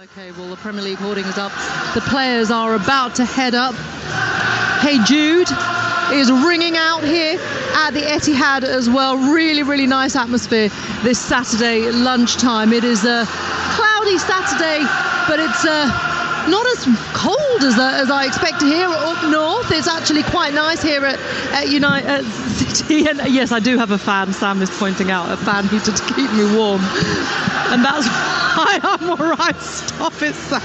Okay, well, the Premier League hoarding is up. The players are about to head up. Hey Jude is ringing out here at the Etihad as well. Really, really nice atmosphere this Saturday lunchtime. It is a cloudy Saturday, but it's not as cold as I expect to hear up north. It's actually quite nice here at United City. And yes, I do have a fan, Sam is pointing out, a fan heater to keep me warm. And that's why I'm all right. Stop it, Sam.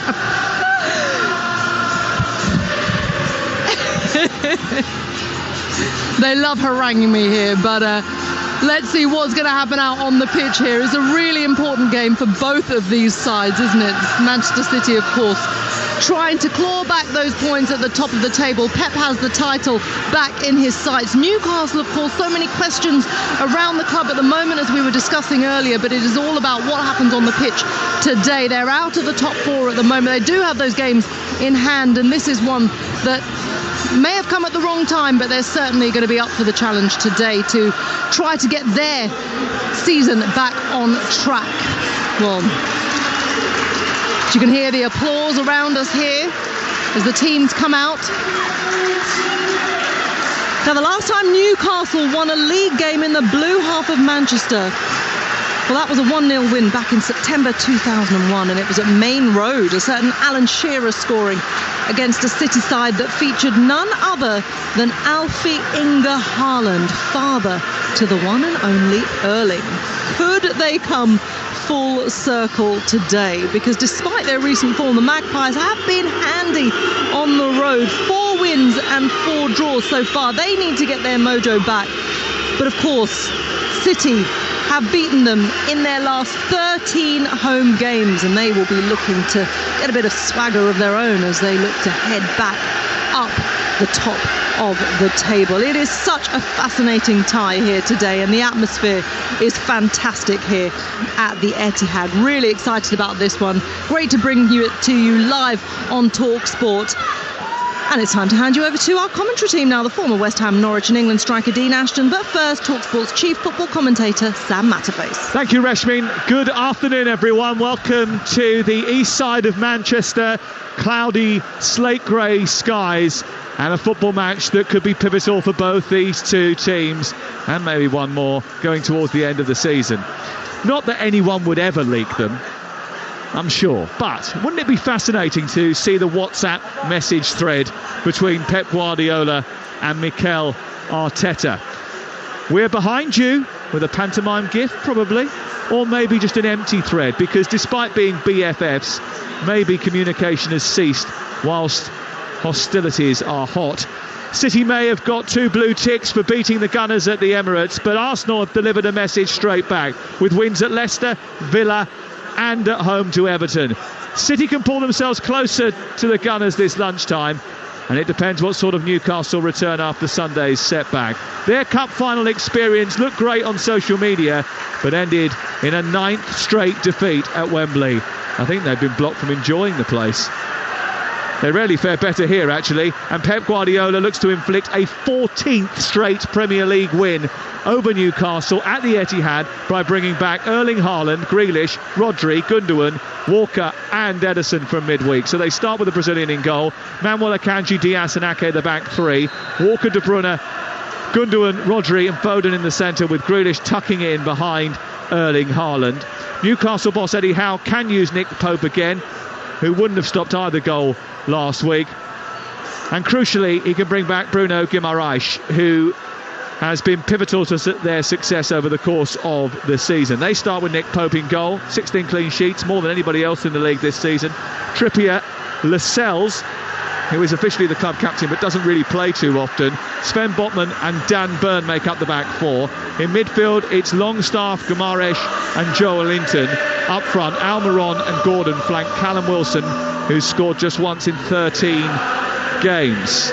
They love haranguing me here, but let's see what's going to happen out on the pitch here. It's a really important game for both of these sides, isn't it? Manchester City, of course, trying to claw back those points at the top of the table. Pep has the title back in his sights. Newcastle, of course, so many questions around the club at the moment, as we were discussing earlier, but it is all about what happens on the pitch today. They're out of the top four at the moment. They do have those games in hand, and this is one that may have come at the wrong time, but they're certainly going to be up for the challenge today to try to get their season back on track. Well, you can hear the applause around us here as the teams come out. Now, the last time Newcastle won a league game in the blue half of Manchester, well, that was a 1-0 win back in September 2001, and it was at Main Road, a certain Alan Shearer scoring against a City side that featured none other than Alfie Inge Haaland, father to the one and only Erling. Could they come full circle today? Because despite their recent form, the Magpies have been handy on the road. 4 wins and 4 draws so far. They need to get their mojo back. But of course, City have beaten them in their last 13 home games, and they will be looking to get a bit of swagger of their own as they look to head back up the top of the table. It is such a fascinating tie here today, and the atmosphere is fantastic here at the Etihad. Really excited about this one. Great to bring it to you live on Talksport. And it's time to hand you over to our commentary team now, the former West Ham, Norwich and England striker Dean Ashton. But first, TalkSport's chief football commentator, Sam Matterface. Thank you, Reshmin. Good afternoon, everyone. Welcome to the east side of Manchester. Cloudy, slate grey skies, and a football match that could be pivotal for both these two teams, and maybe one more going towards the end of the season. Not that anyone would ever leak them, I'm sure, but wouldn't it be fascinating to see the WhatsApp message thread between Pep Guardiola and Mikel Arteta? We're behind you with a pantomime gift, probably, or maybe just an empty thread, because despite being BFFs, maybe communication has ceased whilst hostilities are hot. City may have got 2 blue ticks for beating the Gunners at the Emirates, but Arsenal have delivered a message straight back with wins at Leicester, Villa and at home to Everton. City can pull themselves closer to the Gunners this lunchtime, and it depends what sort of Newcastle return after Sunday's setback. Their cup final experience looked great on social media, but ended in a 9th straight defeat at Wembley. I think they've been blocked from enjoying the place. They rarely fare better here, actually, and Pep Guardiola looks to inflict a 14th straight Premier League win over Newcastle at the Etihad by bringing back Erling Haaland, Grealish, Rodri, Gundogan, Walker and Ederson from midweek. So they start with the Brazilian in goal, Manuel Akanji, Diaz and Ake the back 3, Walker, De Bruyne, Gundogan, Rodri and Foden in the centre, with Grealish tucking in behind Erling Haaland. Newcastle boss Eddie Howe can use Nick Pope again, who wouldn't have stopped either goal last week. And crucially, he can bring back Bruno Guimaraes, who has been pivotal to their success over the course of the season. They start with Nick Pope in goal, 16 clean sheets, more than anybody else in the league this season. Trippier, Lascelles, who is officially the club captain but doesn't really play too often. Sven Botman and Dan Burn make up the back 4. In midfield, it's Longstaff, Guimaraes and Joel Linton. Up front, Almiron and Gordon flank Callum Wilson, who's scored just once in 13 games.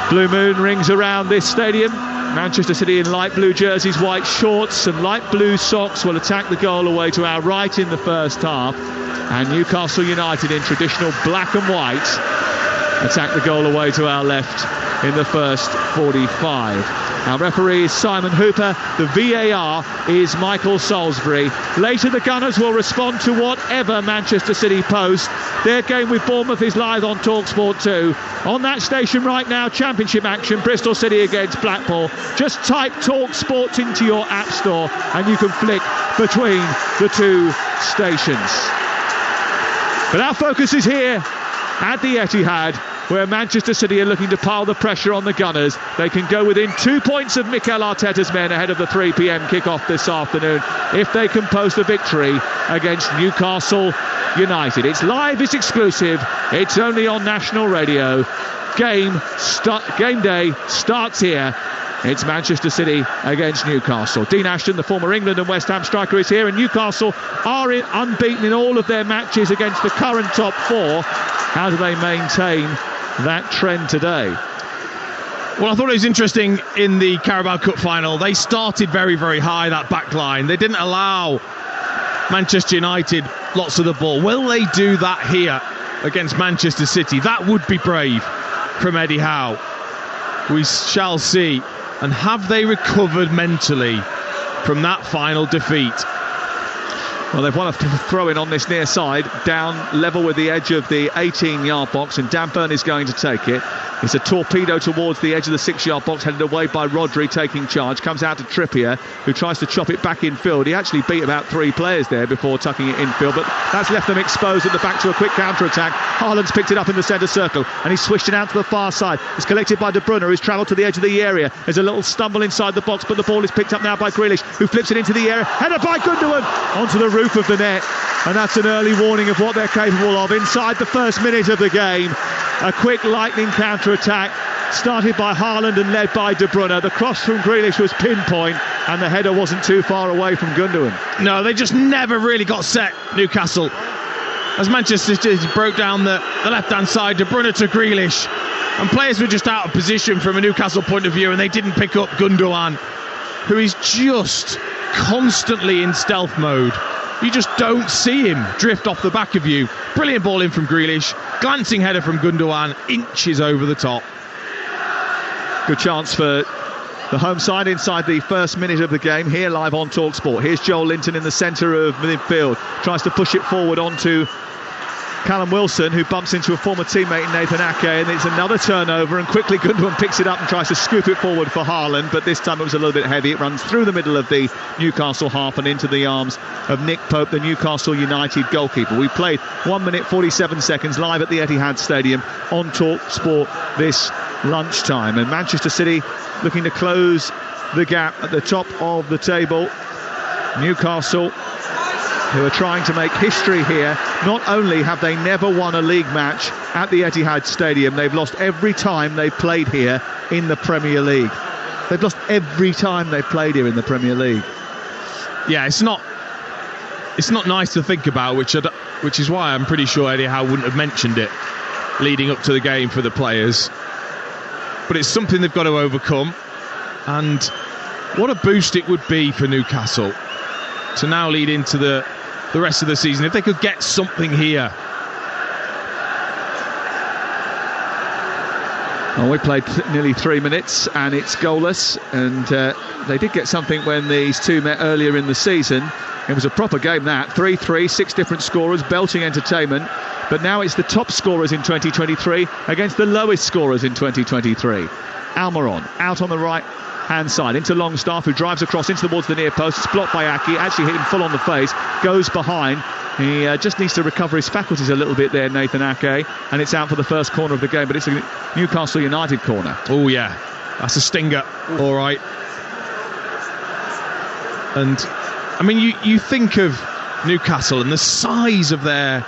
Blue moon rings around this stadium. Manchester City in light blue jerseys, white shorts and light blue socks will attack the goal away to our right in the first half. And Newcastle United in traditional black and white attack the goal away to our left in the first 45. Our referee is Simon Hooper. The VAR is Michael Salisbury. Later, the Gunners will respond to whatever Manchester City post. Their game with Bournemouth is live on Talksport 2. On that station right now, Championship action, Bristol City against Blackpool. Just type Talksport into your app store and you can flick between the two stations. But our focus is here at the Etihad, where Manchester City are looking to pile the pressure on the Gunners. They can go within 2 points of Mikel Arteta's men ahead of the 3 p.m. kickoff this afternoon if they can post a victory against Newcastle United. It's live, it's exclusive, it's only on national radio. Game day starts here. It's Manchester City against Newcastle. Dean Ashton, the former England and West Ham striker, is here, and Newcastle are unbeaten in all of their matches against the current top 4. How do they maintain that trend today? Well, I thought it was interesting in the Carabao Cup final. They started very, very high, that back line. They didn't allow Manchester United lots of the ball. Will they do that here against Manchester City? That would be brave from Eddie Howe. We shall see. And have they recovered mentally from that final defeat? Well, they've won a throw-in on this near side, down level with the edge of the 18-yard box, and Dan Burn is going to take it. It's a torpedo towards the edge of the 6-yard box, headed away by Rodri, taking charge. Comes out to Trippier, who tries to chop it back infield. He actually beat about 3 players there before tucking it infield, but that's left them exposed at the back to a quick counter-attack. Haaland's picked it up in the centre circle, and he's swished it out to the far side. It's collected by De Bruyne, who's travelled to the edge of the area. There's a little stumble inside the box, but the ball is picked up now by Grealish, who flips it into the area. Header by Gundogan onto the roof of the net, and that's an early warning of what they're capable of inside the first minute of the game. A quick lightning counter-attack started by Haaland and led by De Bruyne. The cross from Grealish was pinpoint, and the header wasn't too far away from Gundogan. No, they just never really got set, Newcastle. As Manchester City broke down the left-hand side, De Bruyne to Grealish, and players were just out of position from a Newcastle point of view, and they didn't pick up Gundogan, who is just constantly in stealth mode. You just don't see him drift off the back of you. Brilliant ball in from Grealish. Glancing header from Gundogan, inches over the top. Good chance for the home side inside the first minute of the game, here live on Talksport. Here's Joel Linton in the centre of midfield. Tries to push it forward onto Callum Wilson, who bumps into a former teammate Nathan Ake, and it's another turnover, and quickly Gundogan picks it up and tries to scoop it forward for Haaland, but this time it was a little bit heavy. It runs through the middle of the Newcastle half and into the arms of Nick Pope, the Newcastle United goalkeeper. We played 1 minute 47 seconds live at the Etihad Stadium on Talksport this lunchtime, and Manchester City looking to close the gap at the top of the table. Newcastle, who are trying to make history here. Not only have they never won a league match at the Etihad Stadium, they've lost every time they played here in the Premier League. They've lost every time they played here in the Premier League. Yeah, it's not nice to think about, which is why I'm pretty sure Eddie Howe wouldn't have mentioned it leading up to the game for the players. But it's something they've got to overcome, and what a boost it would be for Newcastle to now lead into the rest of the season if they could get something here. Well, we played nearly 3 minutes and it's goalless, and they did get something when these two met earlier in the season. It was a proper game, that 3-3, 6 different scorers, belting entertainment, but now it's the top scorers in 2023 against the lowest scorers in 2023. Almiron out on the right hand side into Longstaff, who drives across into towards the near post. It's blocked by Aki, actually hit him full on the face, goes behind. He just needs to recover his faculties a little bit there, Nathan Ake, and it's out for the first corner of the game, but it's a Newcastle United corner. Oh yeah, that's a stinger. All right. And I mean, you think of Newcastle and the size of their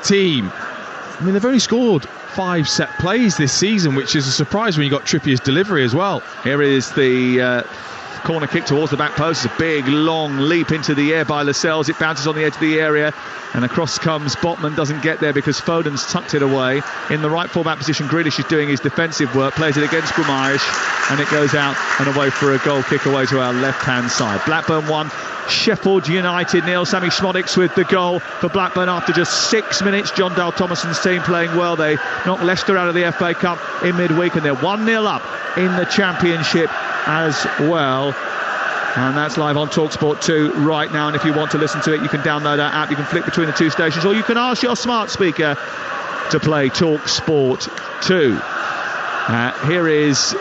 team. I mean, they've only scored 5 set plays this season, which is a surprise when you got Trippier's delivery as well. Here is the corner kick towards the back post. It's a big long leap into the air by Lascelles. It bounces on the edge of the area and across comes Botman. Doesn't get there because Foden's tucked it away. In the right full-back position, Grealish is doing his defensive work, plays it against Guimaraes, and it goes out and away for a goal kick away to our left-hand side. Blackburn 1, Sheffield United nil. Sammy Szmodics with the goal for Blackburn after just 6 minutes. John Dale Thomason's team playing well. They knocked Leicester out of the FA Cup in midweek, and they're 1-0 up in the Championship as well. And that's live on Talksport 2 right now. And if you want to listen to it, you can download our app. You can flick between the two stations, or you can ask your smart speaker to play Talksport 2. Here is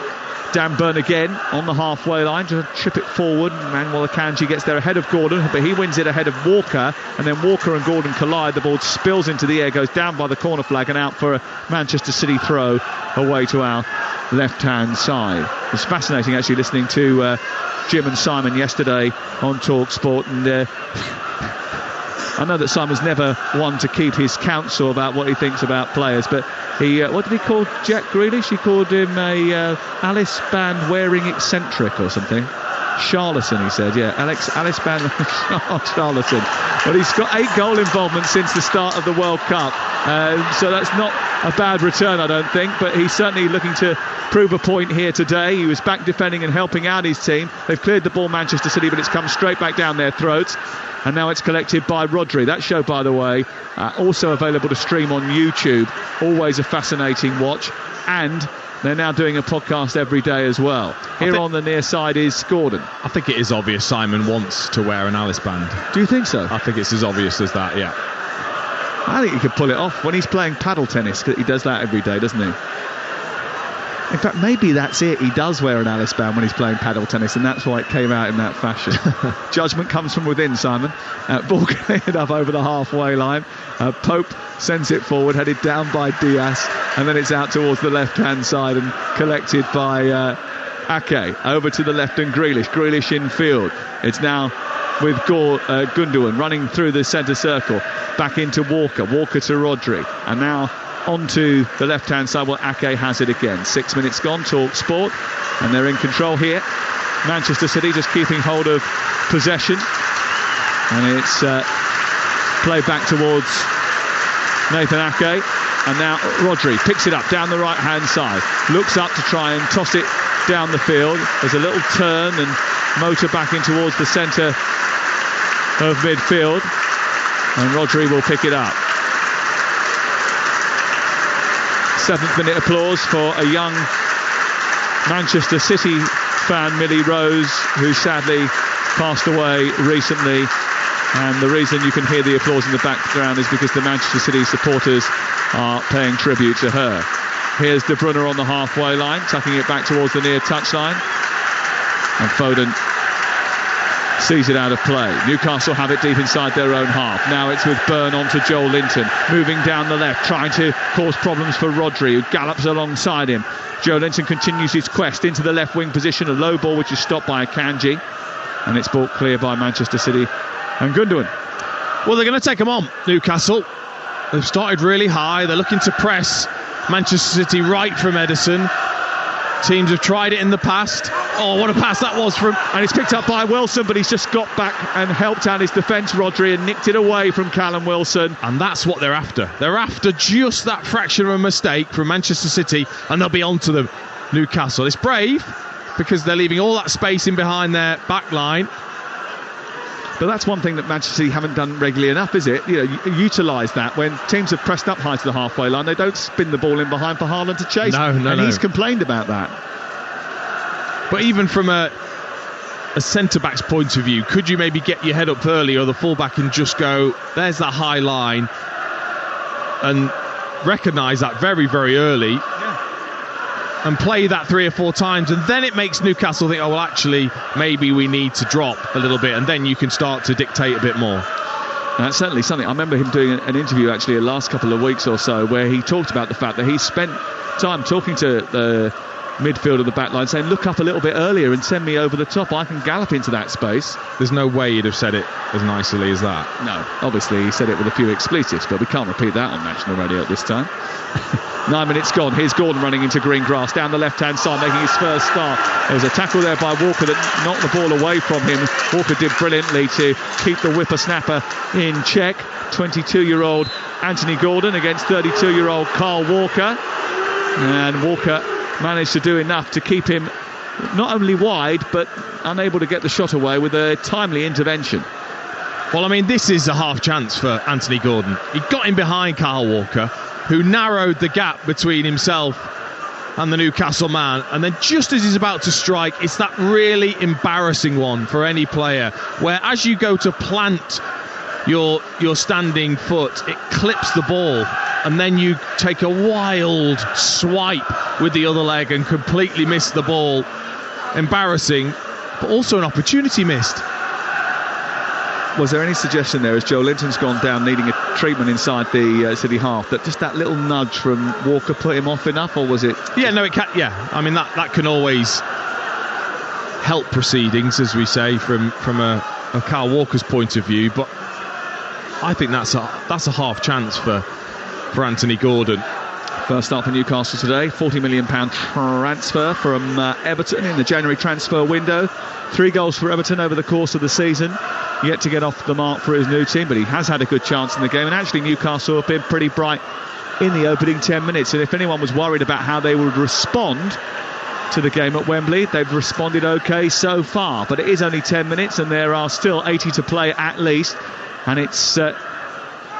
Dan Burn again on the halfway line to chip it forward. Manuel Akanji gets there ahead of Gordon, but he wins it ahead of Walker, and then Walker and Gordon collide. The ball spills into the air, goes down by the corner flag and out for a Manchester City throw away to our left-hand side. It's fascinating actually listening to Jim and Simon yesterday on TalkSport, and I know that Simon's never one to keep his counsel about what he thinks about players, but he, what did he call Jack Grealish? He called him a Alice band wearing eccentric or something. Charlatan, he said, yeah, Alice band Charlatan. But he's got 8 goal involvements since the start of the World Cup, so that's not a bad return, I don't think, but he's certainly looking to prove a point here today. He was back defending and helping out his team. They've cleared the ball, Manchester City, but it's come straight back down their throats. And now it's collected by Rodri. That show, by the way, also available to stream on YouTube. Always a fascinating watch. And they're now doing a podcast every day as well. Here on the near side is Gordon. I think it is obvious Simon wants to wear an Alice band. Do you think so? I think it's as obvious as that, yeah. I think he could pull it off when he's playing paddle tennis. He does that every day, doesn't he? In fact, maybe that's it. He does wear an Alice band when he's playing paddle tennis, and that's why it came out in that fashion. Judgment comes from within, Simon. Ball cleared up over the halfway line. Pope sends it forward, headed down by Diaz, and then it's out towards the left-hand side and collected by Ake. Over to the left and Grealish in field. It's now with Gundogan running through the centre circle. Back into Walker to Rodri. And now onto the left-hand side, well, Ake has it again. 6 minutes gone, Talk Sport, and they're in control here. Manchester City just keeping hold of possession, and it's played back towards Nathan Ake, and now Rodri picks it up down the right-hand side, looks up to try and toss it down the field. There's a little turn and motor back in towards the centre of midfield, and Rodri will pick it up. 7th minute applause for a young Manchester City fan, Millie Rose, who sadly passed away recently. And the reason you can hear the applause in the background is because the Manchester City supporters are paying tribute to her. Here's De Bruyne on the halfway line, tucking it back towards the near touchline. And Foden sees it out of play. Newcastle have it deep inside their own half. Now it's with Burn on to Joel Linton, moving down the left, trying to cause problems for Rodri, who gallops alongside him. Joel Linton continues his quest into the left wing position, a low ball which is stopped by Akanji, and it's brought clear by Manchester City and Gundogan. Well, they're going to take them on, Newcastle. They've started really high. They're looking to press Manchester City right from Ederson. Teams have tried it in the past. Oh, what a pass that was from... And it's picked up by Wilson, but he's just got back and helped out his defence, Rodri, and nicked it away from Callum Wilson. And that's what they're after. They're after just that fraction of a mistake from Manchester City, and they'll be on to them, Newcastle. It's brave, because they're leaving all that space in behind their back line. But that's one thing that Manchester City haven't done regularly enough, is it? You know, utilise that when teams have pressed up high to the halfway line. They don't spin the ball in behind for Haaland to chase. No. He's complained about that. But even from a centre-back's point of view, could you maybe get your head up early, or the full-back and just go, there's that high line, and recognise that very, very early, and play that 3 or 4 times, and then it makes Newcastle think, oh, well, actually, maybe we need to drop a little bit, and then you can start to dictate a bit more. That's certainly something. I remember him doing an interview, actually, the last couple of weeks or so, where he talked about the fact that he spent time talking to the midfield of the back line, saying, look up a little bit earlier and send me over the top. I can gallop into that space. There's no way he'd have said it as nicely as that. No, obviously he said it with a few expletives, but we can't repeat that on national radio at this time. 9 minutes gone. Here's Gordon running into green grass down the left-hand side, making his first start. There was a tackle there by Walker that knocked the ball away from him. Walker did brilliantly to keep the whippersnapper in check. 22-year-old Anthony Gordon against 32-year-old Carl Walker. And Walker managed to do enough to keep him not only wide, but unable to get the shot away with a timely intervention. Well, I mean, this is a half chance for Anthony Gordon. He got in behind Kyle Walker, who narrowed the gap between himself and the Newcastle man, and then just as he's about to strike, it's that really embarrassing one for any player, where as you go to plant your standing foot, it clips the ball, and then you take a wild swipe with the other leg and completely miss the ball. Embarrassing, but also an opportunity missed. Was there any suggestion there, as Joe Linton's gone down needing a treatment inside the City half, that just that little nudge from Walker put him off enough, or was it? Yeah, no, it can. Yeah, I mean that can always help proceedings, as we say, from a Kyle Walker's point of view. But I think that's a half chance for Anthony Gordon. First start for Newcastle today, £40 million transfer from Everton in the January transfer window. 3 goals for Everton over the course of the season. Yet to get off the mark for his new team, but he has had a good chance in the game. And actually Newcastle have been pretty bright in the opening 10 minutes. And if anyone was worried about how they would respond to the game at Wembley, they've responded OK so far. But it is only 10 minutes and there are still 80 to play at least. And it's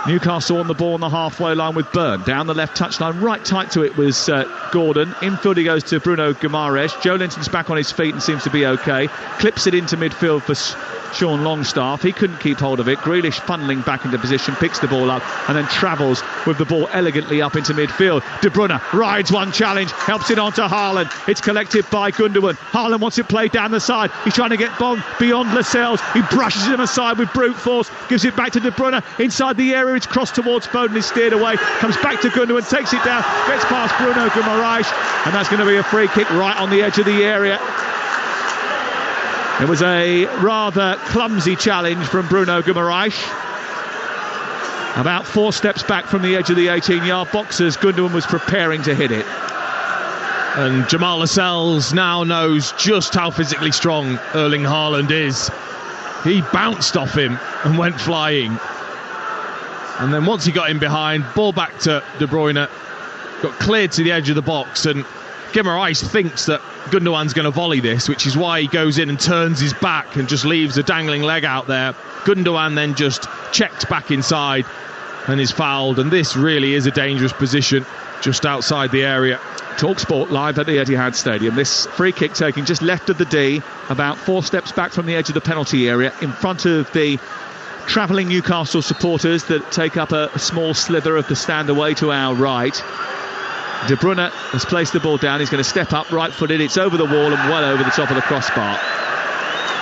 Newcastle on the ball on the halfway line with Byrne. Down the left touchline, right tight to it was Gordon. Infield he goes to Bruno Guimaraes. Joe Linton's back on his feet and seems to be OK. Clips it into midfield for Sean Longstaff. He couldn't keep hold of it. Grealish funneling back into position, picks the ball up and then travels with the ball elegantly up into midfield. De Bruyne rides one challenge, helps it on to Haaland. It's collected by Gundogan. Haaland wants it played down the side. He's trying to get beyond Lascelles. He brushes him aside with brute force, gives it back to De Bruyne inside the area. It's crossed towards Foden, is steered away, comes back to Gundogan, takes it down, gets past Bruno Guimaraes, and that's going to be a free kick right on the edge of the area. It was a rather clumsy challenge from Bruno Guimaraes. About 4 steps back from the edge of the 18-yard box as Gundogan was preparing to hit it. And Jamal Lascelles now knows just how physically strong Erling Haaland is. He bounced off him and went flying. And then once he got in behind, ball back to De Bruyne, got cleared to the edge of the box, and Guimaraes thinks that Gundogan's going to volley this, which is why he goes in and turns his back and just leaves a dangling leg out there. Gundogan then just checked back inside and is fouled, and this really is a dangerous position just outside the area. Talksport live at the Etihad Stadium. This free kick taken just left of the D, about 4 steps back from the edge of the penalty area, in front of the travelling Newcastle supporters that take up a small slither of the stand away to our right. De Bruyne has placed the ball down. He's going to step up right-footed. It's over the wall and well over the top of the crossbar.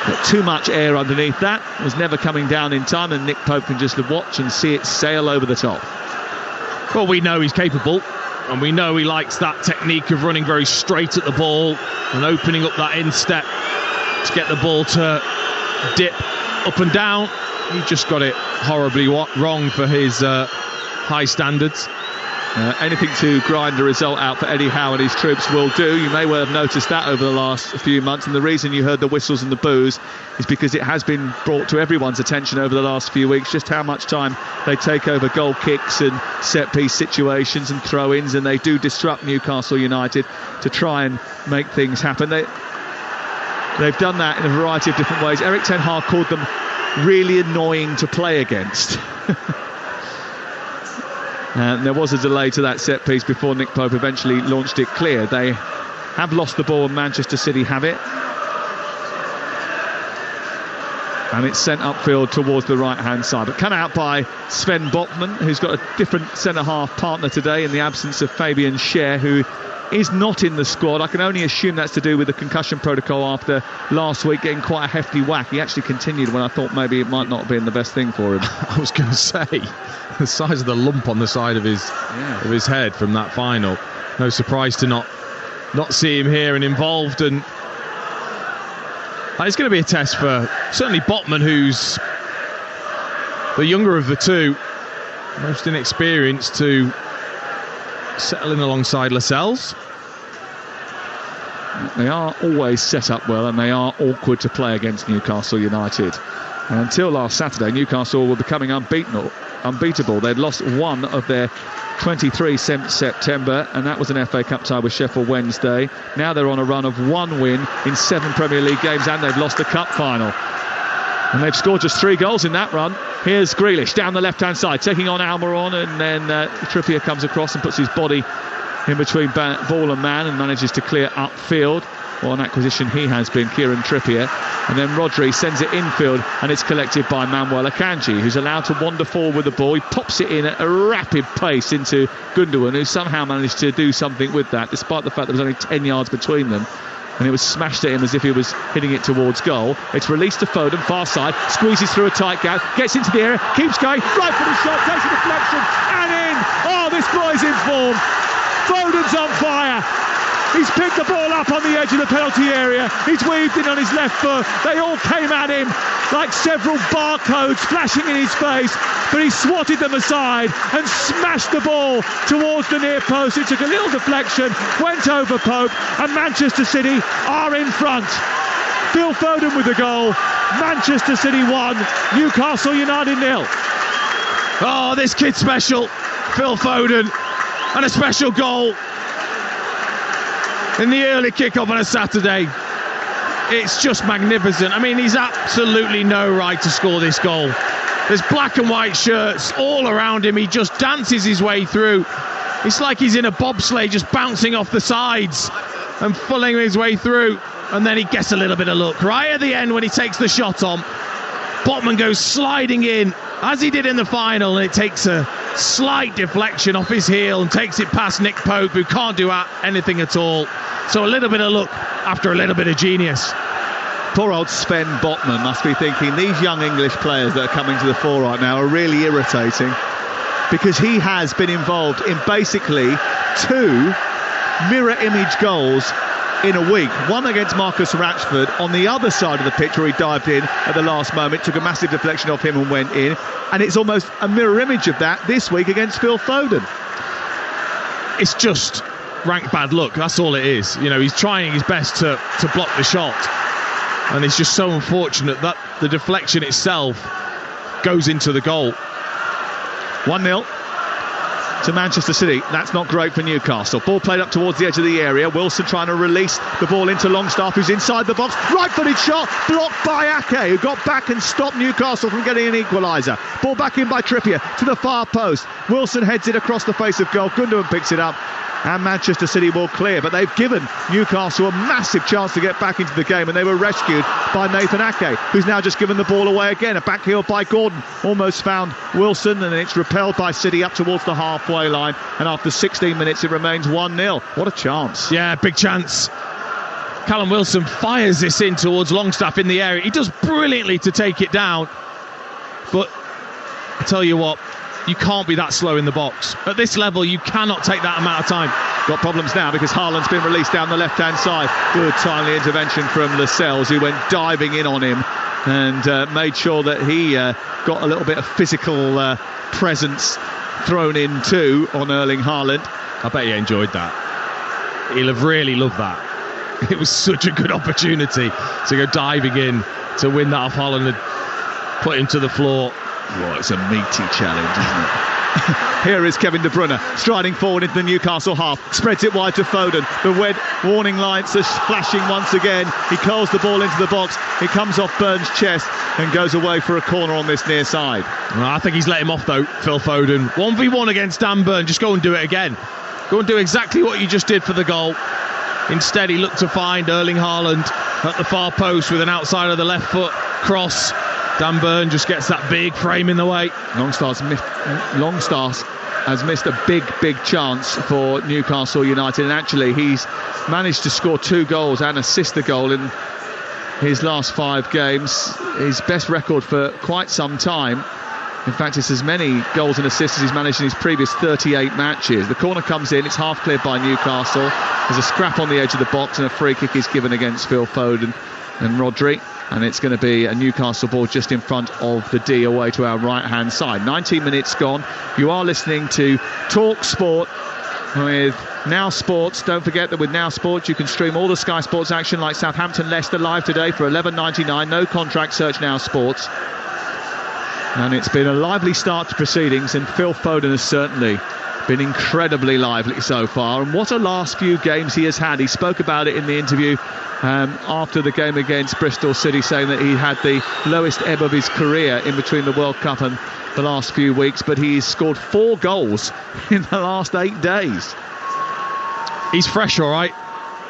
But too much air underneath that. It was never coming down in time, and Nick Pope can just watch and see it sail over the top. Well, we know he's capable, and we know he likes that technique of running very straight at the ball and opening up that instep to get the ball to dip up and down. He just got it horribly wrong for his high standards. Anything to grind a result out for Eddie Howe and his troops will do. You may well have noticed that over the last few months, and the reason you heard the whistles and the boos is because it has been brought to everyone's attention over the last few weeks just how much time they take over goal kicks and set-piece situations and throw-ins, and they do disrupt Newcastle United to try and make things happen. They've done that in a variety of different ways. Eric Ten Hag called them really annoying to play against. And there was a delay to that set piece before Nick Pope eventually launched it clear. They have lost the ball and Manchester City have it. And it's sent upfield towards the right-hand side. But come out by Sven Botman, who's got a different centre-half partner today in the absence of Fabian Schär, who is not in the squad. I can only assume that's to do with the concussion protocol after last week getting quite a hefty whack. He actually continued when I thought maybe it might not have been the best thing for him. I was going to say, the size of the lump on the side of his head from that final. No surprise to not see him here and involved. And it's going to be a test for certainly Botman, who's the younger of the two, most inexperienced, to settle in alongside Lascelles. They are always set up well, and they are awkward to play against Newcastle United. And until last Saturday, Newcastle were becoming unbeaten unbeatable. They'd lost one of their 23 since September, and that was an FA Cup tie with Sheffield Wednesday. Now they're on a run of 1 win in 7 Premier League games, and they've lost the cup final. And they've scored just 3 goals in that run. Here's Grealish down the left-hand side, taking on Almiron, and then Trippier comes across and puts his body in between ball and man and manages to clear upfield. What an acquisition he has been, Kieran Trippier. And then Rodri sends it infield, and it's collected by Manuel Akanji, who's allowed to wander forward with the ball. He pops it in at a rapid pace into Gundogan, who somehow managed to do something with that, despite the fact there was only 10 yards between them. And it was smashed at him as if he was hitting it towards goal. It's released to Foden, far side, squeezes through a tight gap, gets into the area, keeps going, right for the shot, takes a deflection, and in! Oh, this boy's in form. Foden's on fire. He's picked the ball up on the edge of the penalty area. He's weaved in on his left foot. They all came at him like several barcodes flashing in his face, but he swatted them aside and smashed the ball towards the near post. It took a little deflection, went over Pope, and Manchester City are in front. Phil Foden with the goal. Manchester City 1, Newcastle United 0. Oh, this kid's special. Phil Foden, and a special goal in the early kick-off on a Saturday. It's just magnificent. I mean, he's absolutely no right to score this goal. There's black and white shirts all around him. He just dances his way through. It's like he's in a bobsleigh, just bouncing off the sides and fulling his way through. And then he gets a little bit of luck right at the end when he takes the shot on. Botman goes sliding in, as he did in the final, and it takes a slight deflection off his heel and takes it past Nick Pope, who can't do anything at all. So a little bit of luck after a little bit of genius. Poor old Sven Botman must be thinking these young English players that are coming to the fore right now are really irritating, because he has been involved in basically 2 mirror image goals in a week. One against Marcus Rashford on the other side of the pitch, where he dived in at the last moment, took a massive deflection off him and went in, and it's almost a mirror image of that this week against Phil Foden. It's just rank bad luck, that's all it is. You know, he's trying his best to block the shot, and it's just so unfortunate that the deflection itself goes into the goal. 1-0 to Manchester City. That's not great for Newcastle. Ball played up towards the edge of the area. Wilson trying to release the ball into Longstaff, who's inside the box. Right-footed shot, blocked by Ake, who got back and stopped Newcastle from getting an equaliser. Ball back in by Trippier to the far post. Wilson heads it across the face of goal. Gundogan picks it up, and Manchester City will clear. But they've given Newcastle a massive chance to get back into the game, and they were rescued by Nathan Ake, who's now just given the ball away again. A backheel by Gordon almost found Wilson, and it's repelled by City up towards the halfway line, and after 16 minutes it remains 1-0. What a chance. Yeah, big chance. Callum Wilson fires this in towards Longstaff in the area. He does brilliantly to take it down, but I tell you what, you can't be that slow in the box. At this level, you cannot take that amount of time. Got problems now because Haaland's been released down the left-hand side. Good timely intervention from Lascelles, who went diving in on him and made sure that he got a little bit of physical presence thrown in too on Erling Haaland. I bet he enjoyed that. He'll have really loved that. It was such a good opportunity to go diving in to win that off Haaland and put him to the floor. Oh, it's a meaty challenge, isn't it? Here is Kevin De Bruyne striding forward into the Newcastle half, spreads it wide to Foden. The red warning lights are flashing once again. He curls the ball into the box. It comes off Burns' chest and goes away for a corner on this near side. Well, I think he's let him off though, Phil Foden. 1v1 against Dan Burn. Just go and do it again. Go and do exactly what you just did for the goal. Instead, he looked to find Erling Haaland at the far post with an outside of the left foot cross. Dan Burn just gets that big frame in the way. Longstaff has missed a big chance for Newcastle United, and actually he's managed to score 2 goals and assist a goal in his last 5 games. His best record for quite some time. In fact, it's as many goals and assists as he's managed in his previous 38 matches. The corner comes in, it's half cleared by Newcastle. There's a scrap on the edge of the box, and a free kick is given against Phil Foden and Rodri. And it's going to be a Newcastle ball just in front of the D away to our right-hand side. 19 minutes gone. You are listening to Talksport with Now Sports. Don't forget that with Now Sports you can stream all the Sky Sports action, like Southampton Leicester live today for $11.99. No contract. Search Now Sports. And it's been a lively start to proceedings, and Phil Foden has certainly been incredibly lively so far. And what a last few games he has had. He spoke about it in the interview after the game against Bristol City, saying that he had the lowest ebb of his career in between the World Cup and the last few weeks, but he's scored 4 goals in the last 8 days. He's fresh, all right,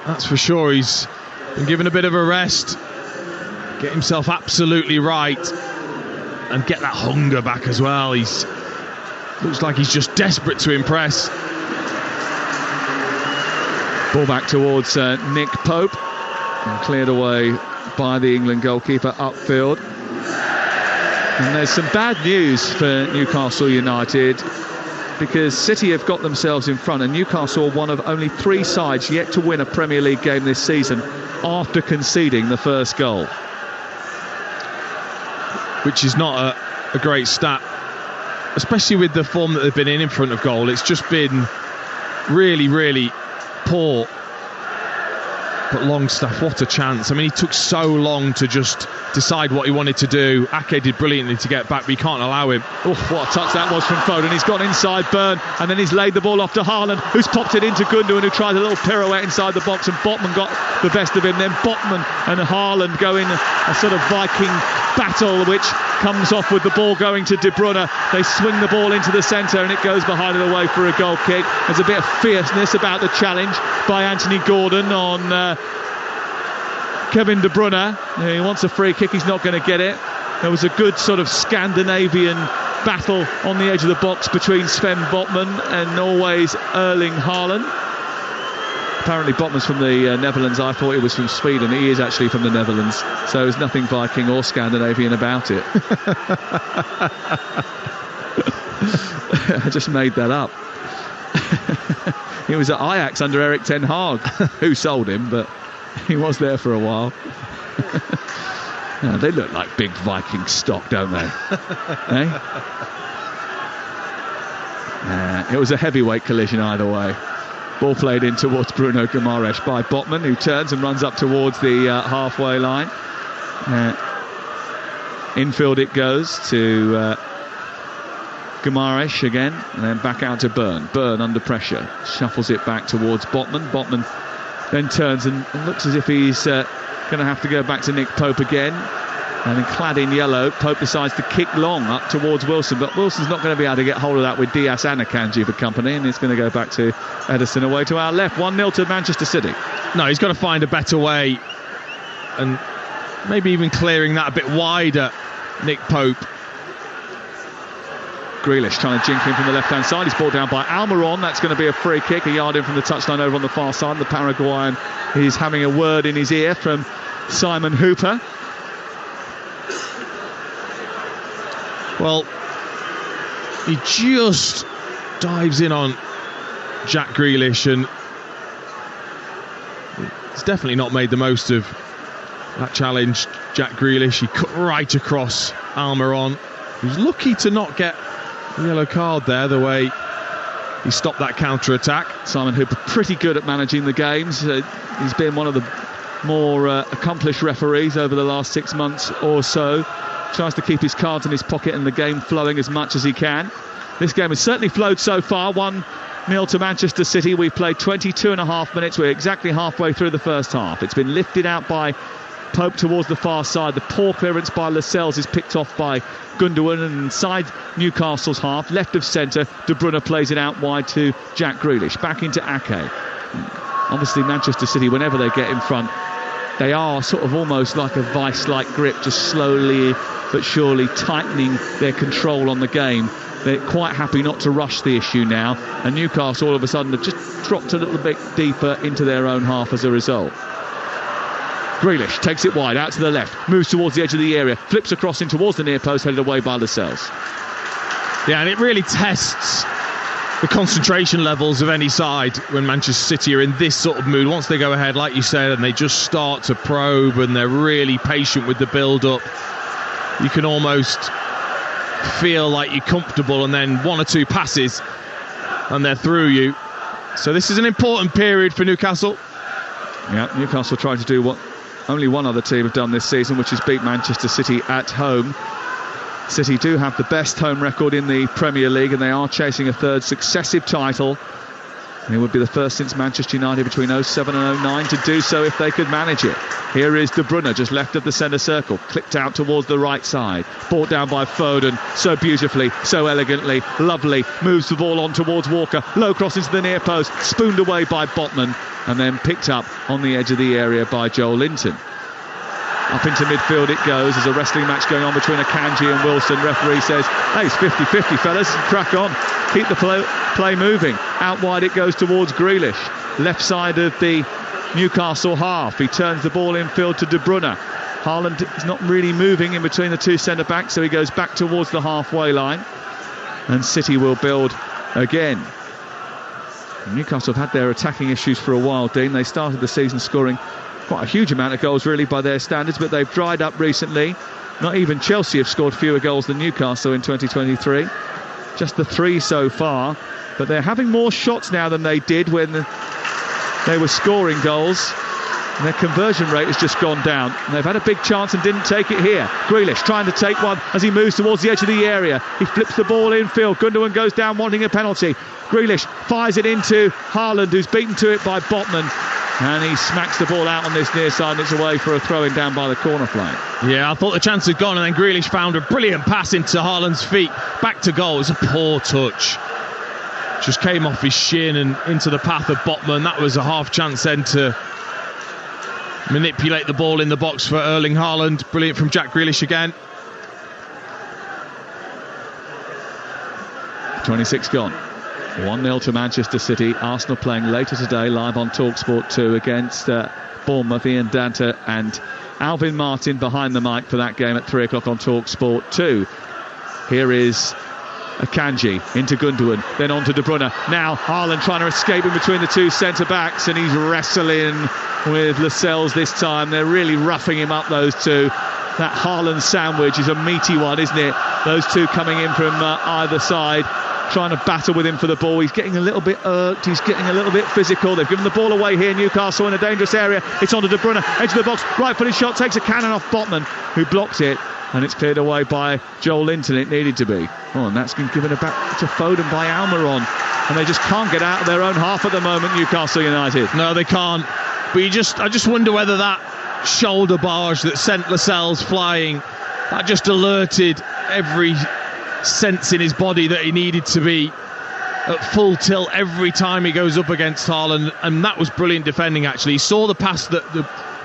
that's for sure. He's been given a bit of a rest, get himself absolutely right, and get that hunger back as well. He's looks like he's just desperate to impress. Ball back towards Nick Pope, and cleared away by the England goalkeeper upfield. And there's some bad news for Newcastle United, because City have got themselves in front, and Newcastle are one of only 3 sides yet to win a Premier League game this season after conceding the first goal. Which is not a great stat, especially with the form that they've been in front of goal. It's just been really, really poor. But Longstaff, what a chance. I mean, he took so long to just decide what he wanted to do. Ake did brilliantly to get back, but you can't allow him. Oh, what a touch that was from Foden. He's gone inside Byrne, and then he's laid the ball off to Haaland, who's popped it into Gundogan, who tried a little pirouette inside the box, and Botman got the best of him. Then Botman and Haaland go in a sort of Viking battle, which comes off with the ball going to De Bruyne. They swing the ball into the centre, and it goes behind and away for a goal kick. There's a bit of fierceness about the challenge by Anthony Gordon on Kevin De Bruyne. He wants a free kick, he's not going to get it. There was a good sort of Scandinavian battle on the edge of the box between Sven Botman and Norway's Erling Haaland. Apparently Botman's from the Netherlands. I thought he was from Sweden. He is actually from the Netherlands, so there's nothing Viking or Scandinavian about it. I just made that up. He was at Ajax under Erik ten Hag, who sold him, but he was there for a while. Yeah, they look like big Viking stock, don't they? It was a heavyweight collision either way. Ball played in towards Bruno Guimaraes by Botman, who turns and runs up towards the halfway line. Infield it goes to Guimaraes again, and then back out to Byrne. Byrne under pressure, shuffles it back towards Botman. Botman then turns and looks as if he's going to have to go back to Nick Pope again. And then clad in yellow, Pope decides to kick long up towards Wilson, but Wilson's not going to be able to get hold of that with Diaz and Akanji for company, and it's going to go back to Ederson away to our left. 1-0 to Manchester City. No, he's got to find a better way, and maybe even clearing that a bit wider. Nick Pope. Grealish trying to jink him from the left-hand side. He's brought down by Almiron. That's going to be a free kick, a yard in from the touchline over on the far side. The Paraguayan is having a word in his ear from Simon Hooper. Well, he just dives in on Jack Grealish, and he's definitely not made the most of that challenge. Jack Grealish, he cut right across Almiron. He was lucky to not get a yellow card there, the way he stopped that counter-attack. Simon Hooper pretty good at managing the games. He's been one of the more accomplished referees over the last 6 months or so. Tries to keep his cards in his pocket and the game flowing as much as he can. This game has certainly flowed so far. 1-0 to Manchester City. We've played 22.5 minutes. We're exactly halfway through the first half. It's been lifted out by Pope towards the far side. The poor clearance by Lascelles is picked off by Gundogan, and inside Newcastle's half, left of centre, De Bruyne plays it out wide to Jack Grealish. Back into Ake. Obviously Manchester City, whenever they get in front, they are sort of almost like a vice-like grip, just slowly but surely tightening their control on the game. They're quite happy not to rush the issue now, and Newcastle all of a sudden have just dropped a little bit deeper into their own half as a result. Grealish takes it wide, out to the left, moves towards the edge of the area, flips across in towards the near post, headed away by Lascelles. Yeah, and it really tests the concentration levels of any side when Manchester City are in this sort of mood. Once they go ahead, like you said, and they just start to probe, and they're really patient with the build-up, you can almost feel like you're comfortable, and then 1 or 2 passes and they're through you. So this is an important period for Newcastle. Yeah, Newcastle trying to do what only one other team have done this season, which is beat Manchester City at home. City do have the best home record in the Premier League, and they are chasing a third successive title. And it would be the first since Manchester United between 07 and 09 to do so if they could manage it. Here is De Bruyne, just left of the centre circle, clipped out towards the right side, brought down by Foden, so beautifully, so elegantly, lovely, moves the ball on towards Walker, low cross into the near post, spooned away by Botman, and then picked up on the edge of the area by Joel Linton. Up into midfield it goes. There's a wrestling match going on between Akanji and Wilson. Referee says, hey, it's 50-50, fellas. Crack on. Keep the play moving. Out wide it goes towards Grealish. Left side of the Newcastle half. He turns the ball infield to De Bruyne. Haaland is not really moving in between the two centre-backs, so he goes back towards the halfway line. And City will build again. Newcastle have had their attacking issues for a while, Dean. They started the season scoring quite a huge amount of goals really by their standards, but they've dried up recently. Not even Chelsea have scored fewer goals than Newcastle in 2023. Just the 3 so far, but they're having more shots now than they did when they were scoring goals. And their conversion rate has just gone down, and they've had a big chance and didn't take it here. Grealish trying to take one as he moves towards the edge of the area. He flips the ball infield. Gundogan goes down wanting a penalty. Grealish fires it into Haaland, who's beaten to it by Botman. And he smacks the ball out on this near side, and it's away for a throw-in down by the corner flag. Yeah, I thought the chance had gone, and then Grealish found a brilliant pass into Haaland's feet. Back to goal. It was a poor touch. Just came off his shin and into the path of Botman. That was a half chance then to manipulate the ball in the box for Erling Haaland. Brilliant from Jack Grealish again. 26 gone. 1-0 to Manchester City. Arsenal playing later today live on Talksport 2 against Bournemouth. Ian Danta and Alvin Martin behind the mic for that game at 3 o'clock on Talksport 2. Here is Akanji into Gundogan, then on to De Bruyne. Now Haaland trying to escape in between the two centre-backs, and he's wrestling with Lascelles this time. They're really roughing him up, those two. That Haaland sandwich is a meaty one, isn't it? Those two coming in from either side, trying to battle with him for the ball. He's getting a little bit irked, he's getting a little bit physical. They've given the ball away here, Newcastle in a dangerous area. It's on to De Bruyne, edge of the box, right-footed shot, takes a cannon off Botman, who blocked it, and it's cleared away by Joel Linton. It needed to be. Oh, and that's been given back to Foden by Almiron, and they just can't get out of their own half at the moment, Newcastle United. No, they can't. But I just wonder whether that shoulder barge that sent Lascelles flying, that just alerted every sense in his body that he needed to be at full tilt every time he goes up against Haaland. And that was brilliant defending, actually. He saw the pass that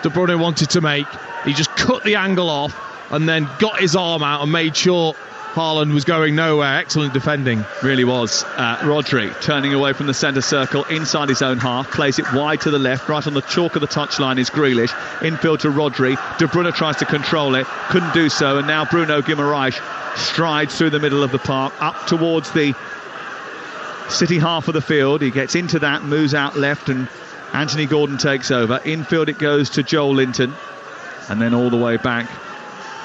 De Bruyne wanted to make. He just cut the angle off and then got his arm out and made sure Haaland was going nowhere. Excellent defending. Really was. Rodri turning away from the centre circle inside his own half, plays it wide to the left. Right on the chalk of the touchline is Grealish. Infield to Rodri. De Bruyne tries to control it, couldn't do so, and now Bruno Guimaraes strides through the middle of the park up towards the City half of the field. He gets into that, moves out left, and Anthony Gordon takes over. Infield it goes to Joel Linton, and then all the way back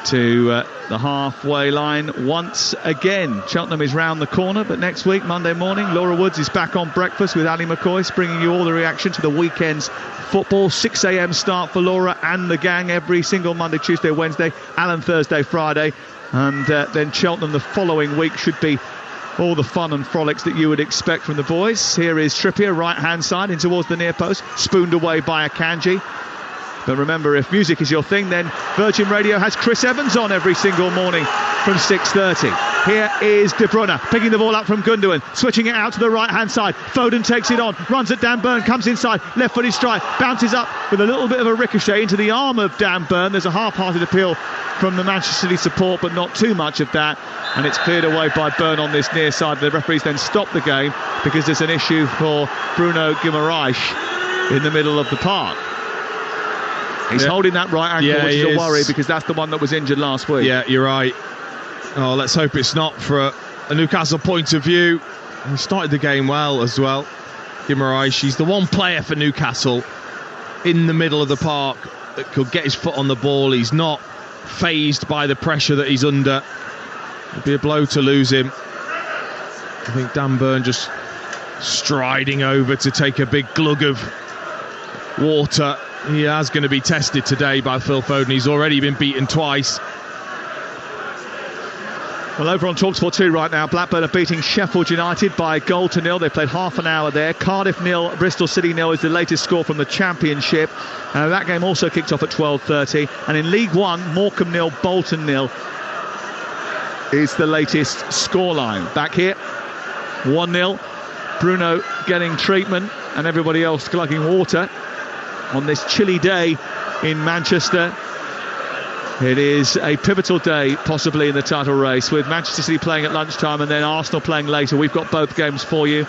to the halfway line once again. Cheltenham is round the corner, but next week, Monday morning, Laura Woods is back on breakfast with Ali McCoy, bringing you all the reaction to the weekend's football. 6 a.m. start for Laura and the gang every single Monday, Tuesday, Wednesday, Alan Thursday, Friday, and then Cheltenham the following week should be all the fun and frolics that you would expect from the boys. Here is Trippier, right hand side in towards the near post, spooned away by Akanji. But remember, if music is your thing, then Virgin Radio has Chris Evans on every single morning from 6:30. Here is De Bruyne picking the ball up from Gundogan, switching it out to the right-hand side. Foden takes it on, runs at Dan Burn, comes inside, left-footed strike, bounces up with a little bit of a ricochet into the arm of Dan Burn. There's a half-hearted appeal from the Manchester City support, but not too much of that. And it's cleared away by Burn on this near side. The referees then stop the game because there's an issue for Bruno Guimaraes in the middle of the park. He's holding that right ankle, which is a worry because that's the one that was injured last week. Yeah, you're right. Oh, let's hope it's not for a Newcastle point of view. He started the game well as well. Guimaraes, he's the one player for Newcastle in the middle of the park that could get his foot on the ball. He's not fazed by the pressure that he's under. It'd be a blow to lose him. I think Dan Burn just striding over to take a big glug of water. He is going to be tested today by Phil Foden. He's already been beaten twice. Well, over on Talksport 2 right now, Blackburn are beating Sheffield United by 1-0. They played half an hour there. Cardiff 0, Bristol City 0 is the latest score from the Championship. That game also kicked off at 12:30. And in League One, Morecambe 0, Bolton 0 is the latest scoreline. Back here, 1-0. Bruno getting treatment and everybody else glugging water on this chilly day in Manchester. It is a pivotal day, possibly, in the title race, with Manchester City playing at lunchtime and then Arsenal playing later. We've got both games for you.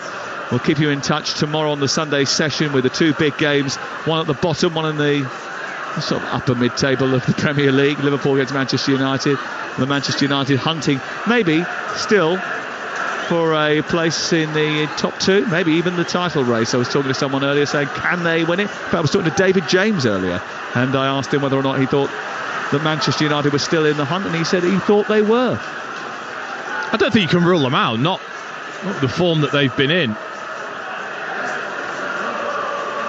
We'll keep you in touch tomorrow on the Sunday session with the two big games, one at the bottom, one in the sort of upper mid-table of the Premier League. Liverpool against Manchester United. The Manchester United hunting, maybe, still for a place in the top two, maybe even the title race. I was talking to someone earlier saying, can they win it? But I was talking to David James earlier, and I asked him whether or not he thought that Manchester United were still in the hunt, and he said he thought they were. I don't think you can rule them out, not the form that they've been in.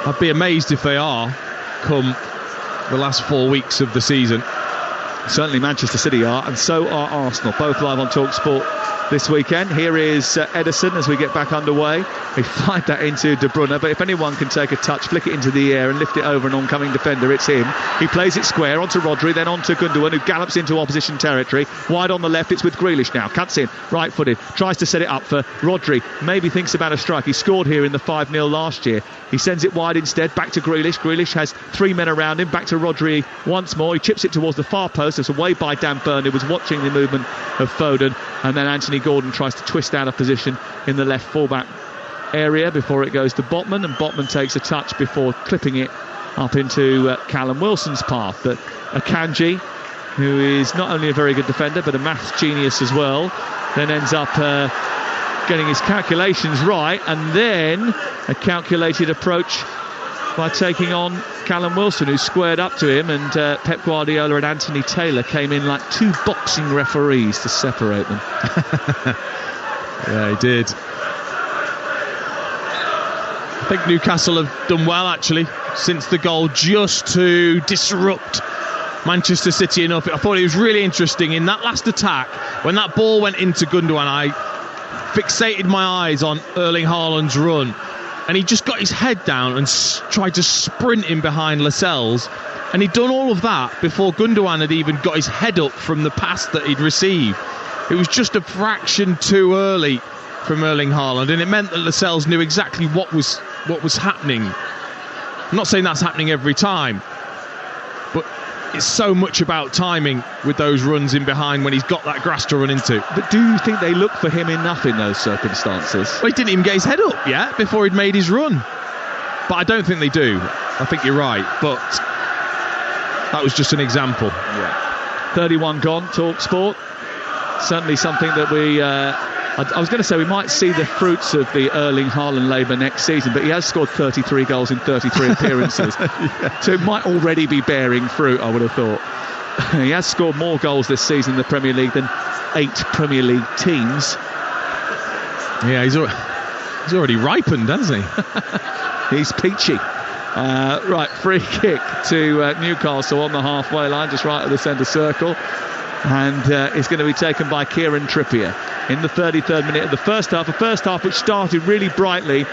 I'd be amazed if they are come the last 4 weeks of the season. Certainly Manchester City are, and so are Arsenal, both live on Talksport this weekend. Here is Ederson as we get back underway. He fired that into De Bruyne, but if anyone can take a touch, flick it into the air and lift it over an oncoming defender, it's him. He plays it square onto Rodri, then onto Gundogan, who gallops into opposition territory. Wide on the left, it's with Grealish now. Cuts in, right-footed, tries to set it up for Rodri. Maybe thinks about a strike. He scored here in the 5-0 last year. He sends it wide instead, back to Grealish. Grealish has three men around him, back to Rodri once more. He chips it towards the far post. It's away by Dan Burn, who was watching the movement of Foden. And then Anthony Gordon tries to twist out of position in the left fullback area before it goes to Botman, and Botman takes a touch before clipping it up into Callum Wilson's path. But Akanji, who is not only a very good defender but a maths genius as well, then ends up getting his calculations right, and then a calculated approach by taking on Callum Wilson, who squared up to him, and Pep Guardiola and Anthony Taylor came in like two boxing referees to separate them. Yeah, he did. I think Newcastle have done well, actually, since the goal, just to disrupt Manchester City enough. I thought it was really interesting in that last attack, when that ball went into Gundogan. I fixated my eyes on Erling Haaland's run, and he just got his head down and tried to sprint in behind Lascelles, and he'd done all of that before Gundogan had even got his head up from the pass that he'd received. It was just a fraction too early from Erling Haaland, and it meant that Lascelles knew exactly what was happening. I'm not saying that's happening every time, but it's so much about timing with those runs in behind when he's got that grass to run into. But do you think they look for him enough in those circumstances? Well, he didn't even get his head up yet before he'd made his run. But I don't think they do. I think you're right, but that was just an example. Yeah. 31 gone, Talksport. Certainly something that we... I was going to say we might see the fruits of the Erling Haaland labour next season, but he has scored 33 goals in 33 appearances. Yeah. So it might already be bearing fruit, I would have thought. He has scored more goals this season in the Premier League than 8 Premier League teams. Yeah, he's already ripened, hasn't he? He's peachy. Right, free kick to Newcastle on the halfway line, just right at the centre circle. And it's going to be taken by Kieran Trippier in the 33rd minute of the first half. A first half which started really brightly,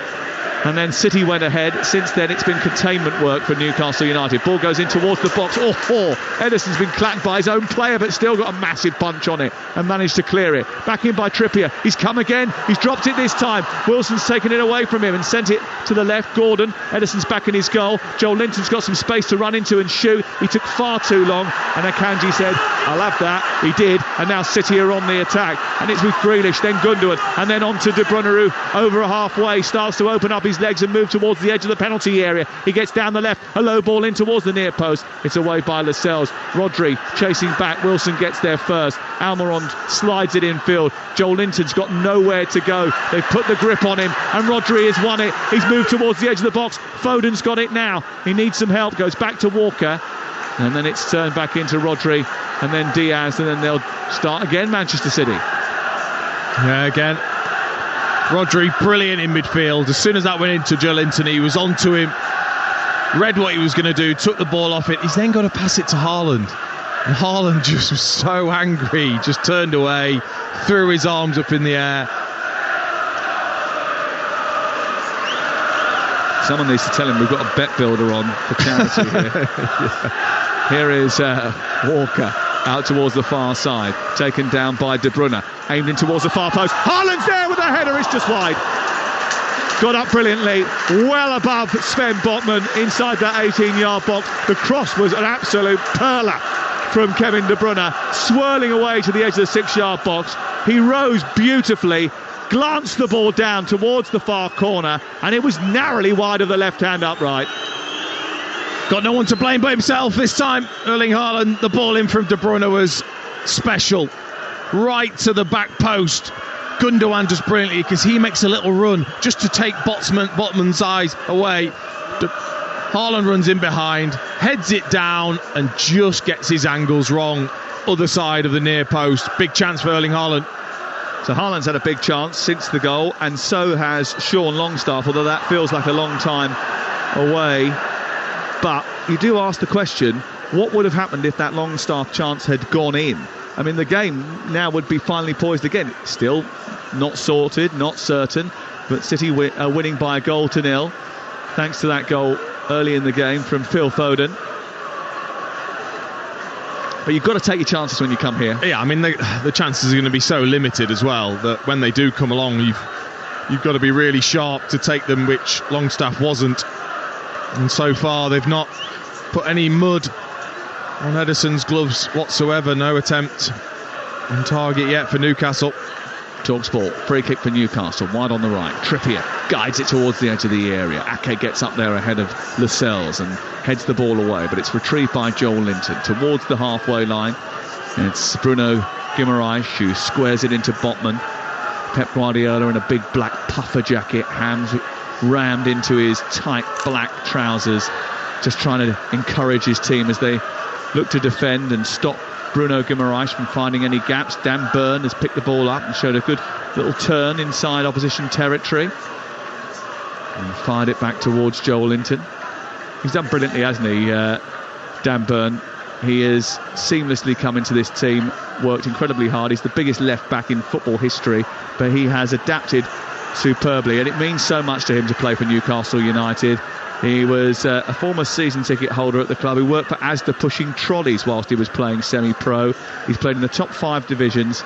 and then City went ahead. Since then, it's been containment work for Newcastle United. Ball goes in towards the box. Ederson's been clacked by his own player, but still got a massive punch on it and managed to clear it. Back in by Trippier. He's come again. He's dropped it this time. Wilson's taken it away from him and sent it to the left. Gordon. Ederson's back in his goal. Joel Linton's got some space to run into and shoot. He took far too long, and Akanji said, I'll have that. He did, and now City are on the attack, and it's with Grealish, then Gundogan, and then on to De Bruyne, who over halfway starts to open up his legs and move towards the edge of the penalty area. He gets down the left, a low ball in towards the near post. It's away by Lascelles. Rodri chasing back. Wilson gets there first. Almiron slides it infield. Joel Linton's got nowhere to go. They've put the grip on him, and Rodri has won it. He's moved towards the edge of the box. Foden's got it now. He needs some help. Goes back to Walker, and then it's turned back into Rodri, and then Diaz, and then they'll start again, Manchester City. Yeah, again. Rodri, brilliant in midfield. As soon as that went into Joe Linton, he was onto him, read what he was going to do, took the ball off it. He's then got to pass it to Haaland. And Haaland just was so angry, just turned away, threw his arms up in the air. Someone needs to tell him we've got a bet builder on for charity here. Yeah. Here is Walker out towards the far side, taken down by De Bruyne, aimed in towards the far post. Haaland's there with a header, it's just wide. Got up brilliantly, well above Sven Botman inside that 18-yard box. The cross was an absolute perler from Kevin De Bruyne, swirling away to the edge of the 6-yard box. He rose beautifully, glanced the ball down towards the far corner, and it was narrowly wide of the left-hand upright. Got no one to blame but himself this time. Erling Haaland, the ball in from De Bruyne was special. Right to the back post. Gundogan does brilliantly because he makes a little run just to take Botman's eyes away. Haaland runs in behind, heads it down and just gets his angles wrong. Other side of the near post. Big chance for Erling Haaland. So Haaland's had a big chance since the goal, and so has Sean Longstaff, although that feels like a long time away. But you do ask the question, what would have happened if that Longstaff chance had gone in? I mean, the game now would be finally poised again. Still not sorted, not certain, but City are winning by a goal to nil, thanks to that goal early in the game from Phil Foden. But you've got to take your chances when you come here. Yeah, I mean, the chances are going to be so limited as well that when they do come along, you've got to be really sharp to take them, which Longstaff wasn't. And so far, they've not put any mud on Ederson's gloves whatsoever. No attempt on target yet for Newcastle. Talksport, free kick for Newcastle, wide on the right. Trippier guides it towards the edge of the area. Ake gets up there ahead of Lascelles and heads the ball away, but it's retrieved by Joel Linton towards the halfway line. It's Bruno Guimaraes who squares it into Botman. Pep Guardiola in a big black puffer jacket, hands rammed into his tight black trousers, just trying to encourage his team as they look to defend and stop Bruno Guimaraes from finding any gaps. Dan Burn has picked the ball up and showed a good little turn inside opposition territory and fired it back towards Joel Linton. He's done brilliantly, hasn't he, Dan Burn? He has seamlessly come into this team, worked incredibly hard. He's the biggest left back in football history, but he has adapted superbly, and it means so much to him to play for Newcastle United. He was a former season ticket holder at the club. He worked for Asda pushing trolleys whilst he was playing semi-pro. He's played in the top 5 divisions,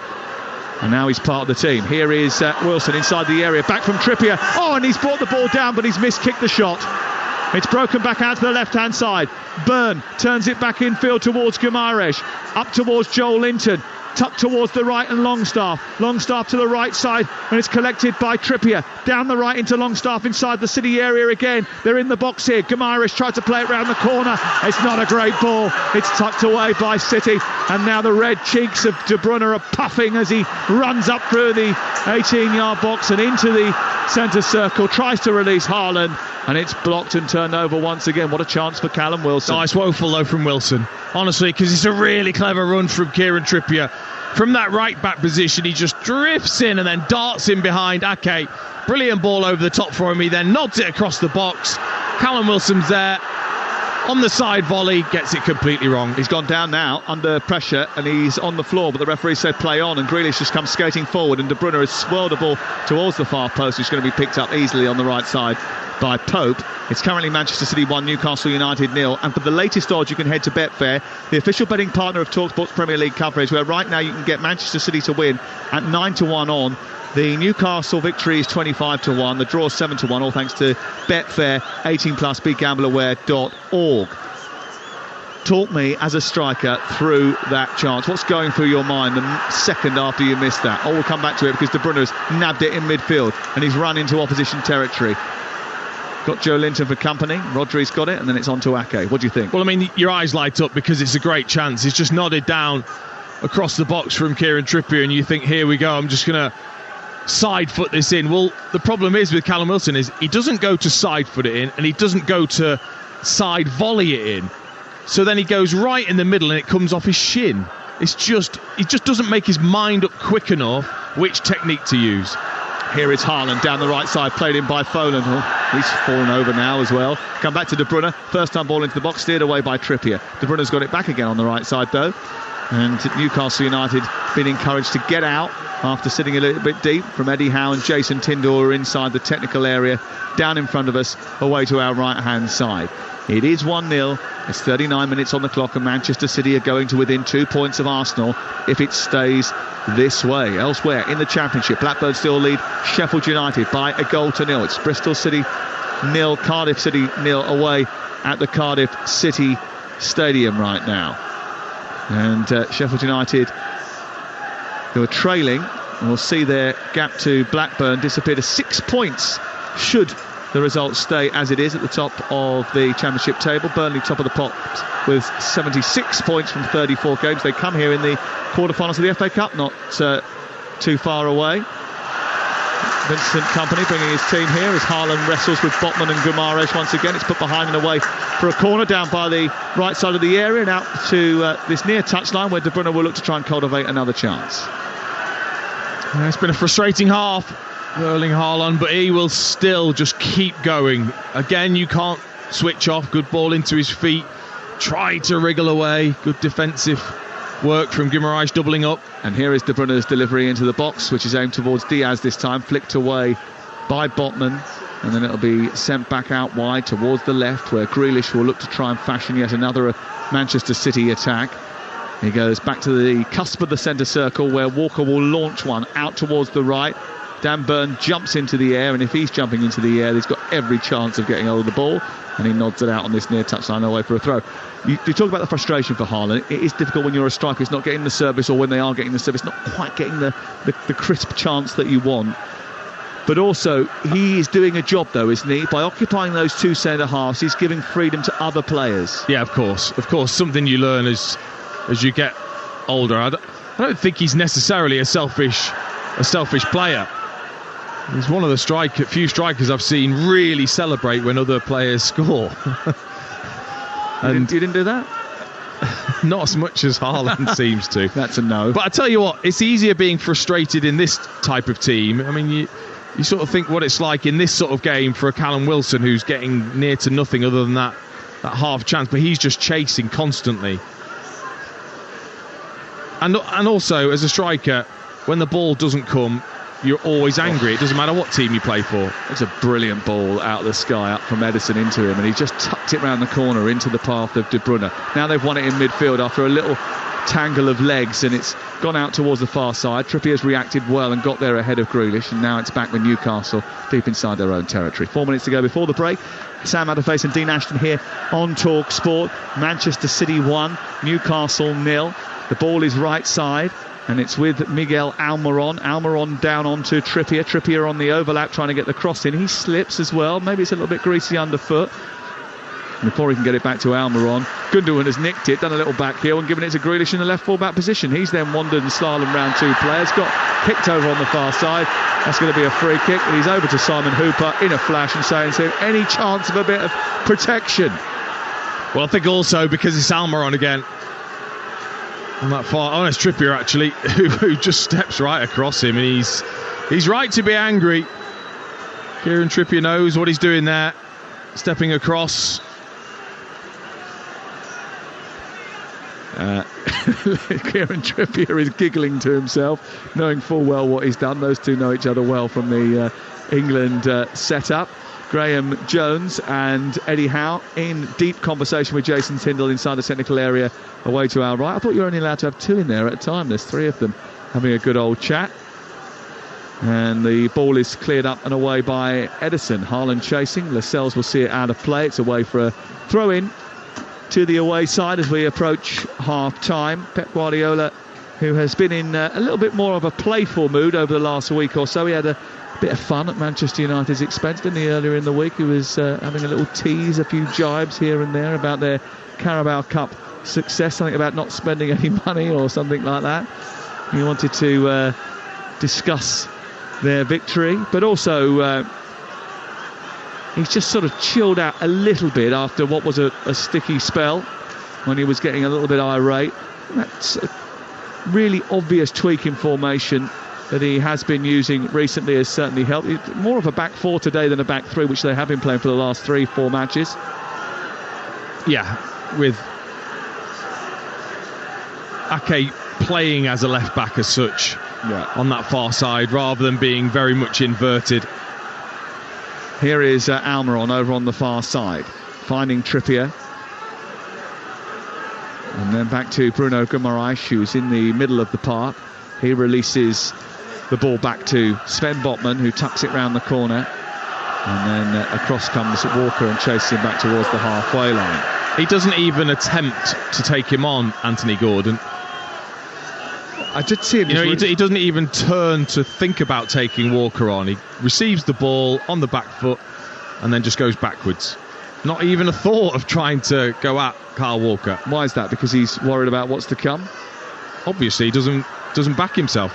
and now he's part of the team. Here is Wilson inside the area, back from Trippier. Oh, and he's brought the ball down, but he's miskicked the shot. It's broken back out to the left-hand side. Burn turns it back infield towards Guimaraes, up towards Joel Linton, tucked towards the right and Longstaff to the right side, and it's collected by Trippier down the right into Longstaff inside the City area again. They're in the box here. Guimaraes tried to play it round the corner. It's not a great ball. It's tucked away by City, and now the red cheeks of De Bruyne are puffing as he runs up through the 18-yard box and into the centre circle, tries to release Haaland, and it's blocked and turned over once again. What a chance for Callum Wilson. Nice woeful though from Wilson, honestly, because it's a really clever run from Kieran Trippier. From that right back position, he just drifts in and then darts in behind Ake. Brilliant ball over the top for him. He then nods it across the box. Callum Wilson's there on the side volley, gets it completely wrong. He's gone down now under pressure and he's on the floor, but the referee said play on, and Grealish just comes skating forward, and De Bruyne has swirled the ball towards the far post, which is going to be picked up easily on the right side by Pope. It's currently Manchester City 1, Newcastle United 0, and for the latest odds you can head to Betfair, the official betting partner of Talksport's Premier League coverage, where right now you can get Manchester City to win at 9-1 on. The Newcastle victory is 25-1, the draw is 7-1, all thanks to Betfair, 18+, begambleaware.org. Talk me as a striker through that chance. What's going through your mind the second after you missed that? Oh, we'll come back to it because De Bruyne has nabbed it in midfield and he's run into opposition territory. Got Joe Linton for company, Rodri's got it, and then it's on to Ake. What do you think? Well, I mean, your eyes light up because it's a great chance. He's just nodded down across the box from Kieran Trippier, and you think, here we go, I'm just going to side foot this in. Well, the problem is with Callum Wilson is he doesn't go to side foot it in, and he doesn't go to side volley it in. So then he goes right in the middle and it comes off his shin. He just doesn't make his mind up quick enough which technique to use. Here is Haaland down the right side, played in by Foden. Oh, he's fallen over now as well. Come back to De Bruyne. First time ball into the box, steered away by Trippier. De Bruyne's got it back again on the right side though. And Newcastle United been encouraged to get out after sitting a little bit deep from Eddie Howe and Jason Tyndall are inside the technical area, down in front of us, away to our right-hand side. It is 1-0. It's 39 minutes on the clock, and Manchester City are going to within 2 points of Arsenal if it stays this way. Elsewhere in the Championship, Blackburn still lead Sheffield United by a goal to nil. It's Bristol City 0, Cardiff City 0 away at the Cardiff City Stadium right now. And Sheffield United, who are trailing, and we'll see their gap to Blackburn disappear to 6 points should the results stay as it is at the top of the Championship table. Burnley top of the pot with 76 points from 34 games. They come here in the quarterfinals of the FA Cup, not too far away. Vincent Kompany bringing his team here as Haaland wrestles with Botman and Guimaraes once again. It's put behind and away for a corner down by the right side of the area and out to this near touchline where De Bruyne will look to try and cultivate another chance. It's been a frustrating half, Erling Haaland, but he will still just keep going. Again, you can't switch off. Good ball into his feet. Try to wriggle away. Good defensive work from Guimaraes doubling up. And here is De Bruyne's delivery into the box, which is aimed towards Diaz this time, flicked away by Botman, and then it'll be sent back out wide towards the left where Grealish will look to try and fashion yet another Manchester City attack. He goes back to the cusp of the centre circle where Walker will launch one out towards the right. Dan Burn jumps into the air, and if he's jumping into the air, he's got every chance of getting hold of the ball, and he nods it out on this near touchline away for a throw. You talk about the frustration for Haaland. It is difficult when you're a striker. It's not getting the service, or when they are getting the service, not quite getting the crisp chance that you want. But also, he is doing a job, though, isn't he? By occupying those two centre-halves, he's giving freedom to other players. Yeah, of course. Of course, something you learn as you get older. I don't think he's necessarily a selfish player. He's one of the few strikers I've seen really celebrate when other players score. And you didn't do that? Not as much as Haaland seems to. That's a no. But I tell you what, it's easier being frustrated in this type of team. I mean, you sort of think what it's like in this sort of game for a Callum Wilson who's getting near to nothing other than that half chance, but he's just chasing constantly. And also, as a striker, when the ball doesn't come, you're always angry. It doesn't matter what team you play for. It's a brilliant ball out of the sky up from Ederson into him, and he just tucked it round the corner into the path of De Bruyne. Now they've won it in midfield after a little tangle of legs, and it's gone out towards the far side. Trippier's reacted well and got there ahead of Grealish, and now it's back with Newcastle deep inside their own territory. 4 minutes to go before the break. Sam Adderface and Dean Ashton here on Talksport. Manchester City 1, Newcastle 0. The ball is right side, and it's with Miguel Almiron. Almiron down onto Trippier. Trippier on the overlap trying to get the cross in. He slips as well. Maybe it's a little bit greasy underfoot. And before he can get it back to Almiron, Gundogan has nicked it, done a little back heel and given it to Grealish in the left full-back position. He's then wandered and slalom round two players. Got kicked over on the far side. That's going to be a free kick. And he's over to Simon Hooper in a flash and saying to him, any chance of a bit of protection? Well, I think also because it's Almiron again. On that far, oh, it's Trippier actually, who just steps right across him, and he's right to be angry. Kieran Trippier knows what he's doing there, stepping across. Kieran Trippier is giggling to himself, knowing full well what he's done. Those two know each other well from the England setup. Graham Jones and Eddie Howe in deep conversation with Jason Tyndall inside the technical area away to our right. I thought you were only allowed to have two in there at a time. There's three of them having a good old chat. And the ball is cleared up and away by Ederson. Haaland chasing. Lascelles will see it out of play. It's away for a throw-in to the away side as we approach half-time. Pep Guardiola, who has been in a little bit more of a playful mood over the last week or so. He had a bit of fun at Manchester United's expense, didn't he, earlier in the week? He was having a little tease, a few jibes here and there about their Carabao Cup success, something about not spending any money or something like that. He wanted to discuss their victory, but also he's just sort of chilled out a little bit after what was a sticky spell when he was getting a little bit irate. That's a really obvious tweak in formation that he has been using recently has certainly helped. More of a back four today than a back three, which they have been playing for the last 3-4 matches. Yeah, with Ake playing as a left back as such on that far side, rather than being very much inverted. Here is Almiron over on the far side, finding Trippier. And then back to Bruno Guimaraes, who's in the middle of the park. He releases the ball back to Sven Botman, who tucks it round the corner. And then across comes Walker and chases him back towards the halfway line. He doesn't even attempt to take him on, Anthony Gordon. I did see him. He doesn't even turn to think about taking Walker on. He receives the ball on the back foot and then just goes backwards. Not even a thought of trying to go at Kyle Walker. Why is that? Because he's worried about what's to come? Obviously, he doesn't back himself.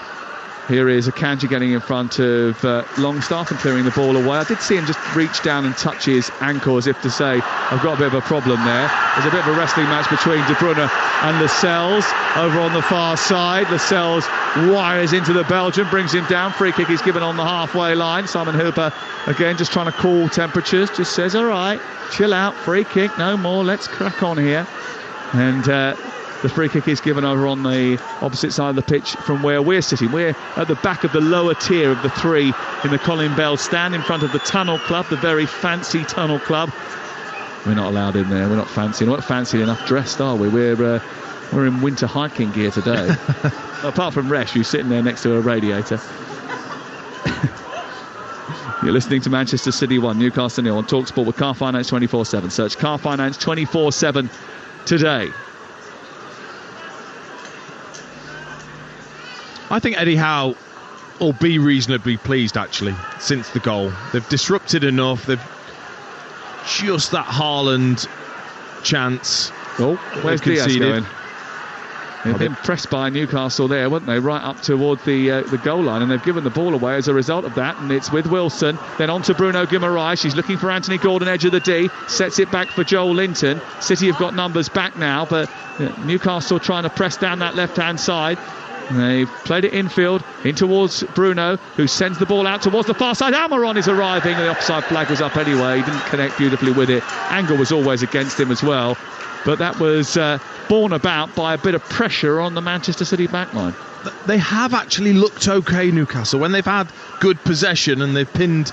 Here is Akanji getting in front of Longstaff and clearing the ball away. I did see him just reach down and touch his ankle as if to say, I've got a bit of a problem there. There's a bit of a wrestling match between De Bruyne and Lascelles over on the far side. Lascelles wires into the Belgian, brings him down. Free kick is given on the halfway line. Simon Hooper, again, just trying to cool temperatures. Just says, all right, chill out, free kick, no more, let's crack on here. And the free kick is given over on the opposite side of the pitch from where we're sitting. We're at the back of the lower tier of the three in the Colin Bell stand, in front of the Tunnel Club, the very fancy Tunnel Club. We're not allowed in there. We're not fancy. We're not fancy enough dressed, are we? We're in winter hiking gear today. Apart from Resh, who's sitting there next to a radiator. You're listening to Manchester City 1, Newcastle 0 on Talksport with Car Finance 24/7. Search Car Finance 24/7 today. I think Eddie Howe will be reasonably pleased, actually, since the goal. They've disrupted enough. They've just that Haaland chance. Oh, where's Diaz going? They've been pressed by Newcastle there, weren't they? Right up toward the goal line, and they've given the ball away as a result of that. And it's with Wilson, then on to Bruno Guimaraes. She's looking for Anthony Gordon, edge of the D, sets it back for Joel Linton. City have got numbers back now, but Newcastle trying to press down that left-hand side. They've played it infield, in towards Bruno, who sends the ball out towards the far side. Almiron is arriving, and the offside flag was up anyway. He didn't connect beautifully with it. Angle was always against him as well. But that was borne about by a bit of pressure on the Manchester City backline. They have actually looked okay, Newcastle, when they've had good possession and they've pinned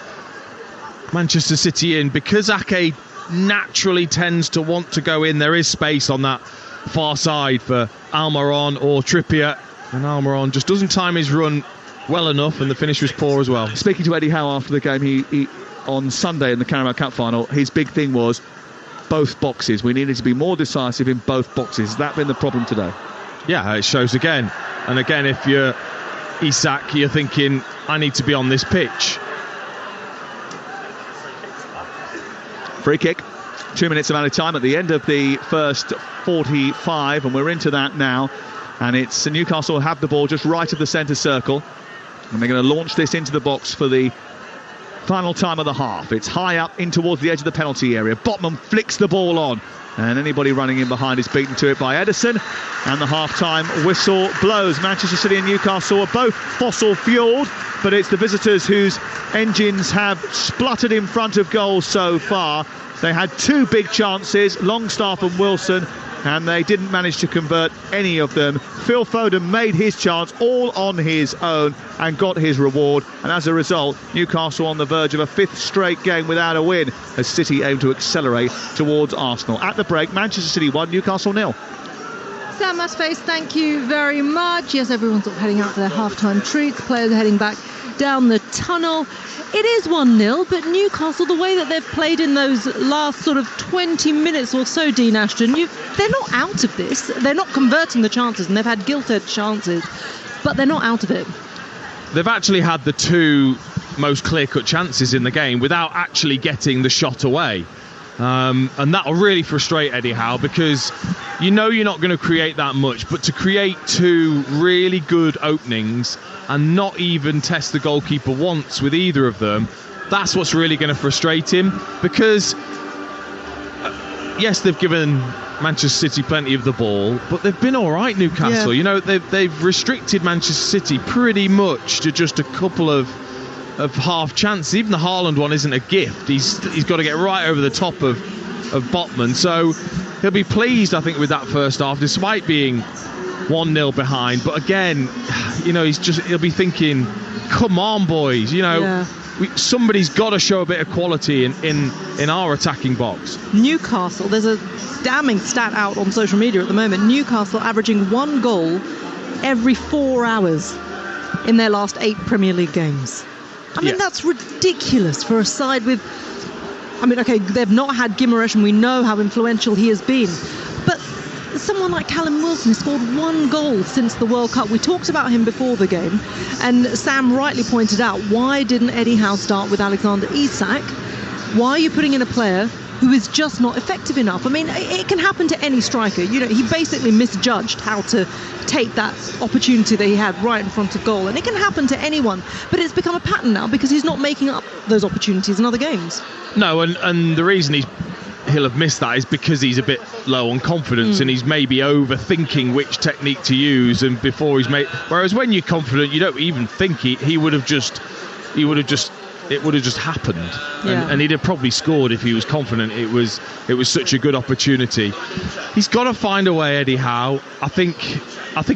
Manchester City in. Because Ake naturally tends to want to go in, there is space on that far side for Almiron or Trippier. And Almiron just doesn't time his run well enough, and the finish was poor as well. Speaking to Eddie Howe after the game, he on Sunday in the Carabao Cup final, his big thing was both boxes. We needed to be more decisive in both boxes. Has that been the problem today? Yeah, it shows again. And again, if you're Isak, you're thinking, I need to be on this pitch. Free kick. 2 minutes of added time at the end of the first 45, and we're into that now. And it's Newcastle have the ball just right of the centre circle, and they're going to launch this into the box for the final time of the half. It's high up in towards the edge of the penalty area. Botman flicks the ball on, and anybody running in behind is beaten to it by Ederson, and the half-time whistle blows. Manchester City and Newcastle are both fossil-fuelled, but it's the visitors whose engines have spluttered in front of goals so far. They had two big chances, Longstaff and Wilson, and they didn't manage to convert any of them. Phil Foden made his chance all on his own and got his reward, and as a result, Newcastle on the verge of a fifth straight game without a win as City aim to accelerate towards Arsenal. At the break, Manchester City 1, Newcastle 0. Sam Masface, thank you very much. Yes, everyone's sort of heading out for their half-time treats. Players are heading back down the tunnel. It is 1-0, but Newcastle, the way that they've played in those last sort of 20 minutes or so, Dean Ashton, they're not out of this. They're not converting the chances, and they've had gilt-edged chances, but they're not out of it. They've actually had the two most clear-cut chances in the game without actually getting the shot away. And that'll really frustrate Eddie Howe, because you know you're not going to create that much, but to create two really good openings and not even test the goalkeeper once with either of them, that's what's really going to frustrate him. Because yes, they've given Manchester City plenty of the ball, but they've been all right, Newcastle. Yeah. You know, they've restricted Manchester City pretty much to just a couple of half chances. Even the Haaland one isn't a gift. He's got to get right over the top of Botman. So he'll be pleased, I think, with that first half, despite being 1-0 behind. But again, he'll be thinking, come on, boys, somebody's got to show a bit of quality in our attacking box. Newcastle, there's a damning stat out on social media at the moment. Newcastle averaging 1 goal every 4 hours in their last 8 Premier League games. I mean, that's ridiculous for a side with... they've not had Guimaraes, and we know how influential he has been. But someone like Callum Wilson has scored 1 goal since the World Cup. We talked about him before the game, and Sam rightly pointed out, why didn't Eddie Howe start with Alexander Isak? Why are you putting in a player who is just not effective enough? I mean, it can happen to any striker. He basically misjudged how to take that opportunity that he had right in front of goal, and it can happen to anyone. But it's become a pattern now because he's not making up those opportunities in other games. No, and the reason he'll have missed that is because he's a bit low on confidence and he's maybe overthinking which technique to use, and before he's made. Whereas when you're confident, you don't even think it would have just happened, and he'd have probably scored if he was confident. It was such a good opportunity. He's got to find a way, Eddie Howe. I think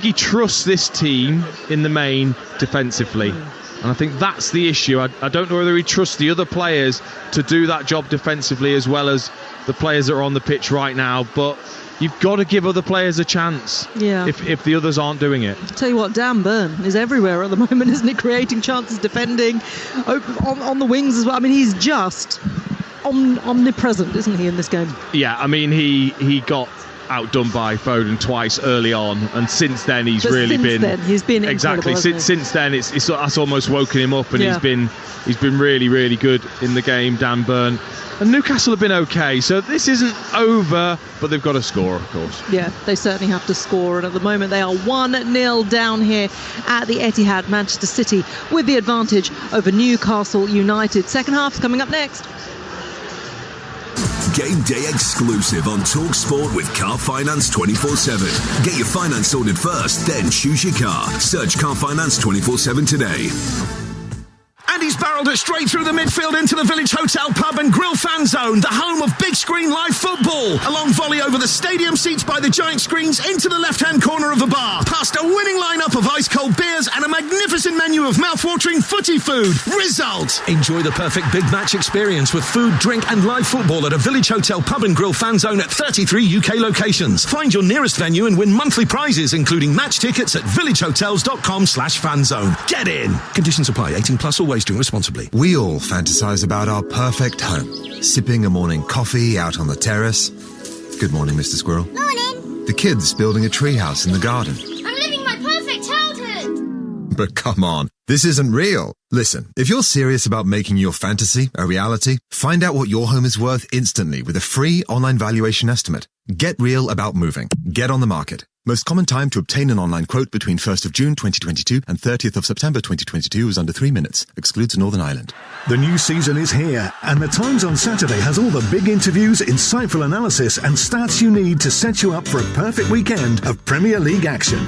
he trusts this team in the main defensively. And I think that's the issue. I don't know whether he trusts the other players to do that job defensively as well as the players that are on the pitch right now. But you've got to give other players a chance if the others aren't doing it. I'll tell you what, Dan Burn is everywhere at the moment, isn't he? Creating chances, defending, on the wings as well. I mean, he's just omnipresent, isn't he, in this game? Yeah, I mean, he got outdone by Foden twice early on, and since then he's been exactly since then that's almost woken him up, and he's been really, really good in the game, Dan Burn. And Newcastle have been okay, so this isn't over, but they've got to score, of course. Yeah, they certainly have to score, and at the moment they are 1-0 down here at the Etihad. Manchester City with the advantage over Newcastle United. Second half's coming up next. Game day exclusive on Talksport with Car Finance 24/7. Get your finance sorted first, then choose your car. Search Car Finance 24/7 today. And he's barrelled it straight through the midfield into the Village Hotel Pub and Grill fan zone, the home of big screen live football. A long volley over the stadium seats by the giant screens into the left-hand corner of the bar, past a winning lineup of ice-cold beers and a magnificent menu of mouth-watering footy food. Result! Enjoy the perfect big match experience with food, drink and live football at a Village Hotel Pub and Grill fan zone at 33 UK locations. Find your nearest venue and win monthly prizes, including match tickets at villagehotels.com/fanzone. Get in! Conditions apply. 18 plus, always drink responsibly. We all fantasize about our perfect home. Sipping a morning coffee out on the terrace. Good morning, Mr. Squirrel. Morning. The kids building a treehouse in the garden. I'm living my perfect childhood. But come on, this isn't real. Listen, if you're serious about making your fantasy a reality, find out what your home is worth instantly with a free online valuation estimate. Get real about moving. Get on the market. Most common time to obtain an online quote between 1st of June 2022 and 30th of September 2022 is under 3 minutes. Excludes Northern Ireland. The new season is here, and The Times on Saturday has all the big interviews, insightful analysis and stats you need to set you up for a perfect weekend of Premier League action.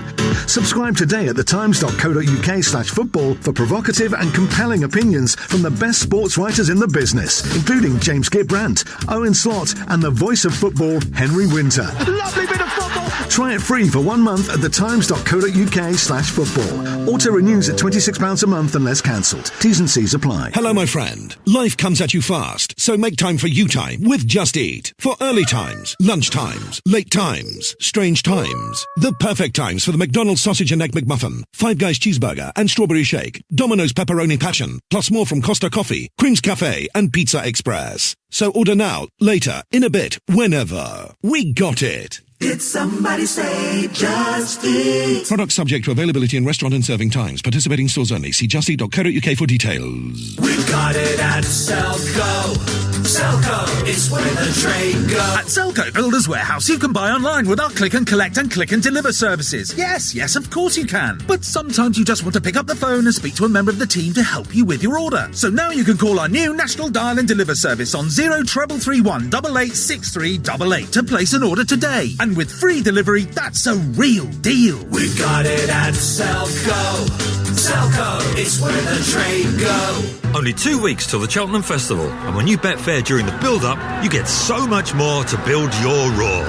Subscribe today at thetimes.co.uk/football for provocative and compelling opinions from the best sports writers in the business, including James Gibbrandt, Owen Slott and the voice of football, Henry Winter. Lovely bit of football! Try it free for 1 month at thetimes.co.uk/football. Auto renews at £26 a month unless cancelled. T's and C's apply. Hello, my friend. Life comes at you fast, so make time for you time with Just Eat. For early times, lunch times, late times, strange times. The perfect times for the McDonald's sausage and egg McMuffin, Five Guys cheeseburger and strawberry shake, Domino's pepperoni passion, plus more from Costa Coffee, Creams Cafe and Pizza Express. So order now, later, in a bit, whenever. We got it. Did somebody say Just Eat? Product subject to availability in restaurant and serving times. Participating stores only. See justeat.co.uk for details. We've got it at Selco. Selco, it's where the train goes. At Selco Builders Warehouse, you can buy online with our click and collect and click and deliver services. Yes, of course you can. But sometimes you just want to pick up the phone and speak to a member of the team to help you with your order. So now you can call our new national dial and deliver service on 0331 886388 to place an order today. And with free delivery, that's a real deal. We've got it at Selco. Selco, it's where the train goes. Only 2 weeks till the Cheltenham Festival, and when you bet fair during the build-up, up, you get so much more to build your Raw.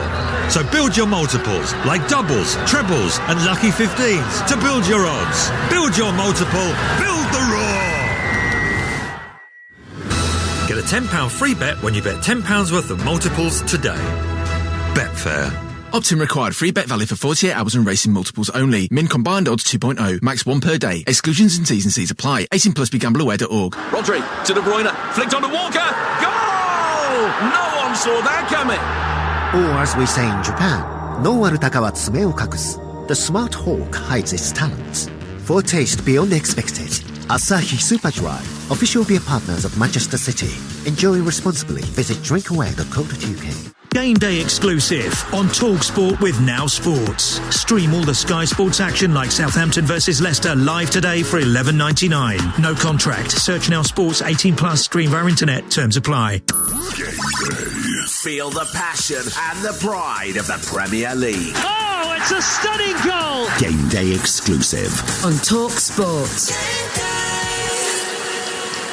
So build your multiples, like doubles, trebles, and lucky 15s to build your odds. Build your multiple, build the Raw! Get a £10 free bet when you bet £10 worth of multiples today. Betfair. Opt-in required. Free bet valid for 48 hours and racing multiples only. Min combined odds 2.0. Max 1 per day. Exclusions and T's and C's apply. 18 plus begambleaware.org. Rodri to De Bruyne. Flicked on to Walker. Goal! No one saw that coming. Or as we say in Japan, no warutaka wa tsume o kakusu. The smart hawk hides its talents. For a taste beyond expected, Asahi Super Dry, official beer partners of Manchester City. Enjoy responsibly. Visit drinkaware.co.uk. Game day exclusive on Talksport with Now Sports. Stream all the Sky Sports action like Southampton versus Leicester live today for $11.99. No contract. Search Now Sports 18 plus. Stream via internet. Terms apply. Feel the passion and the pride of the Premier League. Oh, it's a stunning goal! Game day exclusive on Talksport.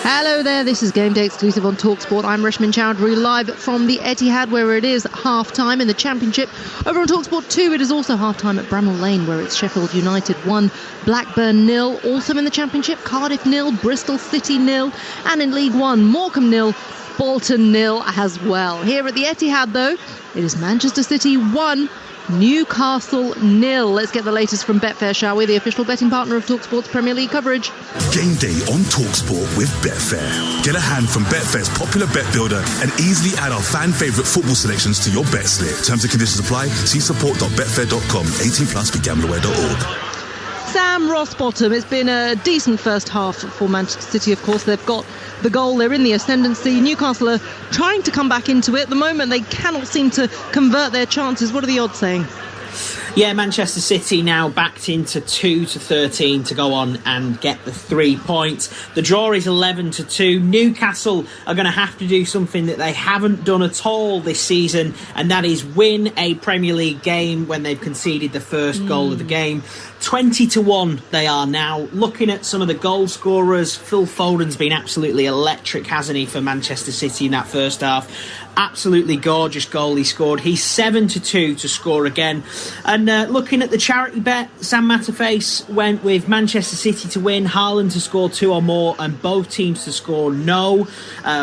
Hello there, this is Game Day exclusive on Talksport. I'm Reshmin Chowdhury, live from the Etihad, where it is half-time in the Championship. Over on Talksport 2, it is also half-time at Bramall Lane, where it's Sheffield United 1, Blackburn 0. Also in the Championship, Cardiff 0, Bristol City 0, and in League One, Morecambe 0, Bolton 0 as well. Here at the Etihad, though, it is Manchester City 1, Newcastle 0. Let's get the latest from Betfair, shall we? The official betting partner of TalkSport's Premier League coverage. Game day on TalkSport with Betfair. Get a hand from Betfair's popular bet builder and easily add our fan favourite football selections to your bet slip. Terms and conditions apply. See support.betfair.com. 18 plus begambleaware.org. Sam Rossbottom, it's been a decent first half for Manchester City, of course. They've got the goal, they're in the ascendancy. Newcastle are trying to come back into it. At the moment, they cannot seem to convert their chances. What are the odds saying? Yeah, Manchester City now backed into 2-13 to go on and get the 3 points. The draw is 11-2. Newcastle are going to have to do something that they haven't done at all this season, and that is win a Premier League game when they've conceded the first goal of the game. 20-1 they are now. Looking at some of the goal scorers, Phil Foden's been absolutely electric, hasn't he, for Manchester City in that first half. Absolutely gorgeous goal he scored. He's 7-2 to score again. And looking at the charity bet, Sam Matterface went with Manchester City to win, Haaland to score 2 or more, and both teams to score no.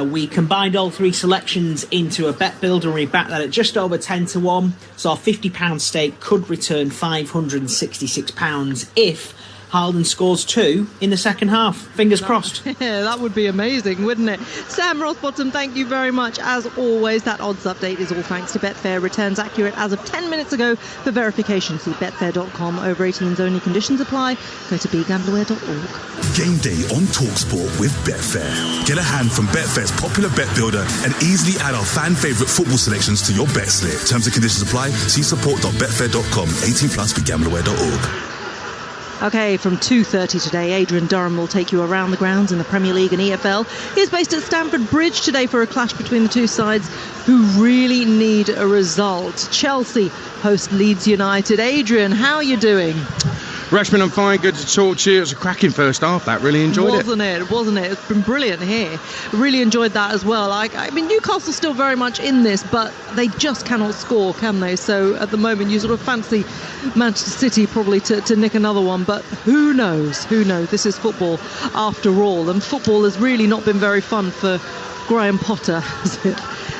We combined all three selections into a bet builder, and we backed that at just over 10-1. So our £50 stake could return £566 if Haaland scores 2 in the second half. Fingers crossed. Yeah, that would be amazing, wouldn't it? Sam Rossbottom, thank you very much. As always, that odds update is all thanks to Betfair. Returns accurate as of 10 minutes ago. For verification, see betfair.com. Over 18s only. Conditions apply. Go to begambleaware.org. Game day on TalkSport with Betfair. Get a hand from Betfair's popular bet builder and easily add our fan favourite football selections to your bet slip. Terms and conditions apply. See support.betfair.com. 18 plus begambleaware.org. OK, from 2:30 today, Adrian Durham will take you around the grounds in the Premier League and EFL. He's based at Stamford Bridge today for a clash between the two sides who really need a result. Chelsea host Leeds United. Adrian, how are you doing? Reshman, I'm fine. Good to talk to you. It was a cracking first half. That really enjoyed it. Wasn't it? It's been brilliant here. Really enjoyed that as well. I mean, Newcastle's still very much in this, but they just cannot score, can they? So at the moment, you sort of fancy Manchester City probably to nick another one, but who knows? Who knows? This is football after all, and football has really not been very fun for Graham Potter, has it?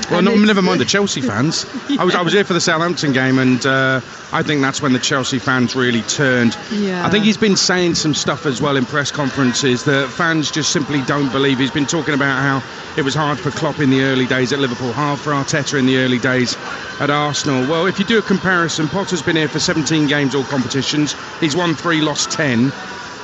Well, never mind the Chelsea fans. Yeah. I was here for the Southampton game, and I think that's when the Chelsea fans really turned. Yeah. I think he's been saying some stuff as well in press conferences that fans just simply don't believe. He's been talking about how it was hard for Klopp in the early days at Liverpool, hard for Arteta in the early days at Arsenal. Well, if you do a comparison, Potter's been here for 17 games, all competitions. He's won 3, lost 10.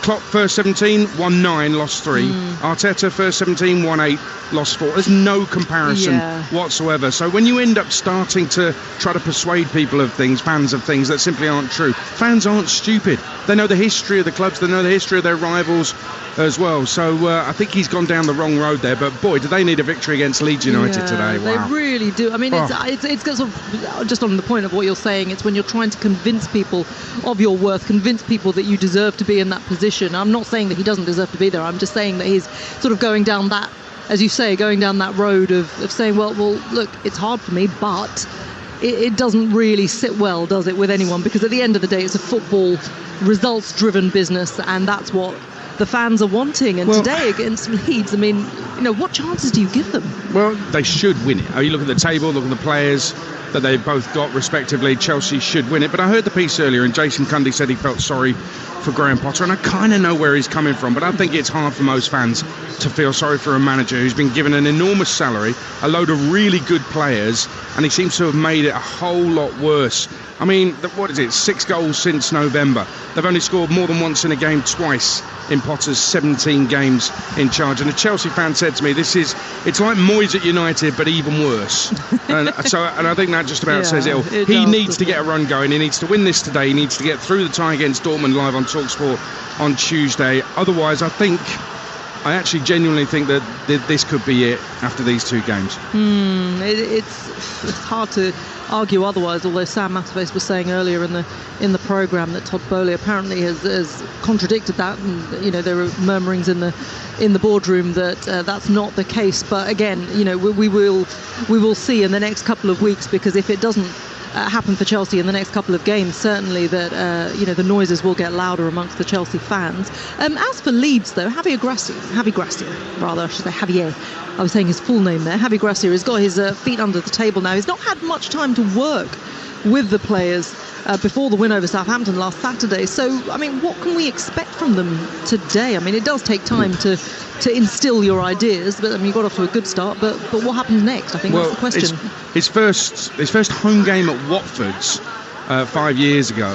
Klopp first 17, won 9, lost 3. Arteta first 17, won 8, lost 4. There's no comparison whatsoever. So when you end up starting to try to persuade people of things, fans of things that simply aren't true, fans aren't stupid. They know the history of the clubs, they know the history of their rivals as well. So I think he's gone down the wrong road there. But boy, do they need a victory against Leeds United today. Wow. They really do. I mean, it's sort of, just on the point of what you're saying, it's when you're trying to convince people of your worth, convince people that you deserve to be in that position. I'm not saying that he doesn't deserve to be there. I'm just saying that he's sort of going down that as you say, going down that road of saying, well, look, it's hard for me, but it doesn't really sit well, does it, with anyone? Because at the end of the day, it's a football results-driven business, and that's what the fans are wanting. And today against Leeds, I mean, what chances do you give them? Well, they should win it. You look at the table, look at the players that they've both got respectively. Chelsea should win it. But I heard the piece earlier, and Jason Cundy said he felt sorry for Graham Potter, and I kind of know where he's coming from, but I think it's hard for most fans to feel sorry for a manager who's been given an enormous salary, a load of really good players, and he seems to have made it a whole lot worse. I mean, 6 goals since November. They've only scored more than once in a game twice in Potter's 17 games in charge. And a Chelsea fan said to me, it's like Moyes at United, but even worse. and I think that just about says it all. He needs to get a run going. He needs to win this today. He needs to get through the tie against Dortmund live on Talksport on Tuesday. Otherwise, I actually genuinely think that this could be it after these 2 games. It's hard to argue otherwise, although Sam Matterface was saying earlier in the programme that Todd Bowley apparently has contradicted that, and there are murmurings in the boardroom that that's not the case. But again, we will see in the next couple of weeks, because if it doesn't happen for Chelsea in the next couple of games, certainly that the noises will get louder amongst the Chelsea fans. As for Leeds, though, Javier Gracia, I was saying his full name there. Javi Gracia has got his feet under the table now. He's not had much time to work with the players before the win over Southampton last Saturday. So, I mean, what can we expect from them today? I mean, it does take time to instill your ideas, but I mean, you got off to a good start. But what happens next? I think that's the question. His first home game at Watford's 5 years ago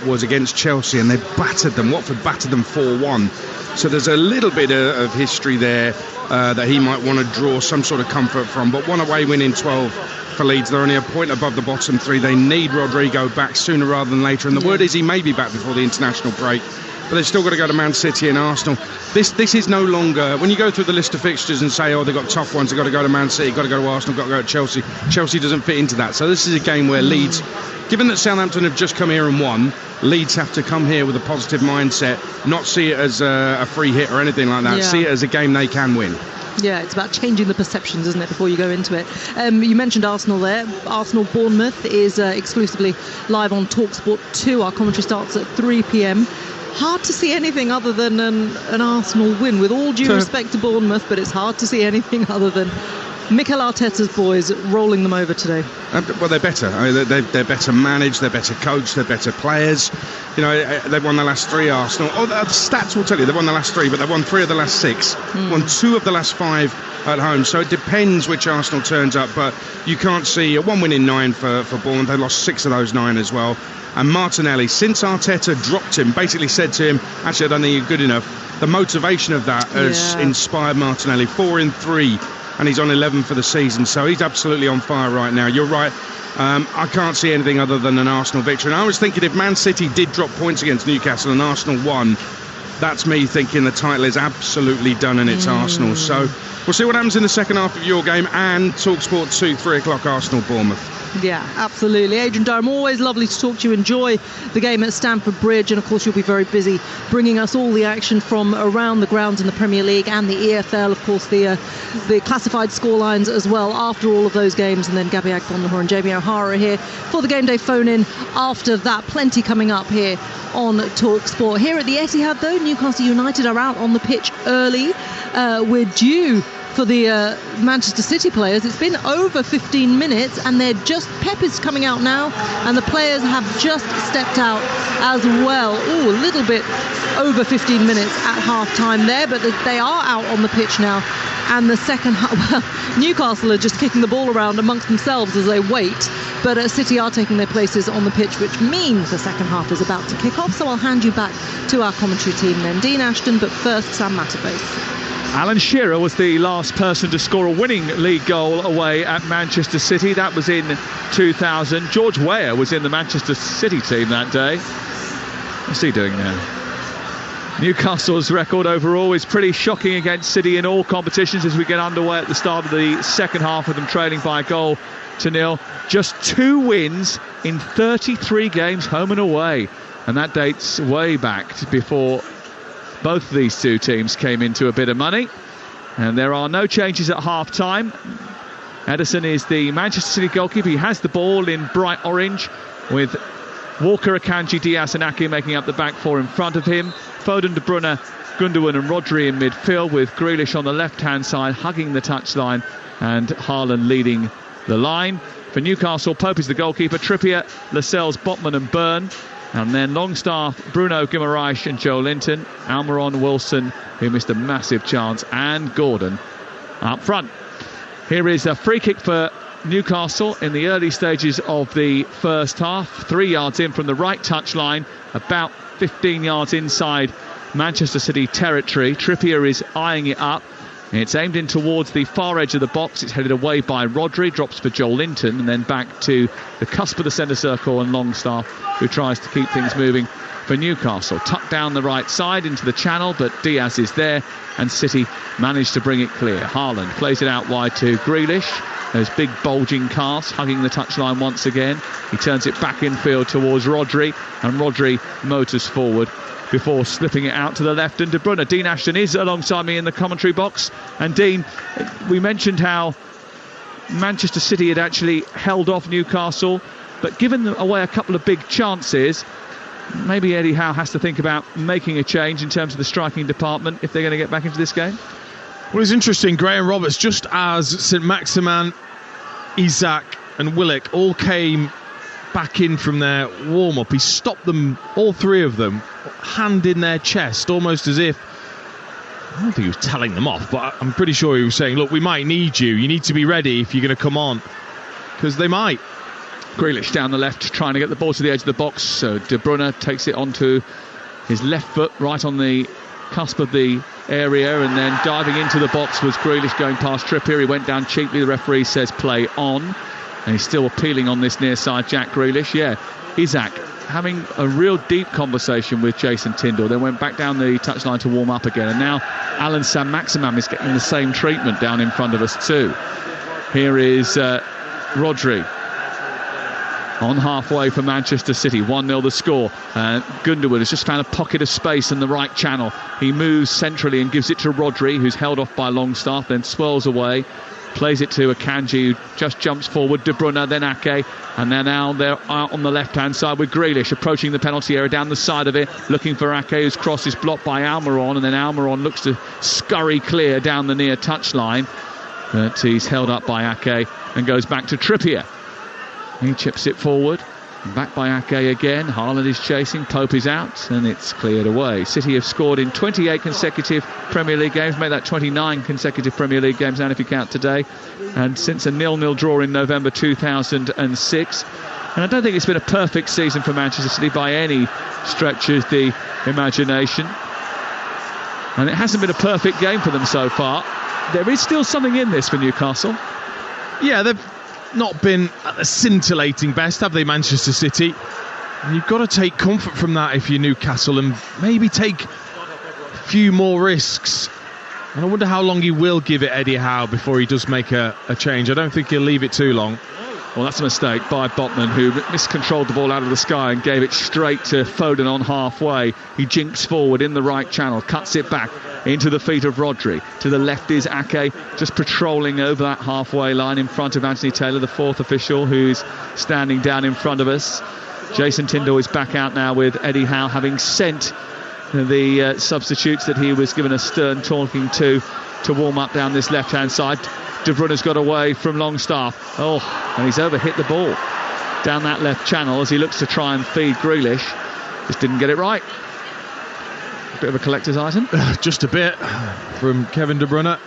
was against Chelsea, and they battered them. Watford battered them 4-1. So there's a little bit of history there that he might want to draw some sort of comfort from. But one away win in 12 for Leeds. They're only a point above the bottom 3. They need Rodrigo back sooner rather than later. And the word is he may be back before the international break. But they've still got to go to Man City and Arsenal. This is no longer, when you go through the list of fixtures and say, they've got tough ones, they've got to go to Man City, got to go to Arsenal, got to go to Chelsea. Chelsea doesn't fit into that. So this is a game where Leeds, given that Southampton have just come here and won, Leeds have to come here with a positive mindset, not see it as a free hit or anything like that. See it as a game they can win. Yeah, it's about changing the perceptions, isn't it, before you go into it. You mentioned Arsenal there. Arsenal-Bournemouth is exclusively live on Talksport 2. Our commentary starts at 3 p.m. Hard to see anything other than an Arsenal win, with all due respect to Bournemouth, but it's hard to see anything other than Mikel Arteta's boys rolling them over today. Well, they're better. I mean, they're better managed, they're better coached, they're better players. They've won the last 3, Arsenal. The stats will tell you they've won the last 3, but they've won 3 of the last 6, won 2 of the last 5 at home. So it depends which Arsenal turns up, but you can't see 1 win in 9 for Bournemouth. They lost 6 of those 9 as well. And Martinelli, since Arteta dropped him, basically said to him, actually, I don't think you're good enough. The motivation of that has inspired Martinelli. 4 in 3. And he's on 11 for the season, so he's absolutely on fire right now. You're right. I can't see anything other than an Arsenal victory. And I was thinking if Man City did drop points against Newcastle and Arsenal won, that's me thinking the title is absolutely done and it's Arsenal. So we'll see what happens in the second half of your game, and Talksport 2, 3 o'clock, Arsenal-Bournemouth. Yeah, absolutely. Adrian Durham, always lovely to talk to you. Enjoy the game at Stamford Bridge, and of course you'll be very busy bringing us all the action from around the grounds in the Premier League and the EFL, of course the classified scorelines as well after all of those games. And then Gabby Agbonlahor and Jamie O'Hara are here for the game day phone in after that. Plenty coming up here on Talksport. Here at the Etihad, though, Newcastle United are out on the pitch early. We're due for the Manchester City players. It's been over 15 minutes and Pep is coming out now, and the players have just stepped out as well. A little bit over 15 minutes at half-time there, but they are out on the pitch now. And the second half, Newcastle are just kicking the ball around amongst themselves as they wait, but City are taking their places on the pitch, which means the second half is about to kick off. So I'll hand you back to our commentary team then. Dean Ashton, but first Sam Matterface. Alan Shearer was the last person to score a winning league goal away at Manchester City. That was in 2000. George Weah was in the Manchester City team that day. What's he doing now? Newcastle's record overall is pretty shocking against City in all competitions as we get underway at the start of the second half, with them trailing by a goal to nil. Just 2 wins in 33 games home and away, and that dates way back before both of these two teams came into a bit of money. And there are no changes at half-time. Ederson is the Manchester City goalkeeper. He has the ball in bright orange, with Walker, Akanji, Diaz and Ake making up the back four in front of him. Foden, De Bruyne, Gundogan and Rodri in midfield, with Grealish on the left-hand side hugging the touchline and Haaland leading the line. For Newcastle, Pope is the goalkeeper, Trippier, Lascelles, Botman and Byrne. And then Longstaff, Bruno Guimaraes and Joe Linton, Almiron, Wilson, who missed a massive chance, and Gordon up front. Here is a free kick for Newcastle in the early stages of the first half. 3 yards in from the right touchline, about 15 yards inside Manchester City territory. Trippier is eyeing it up. It's aimed in towards the far edge of the box. It's headed away by Rodri, drops for Joel Linton, and then back to the cusp of the centre circle and Longstaff, who tries to keep things moving for Newcastle. Tucked down the right side into the channel, but Diaz is there, and City managed to bring it clear. Haaland plays it out wide to Grealish. Those big bulging calves hugging the touchline once again. He turns it back infield towards Rodri, and Rodri motors forward before slipping it out to the left. And De Bruyne, Dean Ashton is alongside me in the commentary box. And Dean, we mentioned how Manchester City had actually held off Newcastle, but given them away a couple of big chances, maybe Eddie Howe has to think about making a change in terms of the striking department if they're going to get back into this game. Well, it's interesting, Graham Roberts, just as St Maximin, Isaac and Willock all came back in from their warm-up, he stopped them, all three of them, hand in their chest, almost as if, I don't think he was telling them off, but I'm pretty sure he was saying, look, we might need you need to be ready if you're going to come on, because they might. Grealish down the left, trying to get the ball to the edge of the box, so De Bruyne takes it onto his left foot, right on the cusp of the area, and then diving into the box was Grealish going past Trippier. He went down cheaply. The referee says play on, and he's still appealing on this near side, Jack Grealish. Yeah, Isaac having a real deep conversation with Jason Tindall, then went back down the touchline to warm up again, and now Alan San Maximum is getting the same treatment down in front of us too. Here is Rodri on halfway for Manchester City. 1-0 the score. Gundogan has just found a pocket of space in the right channel. He moves centrally and gives it to Rodri, who's held off by Longstaff, then swirls away, plays it to Akanji, who just jumps forward. De Bruyne, then Ake, and then now they're out on the left-hand side with Grealish approaching the penalty area down the side of it, looking for Ake, whose cross is blocked by Almiron, and then Almiron looks to scurry clear down the near touchline, but he's held up by Ake and goes back to Trippier. He chips it forward, back by Ake again. Haaland is chasing, Pope is out, and it's cleared away. City have scored in 28 consecutive Premier League games, made that 29 consecutive Premier League games now if you count today, and since a 0-0 draw in November 2006. And I don't think it's been a perfect season for Manchester City by any stretch of the imagination, and it hasn't been a perfect game for them so far. There is still something in this for Newcastle. Yeah, they've not been at the scintillating best, have they, Manchester City? And you've got to take comfort from that if you're Newcastle, and maybe take a few more risks. And I wonder how long he will give it Eddie Howe before he does make a change. I don't think he'll leave it too long. Well, that's a mistake by Botman, who miscontrolled the ball out of the sky and gave it straight to Foden on halfway. He jinks forward in the right channel, cuts it back into the feet of Rodri. To the left is Ake, just patrolling over that halfway line in front of Anthony Taylor, the fourth official, who's standing down in front of us. Jason Tindall is back out now with Eddie Howe, having sent the substitutes that he was given a stern talking to warm up down this left-hand side. De Bruyne's got away from Longstaff. And he's overhit the ball down that left channel as he looks to try and feed Grealish. Just didn't get it right. A bit of a collector's item. Just a bit from Kevin De Bruyne,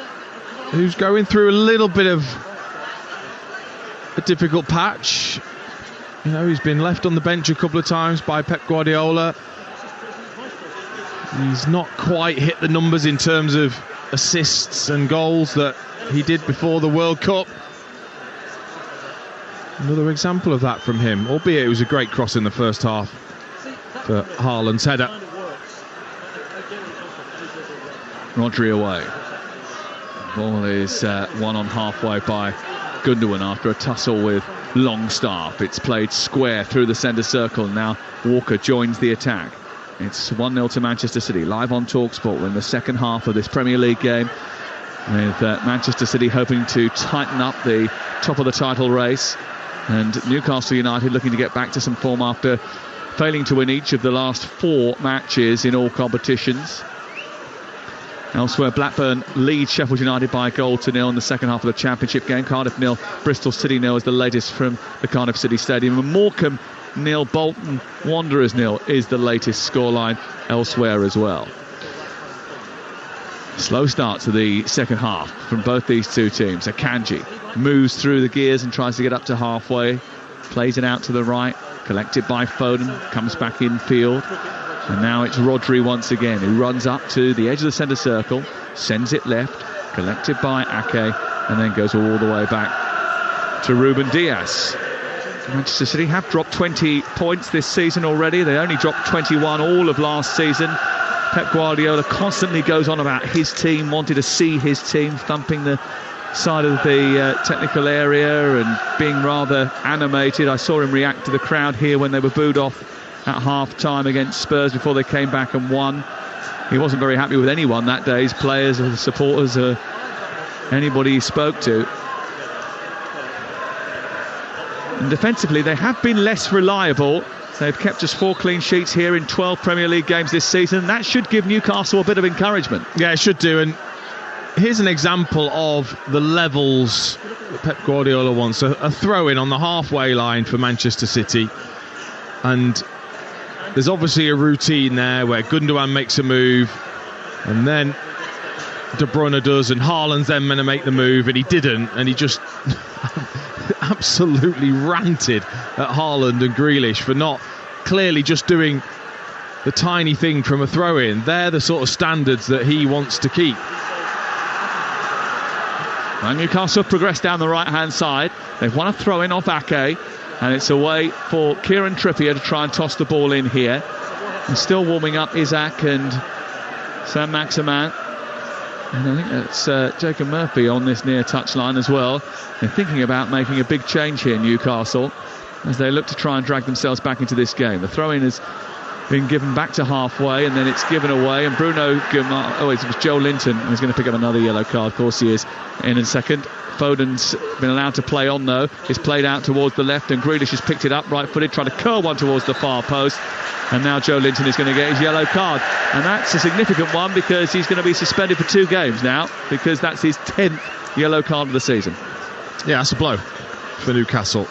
who's going through a little bit of a difficult patch. You know, he's been left on the bench a couple of times by Pep Guardiola. He's not quite hit the numbers in terms of assists and goals that he did before the World Cup. Another example of that from him, albeit it was a great cross in the first half for Haaland's header. Rodri away. Ball is won on halfway by Gundogan after a tussle with Longstaff. It's played square through the centre circle. Now Walker joins the attack. It's 1-0 to Manchester City, live on Talksport. We're in the second half of this Premier League game. with Manchester City hoping to tighten up the top of the title race, and Newcastle United looking to get back to some form after failing to win each of the last 4 matches in all competitions. Elsewhere, Blackburn leads Sheffield United by 1-0 in the second half of the Championship game. Cardiff 0, Bristol City 0 is the latest from the Cardiff City Stadium. And Morecambe 0, Bolton Wanderers 0 is the latest scoreline elsewhere as well. Slow start to the second half from both these two teams. Akanji moves through the gears and tries to get up to halfway. Plays it out to the right. Collected by Foden. Comes back in field. And now it's Rodri once again, who runs up to the edge of the centre circle. Sends it left. Collected by Ake. And then goes all the way back to Ruben Dias. Manchester City have dropped 20 points this season already. They only dropped 21 all of last season. Pep Guardiola constantly goes on about his team, wanted to see his team thumping the side of the technical area and being rather animated. I saw him react to the crowd here when they were booed off at half-time against Spurs before they came back and won. He wasn't very happy with anyone that day, his players or the supporters or anybody he spoke to. And defensively, they have been less reliable. They've kept just 4 clean sheets here in 12 Premier League games this season. That should give Newcastle a bit of encouragement. Yeah, it should do. And here's an example of the levels that Pep Guardiola wants. A throw-in on the halfway line for Manchester City. And there's obviously a routine there where Gundogan makes a move and then De Bruyne does, and Haaland's then going to make the move, and he didn't, and he just absolutely ranted at Haaland and Grealish for not clearly just doing the tiny thing from a throw-in. They're the sort of standards that he wants to keep. And Newcastle progressed down the right-hand side. They've won a throw-in off Ake, and it's away for Kieran Trippier to try and toss the ball in here. And still warming up Isaac and Saint-Maximin. And I think that's Jacob Murphy on this near touchline as well. They're thinking about making a big change here, Newcastle, as they look to try and drag themselves back into this game. The throw-in has been given back to halfway, and then it's given away. And Bruno Guimaraes, it was Joe Linton who's going to pick up another yellow card. Of course he is in a second. Foden's been allowed to play on though. It's played out towards the left, and Grealish has picked it up right-footed, trying to curl one towards the far post. And now Joe Linton is going to get his yellow card. And that's a significant one because he's going to be suspended for 2 games now, because that's his 10th yellow card of the season. Yeah, that's a blow for Newcastle.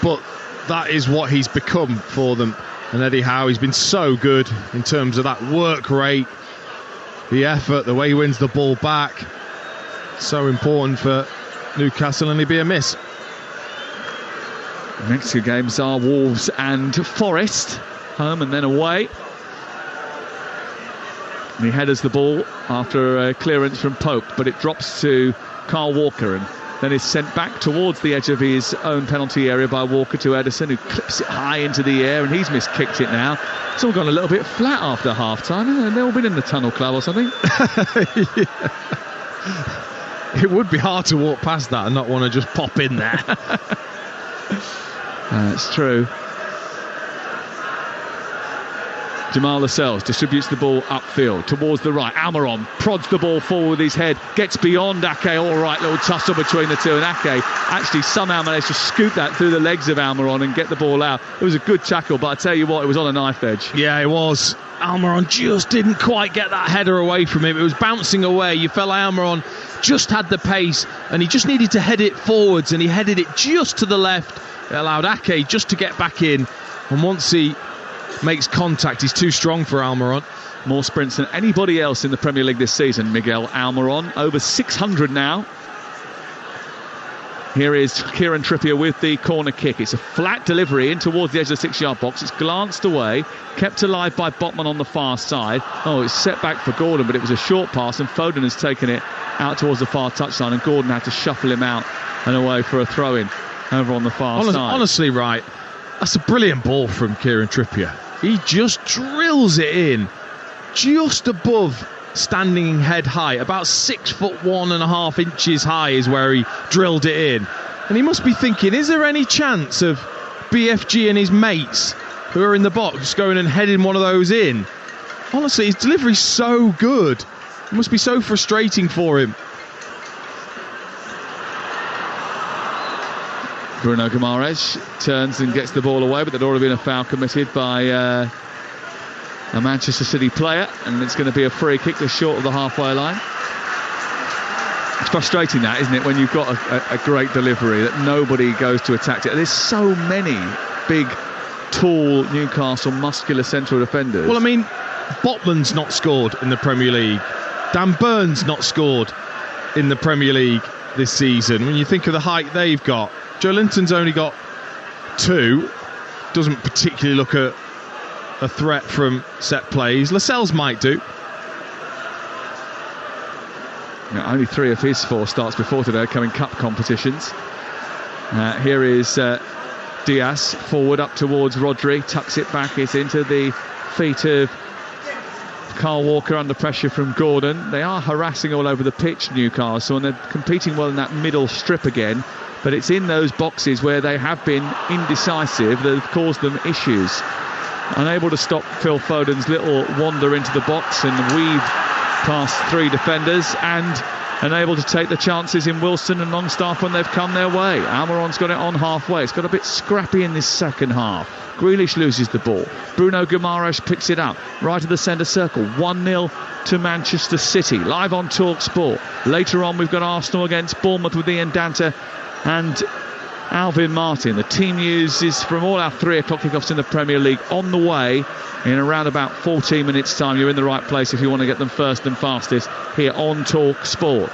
But that is what he's become for them. And Eddie Howe, he's been so good in terms of that work rate, the effort, the way he wins the ball back. So important for Newcastle, and he'd be a miss. The next 2 games are Wolves and Forest, home and then away. And he headers the ball after a clearance from Pope, but it drops to Carl Walker and then is sent back towards the edge of his own penalty area by Walker to Ederson, who clips it high into the air, and he's miskicked it now. It's all gone a little bit flat after half-time. They've all been in the tunnel club or something. It would be hard to walk past that and not want to just pop in there. That's true. Jamal Lascelles distributes the ball upfield towards the right. Almiron prods the ball forward with his head, gets beyond Ake. All right, little tussle between the two, and Ake actually somehow managed to scoop that through the legs of Almiron and get the ball out. It was a good tackle, but I tell you what, it was on a knife edge. Yeah, it was. Almiron just didn't quite get that header away from him. It was bouncing away. You felt like Almiron just had the pace, and he just needed to head it forwards, and he headed it just to the left. It allowed Ake just to get back in, and once he makes contact, he's too strong for Almiron. More sprints than anybody else in the Premier League this season, Miguel Almiron. Over 600 now. Here is Kieran Trippier with the corner kick. It's a flat delivery in towards the edge of the 6-yard box. It's glanced away, kept alive by Botman on the far side. Oh, it's set back for Gordon, but it was a short pass, and Foden has taken it out towards the far touchline, and Gordon had to shuffle him out and away for a throw-in over on the far side. Honestly, right, that's a brilliant ball from Kieran Trippier. He just drills it in just above standing head height, about 6'1.5" inches high is where he drilled it in. And he must be thinking, is there any chance of BFG and his mates who are in the box going and heading one of those in? Honestly, his delivery's so good. It must be so frustrating for him. Bruno Guimaraes turns and gets the ball away, but there'd already been a foul committed by a Manchester City player, and it's going to be a free kick just short of the halfway line. It's frustrating, that, isn't it, when you've got a great delivery that nobody goes to attack it. There's so many big, tall Newcastle muscular central defenders. Well, I mean, Botman's not scored in the Premier League. Dan Burns not scored in the Premier League this season. When you think of the height they've got, Joe Linton's only got 2. Doesn't particularly look a threat from set plays. Lascelles might do. Yeah, only 3 of his 4 starts before today come in cup competitions. Here is Diaz forward up towards Rodri, tucks it back. It's into the feet of Kyle Walker under pressure from Gordon. They are harassing all over the pitch, Newcastle, and they're competing well in that middle strip again. But it's in those boxes where they have been indecisive that have caused them issues. Unable to stop Phil Foden's little wander into the box and weave past 3 defenders, and unable to take the chances in Wilson and Longstaff when they've come their way. Almiron's got it on halfway. It's got a bit scrappy in this second half. Grealish loses the ball. Bruno Guimaraes picks it up right of the centre circle. 1-0 to Manchester City. Live on Talksport. Later on, we've got Arsenal against Bournemouth with Ian Danta and Alvin Martin. The team news is from all our 3 o'clock kickoffs in the Premier League on the way in around about 14 minutes time. You're in the right place if you want to get them first and fastest here on Talksport.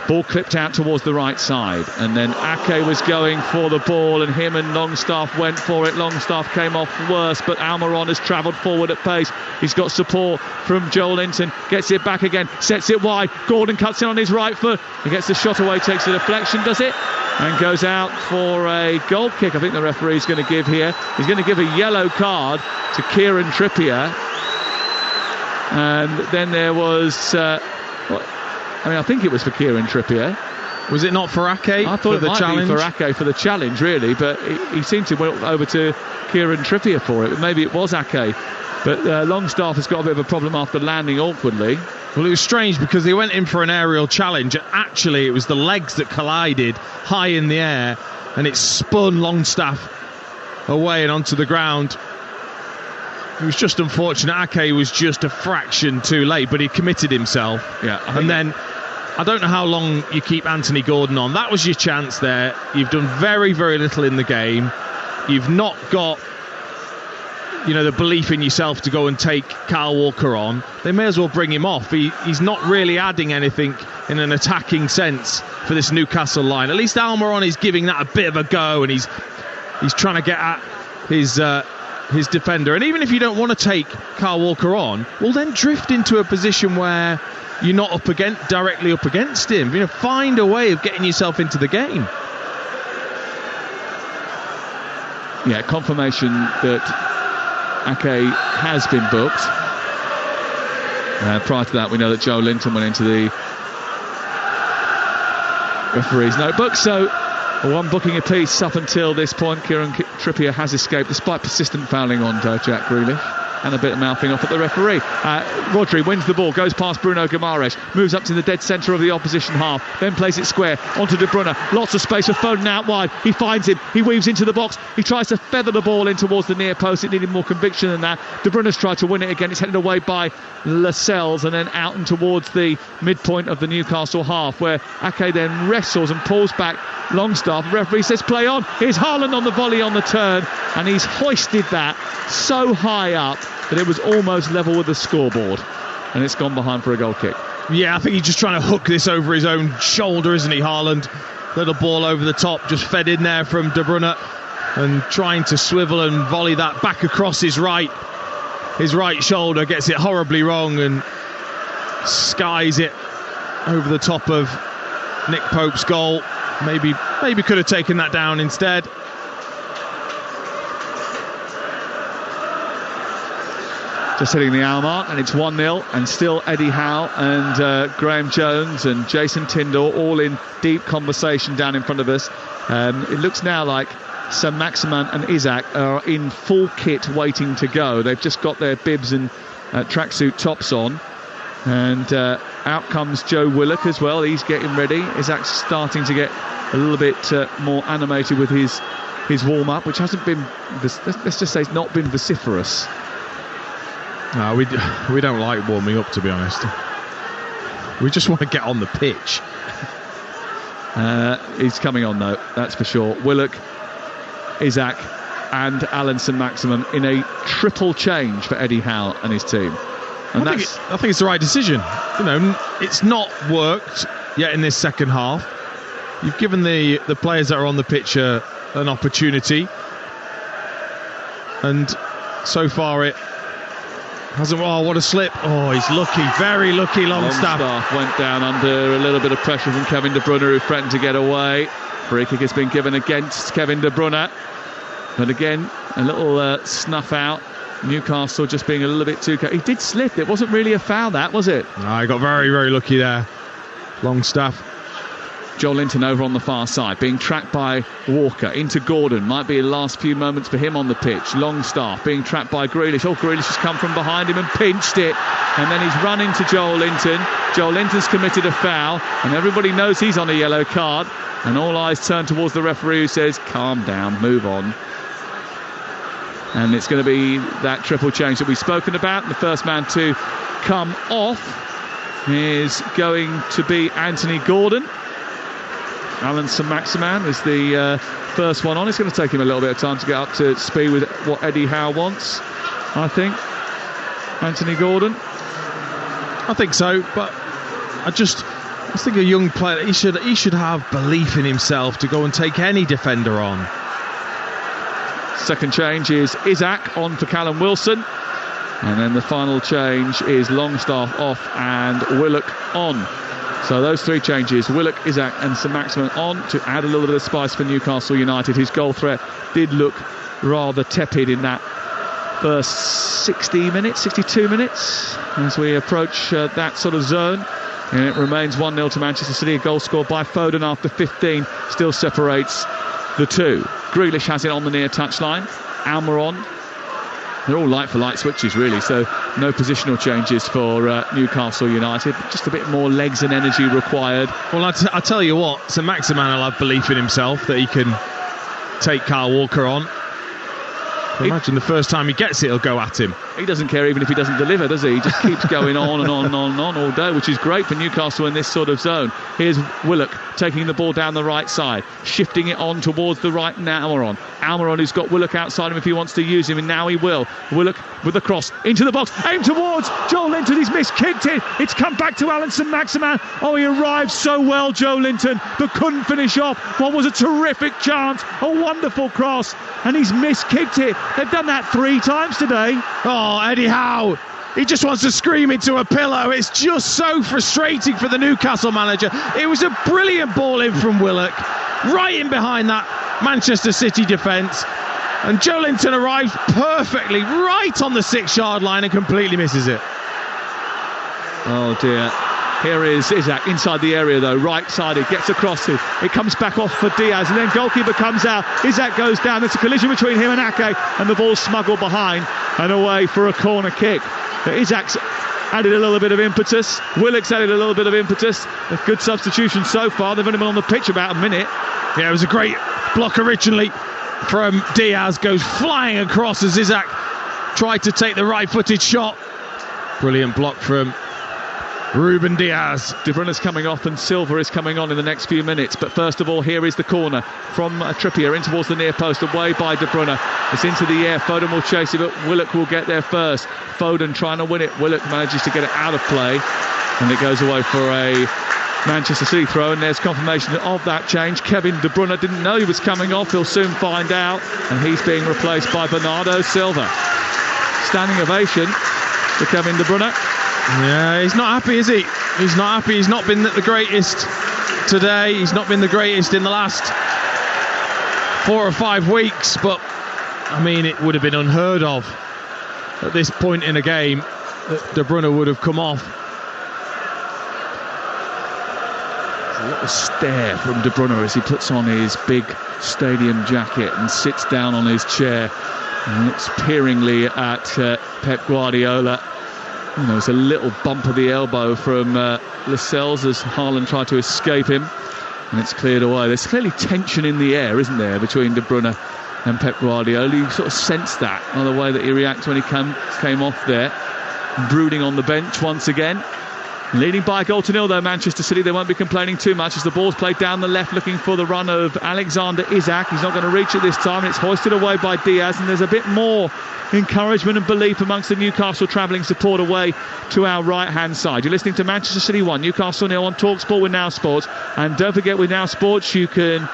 Ball clipped out towards the right side, and then Ake was going for the ball, and him and Longstaff went for it. Longstaff came off worse, but Almiron has travelled forward at pace. He's got support from Joel Linton, gets it back again, sets it wide. Gordon cuts in on his right foot. He gets the shot away, takes the deflection, does it, and goes out for a goal kick. I think the referee's going to give here. He's going to give a yellow card to Kieran Trippier. And then there was... I think it was for Kieran Trippier. Was it not for Ake? I thought it might be for Ake for the challenge, really, but he seemed to went over to Kieran Trippier for it. Maybe it was Ake. But Longstaff has got a bit of a problem after landing awkwardly. Well, it was strange because they went in for an aerial challenge, and actually it was the legs that collided high in the air, and it spun Longstaff away and onto the ground. It was just unfortunate. Ake was just a fraction too late, but he committed himself. Yeah, and then I don't know how long you keep Anthony Gordon on. That was your chance there. You've done very, very little in the game. You've not got, the belief in yourself to go and take Kyle Walker on. They may as well bring him off. He's not really adding anything in an attacking sense for this Newcastle line. At least Almiron is giving that a bit of a go, and he's trying to get at his defender. And even if you don't want to take Kyle Walker on, well, then drift into a position where you're not directly up against him. Find a way of getting yourself into the game. Yeah, confirmation that Ake has been booked. Prior to that, we know that Joe Linton went into the referee's notebook. So 1 booking apiece up until this point. Kieran Trippier has escaped despite persistent fouling on Jack Grealish and a bit of mouthing off at the referee. Rodri wins the ball, goes past Bruno Guimaraes, moves up to the dead centre of the opposition half, then plays it square onto De Bruyne. Lots of space for Foden out wide. He finds him, he weaves into the box, he tries to feather the ball in towards the near post. It needed more conviction than that. De Bruyne's tried to win it again. It's headed away by Lascelles and then out and towards the midpoint of the Newcastle half, where Ake then wrestles and pulls back Longstaff. The referee says play on. Here's Haaland on the volley on the turn, and he's hoisted that so high up that it was almost level with the scoreboard, and it's gone behind for a goal kick. Yeah, I think he's just trying to hook this over his own shoulder, isn't he, Haaland? Little ball over the top, just fed in there from De Bruyne, and trying to swivel and volley that back across his right shoulder, gets it horribly wrong and skies it over the top of Nick Pope's goal. Maybe could have taken that down instead. Just hitting the hour mark, and it's 1-0, and still Eddie Howe and Graham Jones and Jason Tyndall all in deep conversation down in front of us. It looks now like Sir Maximin and Isaac are in full kit waiting to go. They've just got their bibs and tracksuit tops on. And out comes Joe Willock as well. He's getting ready. Isaac's starting to get a little bit more animated with his warm-up, which hasn't been, let's just say, it's not been vociferous. No, we don't like warming up, to be honest. We just want to get on the pitch. He's coming on, though, that's for sure. Willock, Isaac and Alan St-Maximin in a triple change for Eddie Howe and his team. And I think it's the right decision. You know, it's not worked yet in this second half. You've given the players that are on the pitch an opportunity, and so far it hasn't. Oh, what a slip! Oh, he's lucky, very lucky. Longstaff went down under a little bit of pressure from Kevin De Bruyne, who threatened to get away. Free kick has been given against Kevin De Bruyne, but again a little snuff out. Newcastle just being a little bit too... He did slip. It wasn't really a foul, that, was it? No, he got very, very lucky there. Longstaff. Joel Linton over on the far side, being tracked by Walker into Gordon. Might be the last few moments for him on the pitch. Longstaff being tracked by Grealish. Oh, Grealish has come from behind him and pinched it. And then he's run into Joel Linton. Joel Linton's committed a foul, and everybody knows he's on a yellow card. And all eyes turn towards the referee, who says, calm down, move on. And it's going to be that triple change that we've spoken about. The first man to come off is going to be Anthony Gordon. Alan St-Maximin is the first one on. It's going to take him a little bit of time to get up to speed with what Eddie Howe wants, I think. Anthony Gordon. I think so, but I just think a young player, he should have belief in himself to go and take any defender on. Second change is Isaac on for Callum Wilson, and then the final change is Longstaff off and Willock on. So those three changes, Willock, Isaac and St-Maximin on, to add a little bit of spice for Newcastle United, whose goal threat did look rather tepid in that first 60 minutes, 62 minutes, as we approach that sort of zone. And it remains 1-0 to Manchester City. A goal scored by Foden after 15 still separates the two. Grealish has it on the near touchline. Almiron. They're all light-for-light switches, really, so no positional changes for Newcastle United. Just a bit more legs and energy required. Well, I tell you what, St-Maximin will have belief in himself that he can take Kyle Walker on. Imagine the first time he gets it, he'll go at him. He doesn't care even if he doesn't deliver, does he? He just keeps going on and on and on and on all day, which is great for Newcastle in this sort of zone. Here's Willock taking the ball down the right side, shifting it on towards the right now. Almiron, who's got Willock outside him if he wants to use him, and now he will. Willock with the cross into the box, aimed towards Joel Linton. He's miskicked it. It's come back to Alan St-Maximin. Oh, he arrived so well, Joe Linton, but couldn't finish off what was a terrific chance, a wonderful cross, and he's miskicked it. They've done that 3 times today. Oh, Eddie Howe, he just wants to scream into a pillow. It's just so frustrating for the Newcastle manager. It was a brilliant ball in from Willock, right in behind that Manchester City defence, and Joe Linton arrives perfectly right on the 6-yard line and completely misses it. Oh dear. Here is Isaac inside the area though, right-sided, gets across it. It comes back off for Diaz, and then goalkeeper comes out. Isaac goes down. There's a collision between him and Ake, and the ball's smuggled behind and away for a corner kick. Isaac's added a little bit of impetus. Willock's added a little bit of impetus. A good substitution so far. They've only been on the pitch about a minute. Yeah, it was a great block originally from Diaz. Goes flying across as Isaac tried to take the right-footed shot. Brilliant block from Ruben Diaz. De Bruyne's coming off and Silva is coming on in the next few minutes. But first of all, here is the corner from Trippier in towards the near post, away by De Bruyne. It's into the air. Foden will chase it, but Willock will get there first. Foden trying to win it. Willock manages to get it out of play, and it goes away for a Manchester City throw. And there's confirmation of that change. Kevin De Bruyne didn't know he was coming off. He'll soon find out, and he's being replaced by Bernardo Silva. Standing ovation for Kevin De Bruyne. Yeah, he's not happy, is he? He's not happy. He's not been the greatest today. He's not been the greatest in the last 4 or 5 weeks. But, I mean, it would have been unheard of at this point in a game that De Bruyne would have come off. A little stare from De Bruyne as he puts on his big stadium jacket and sits down on his chair and looks peeringly at Pep Guardiola. There was a little bump of the elbow from Lascelles as Haaland tried to escape him, and it's cleared away. There's clearly tension in the air, isn't there, between De Bruyne and Pep Guardiola. You sort of sense that on the way that he reacted when he came off there. Brooding on the bench once again. Leading by a goal to nil though, Manchester City. They won't be complaining too much as the ball's played down the left, looking for the run of Alexander Isak. He's not going to reach it this time, and it's hoisted away by Diaz, and there's a bit more encouragement and belief amongst the Newcastle travelling support away to our right hand side. You're listening to Manchester City 1, Newcastle 0 on Talksport with Now Sports, and don't forget, with Now Sports you can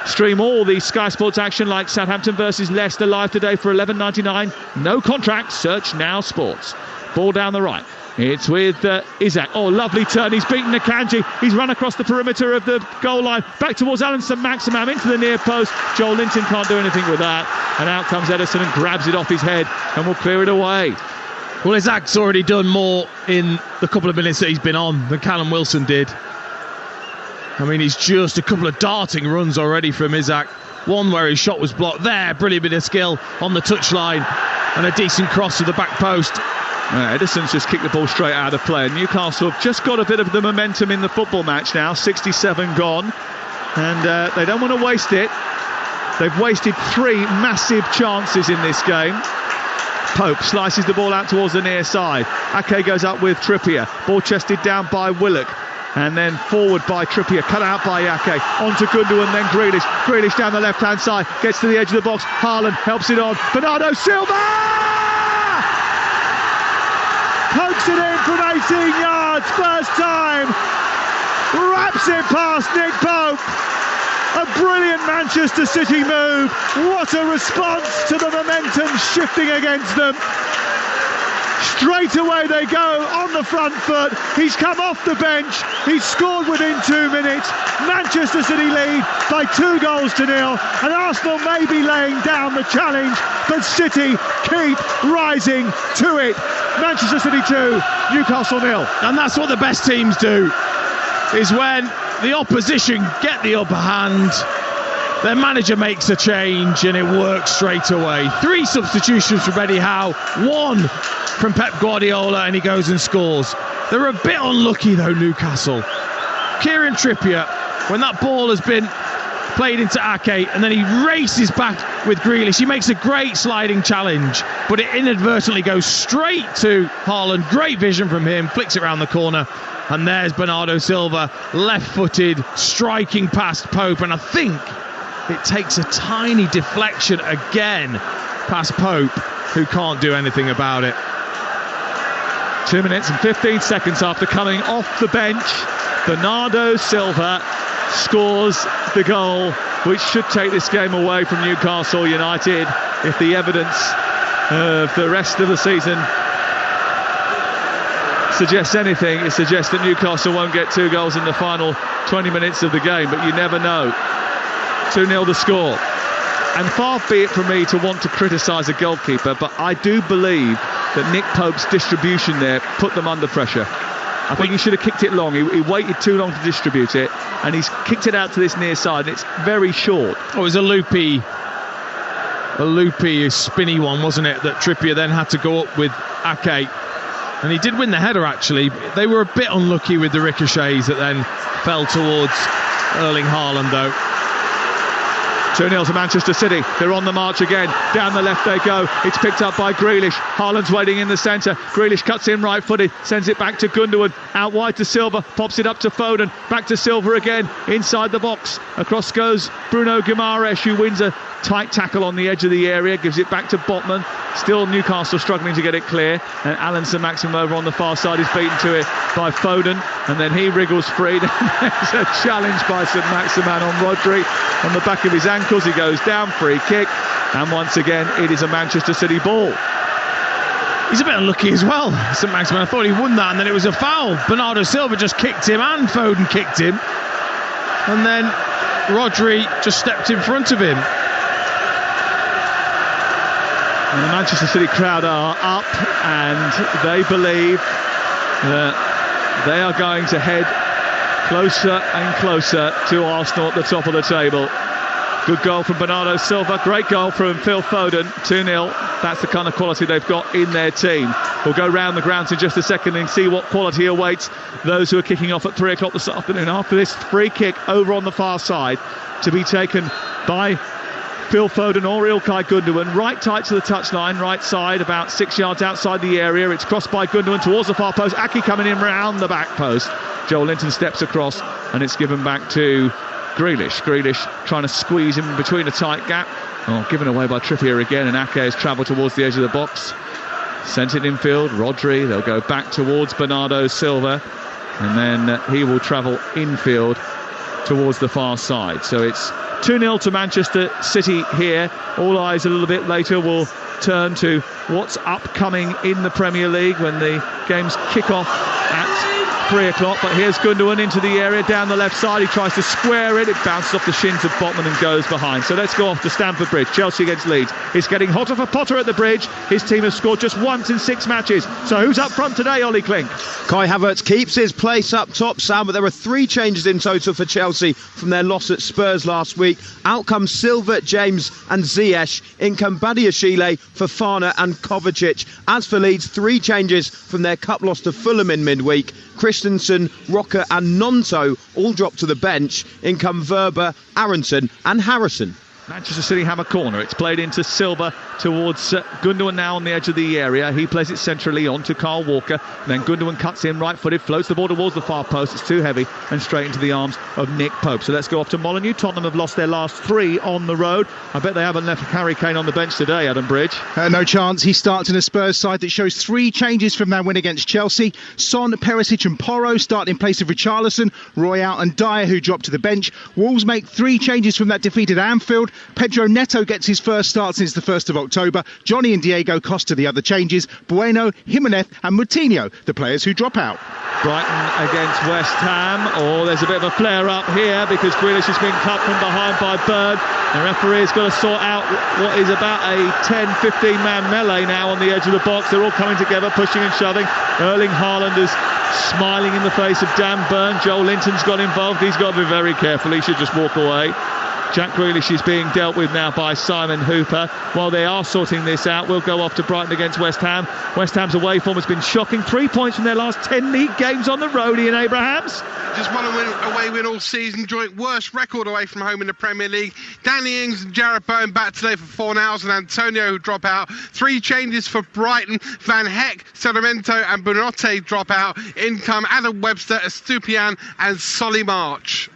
stream all the Sky Sports action like Southampton versus Leicester live today for $11.99. No contract, search Now Sports. Ball down the right. It's with Isak. Oh, lovely turn. He's beaten Akanji. He's run across the perimeter of the goal line. Back towards Alan St-Maximin into the near post. Joel Linton can't do anything with that. And out comes Ederson and grabs it off his head and will clear it away. Well, Isak's already done more in the couple of minutes that he's been on than Callum Wilson did. I mean, he's just a couple of darting runs already from Isak. One where his shot was blocked there. Brilliant bit of skill on the touchline. And a decent cross to the back post. Ederson's just kicked the ball straight out of play. Newcastle have just got a bit of the momentum in the football match now. 67 gone. And they don't want to waste it. They've wasted 3 massive chances in this game. Pope slices the ball out towards the near side. Ake goes up with Trippier. Ball chested down by Willock. And then forward by Trippier. Cut out by Ake. On to Gundogan, then Grealish. Grealish down the left-hand side. Gets to the edge of the box. Haaland helps it on. Bernardo Silva! Pokes it in from 18 yards, first time, wraps it past Nick Pope. A brilliant Manchester City move. What a response to the momentum shifting against them. Straight away they go on the front foot. He's come off the bench. He's scored within 2 minutes. Manchester City lead by 2-0. And Arsenal may be laying down the challenge, but City keep rising to it. Manchester City 2, Newcastle 0. And that's what the best teams do, is when the opposition get the upper hand, their manager makes a change and it works straight away. 3 substitutions from Eddie Howe, 1 from Pep Guardiola, and he goes and scores. They're a bit unlucky though, Newcastle. Kieran Trippier, when that ball has been played into Ake and then he races back with Grealish, he makes a great sliding challenge, but it inadvertently goes straight to Haaland. Great vision from him, flicks it around the corner, and there's Bernardo Silva, left-footed, striking past Pope, and I think it takes a tiny deflection again past Pope, who can't do anything about it. 2 minutes and 15 seconds after coming off the bench, Bernardo Silva scores the goal which should take this game away from Newcastle United. If the evidence of the rest of the season suggests anything, it suggests that Newcastle won't get 2 goals in the final 20 minutes of the game, but you never know. 2-0 the score. And far be it from me to want to criticise a goalkeeper, but I do believe that Nick Pope's distribution there put them under pressure. I think he should have kicked it long. He waited too long to distribute it, and he's kicked it out to this near side, and it's very short. Oh, it was a loopy, spinny one, wasn't it, that Trippier then had to go up with Ake. And he did win the header, actually. They were a bit unlucky with the ricochets that then fell towards Erling Haaland, though. 2-0 to Manchester City. They're on the march again. Down the left they go. It's picked up by Grealish. Haaland's waiting in the centre. Grealish cuts in right-footed, sends it back to Gundogan. Out wide to Silva. Pops it up to Foden. Back to Silva again. Inside the box. Across goes Bruno Guimaraes, who wins a tight tackle on the edge of the area. Gives it back to Botman. Still Newcastle struggling to get it clear. And Alan St-Maximin over on the far side is beaten to it by Foden. And then he wriggles free. There's a challenge by St-Maximin on Rodri on the back of his ankles. He goes down, free kick, and once again it is a Manchester City ball. He's a bit unlucky as well, St-Maximin. I thought he won that, and then it was a foul. Bernardo Silva just kicked him, and Foden kicked him, and then Rodri just stepped in front of him. And the Manchester City crowd are up, and they believe that they are going to head closer and closer to Arsenal at the top of the table. Good goal from Bernardo Silva, great goal from Phil Foden, 2-0. That's the kind of quality they've got in their team. We'll go round the grounds in just a second and see what quality awaits those who are kicking off at 3 o'clock this afternoon. After this free kick over on the far side to be taken by Phil Foden or Ilkay Gundogan, right tight to the touchline, right side, about 6 yards outside the area. It's crossed by Gundogan towards the far post. Aki coming in round the back post. Joel Linton steps across and it's given back to Grealish. Grealish trying to squeeze him between a tight gap. Oh, given away by Trippier again, and Ake has travelled towards the edge of the box. Sent it infield, Rodri. They'll go back towards Bernardo Silva, and then he will travel infield towards the far side. So it's 2-0 to Manchester City here. All eyes a little bit later will turn to what's upcoming in the Premier League when the games kick off at 3 o'clock. But here's Gundogan into the area down the left side. He tries to square it. It bounces off the shins of Botman and goes behind. So let's go off to Stamford Bridge. Chelsea against Leeds. It's getting hotter for Potter at the Bridge. His team has scored just once in 6 matches. So who's up front today, Ollie Klink? Kai Havertz keeps his place up top, Sam, but there are 3 changes in total for Chelsea from their loss at Spurs last week. Out come Silva, James and Ziyech. In come Badiashile, Fofana and Kovacic. As for Leeds, 3 changes from their cup loss to Fulham in midweek. Christensen, Rocker and Nonto all drop to the bench. In come Verba, Aronson and Harrison. Manchester City have a corner. It's played into Silva towards Gundogan now on the edge of the area. He plays it centrally on to Kyle Walker. And then Gundogan cuts in right-footed, floats the ball towards the far post. It's too heavy and straight into the arms of Nick Pope. So let's go off to Molineux. Tottenham have lost their last 3 on the road. I bet they haven't left Harry Kane on the bench today, Adam Bridge. No chance. He starts in a Spurs side that shows 3 changes from their win against Chelsea. Son, Perisic and Porro start in place of Richarlison, Royal and Dyer, who drop to the bench. Wolves make 3 changes from that defeat at Anfield. Pedro Neto gets his first start since the 1st of October. Johnny and Diego Costa the other changes. Bueno, Jimenez and Moutinho the players who drop out. Brighton against West Ham. Oh, there's a bit of a flare-up here because Grealish has been cut from behind by Bird. The referee's got to sort out what is about a 10-15 man melee now on the edge of the box. They're all coming together, pushing and shoving. Erling Haaland is smiling in the face of Dan Burn. Joel Linton's got involved. He's got to be very careful. He should just walk away. Jack Grealish is being dealt with now by Simon Hooper. While they are sorting this out, we'll go off to Brighton against West Ham. West Ham's away form has been shocking. 3 points from their last 10 league games on the road, Ian Abrahams. Just one away win all season, joint worst record away from home in the Premier League. Danny Ings and Jarrod Bowen back today for Fornals and Antonio who drop out. 3 changes for Brighton. Van Heck, Sedimento and Bunote drop out. In come Adam Webster, Estupiñán and Solly March.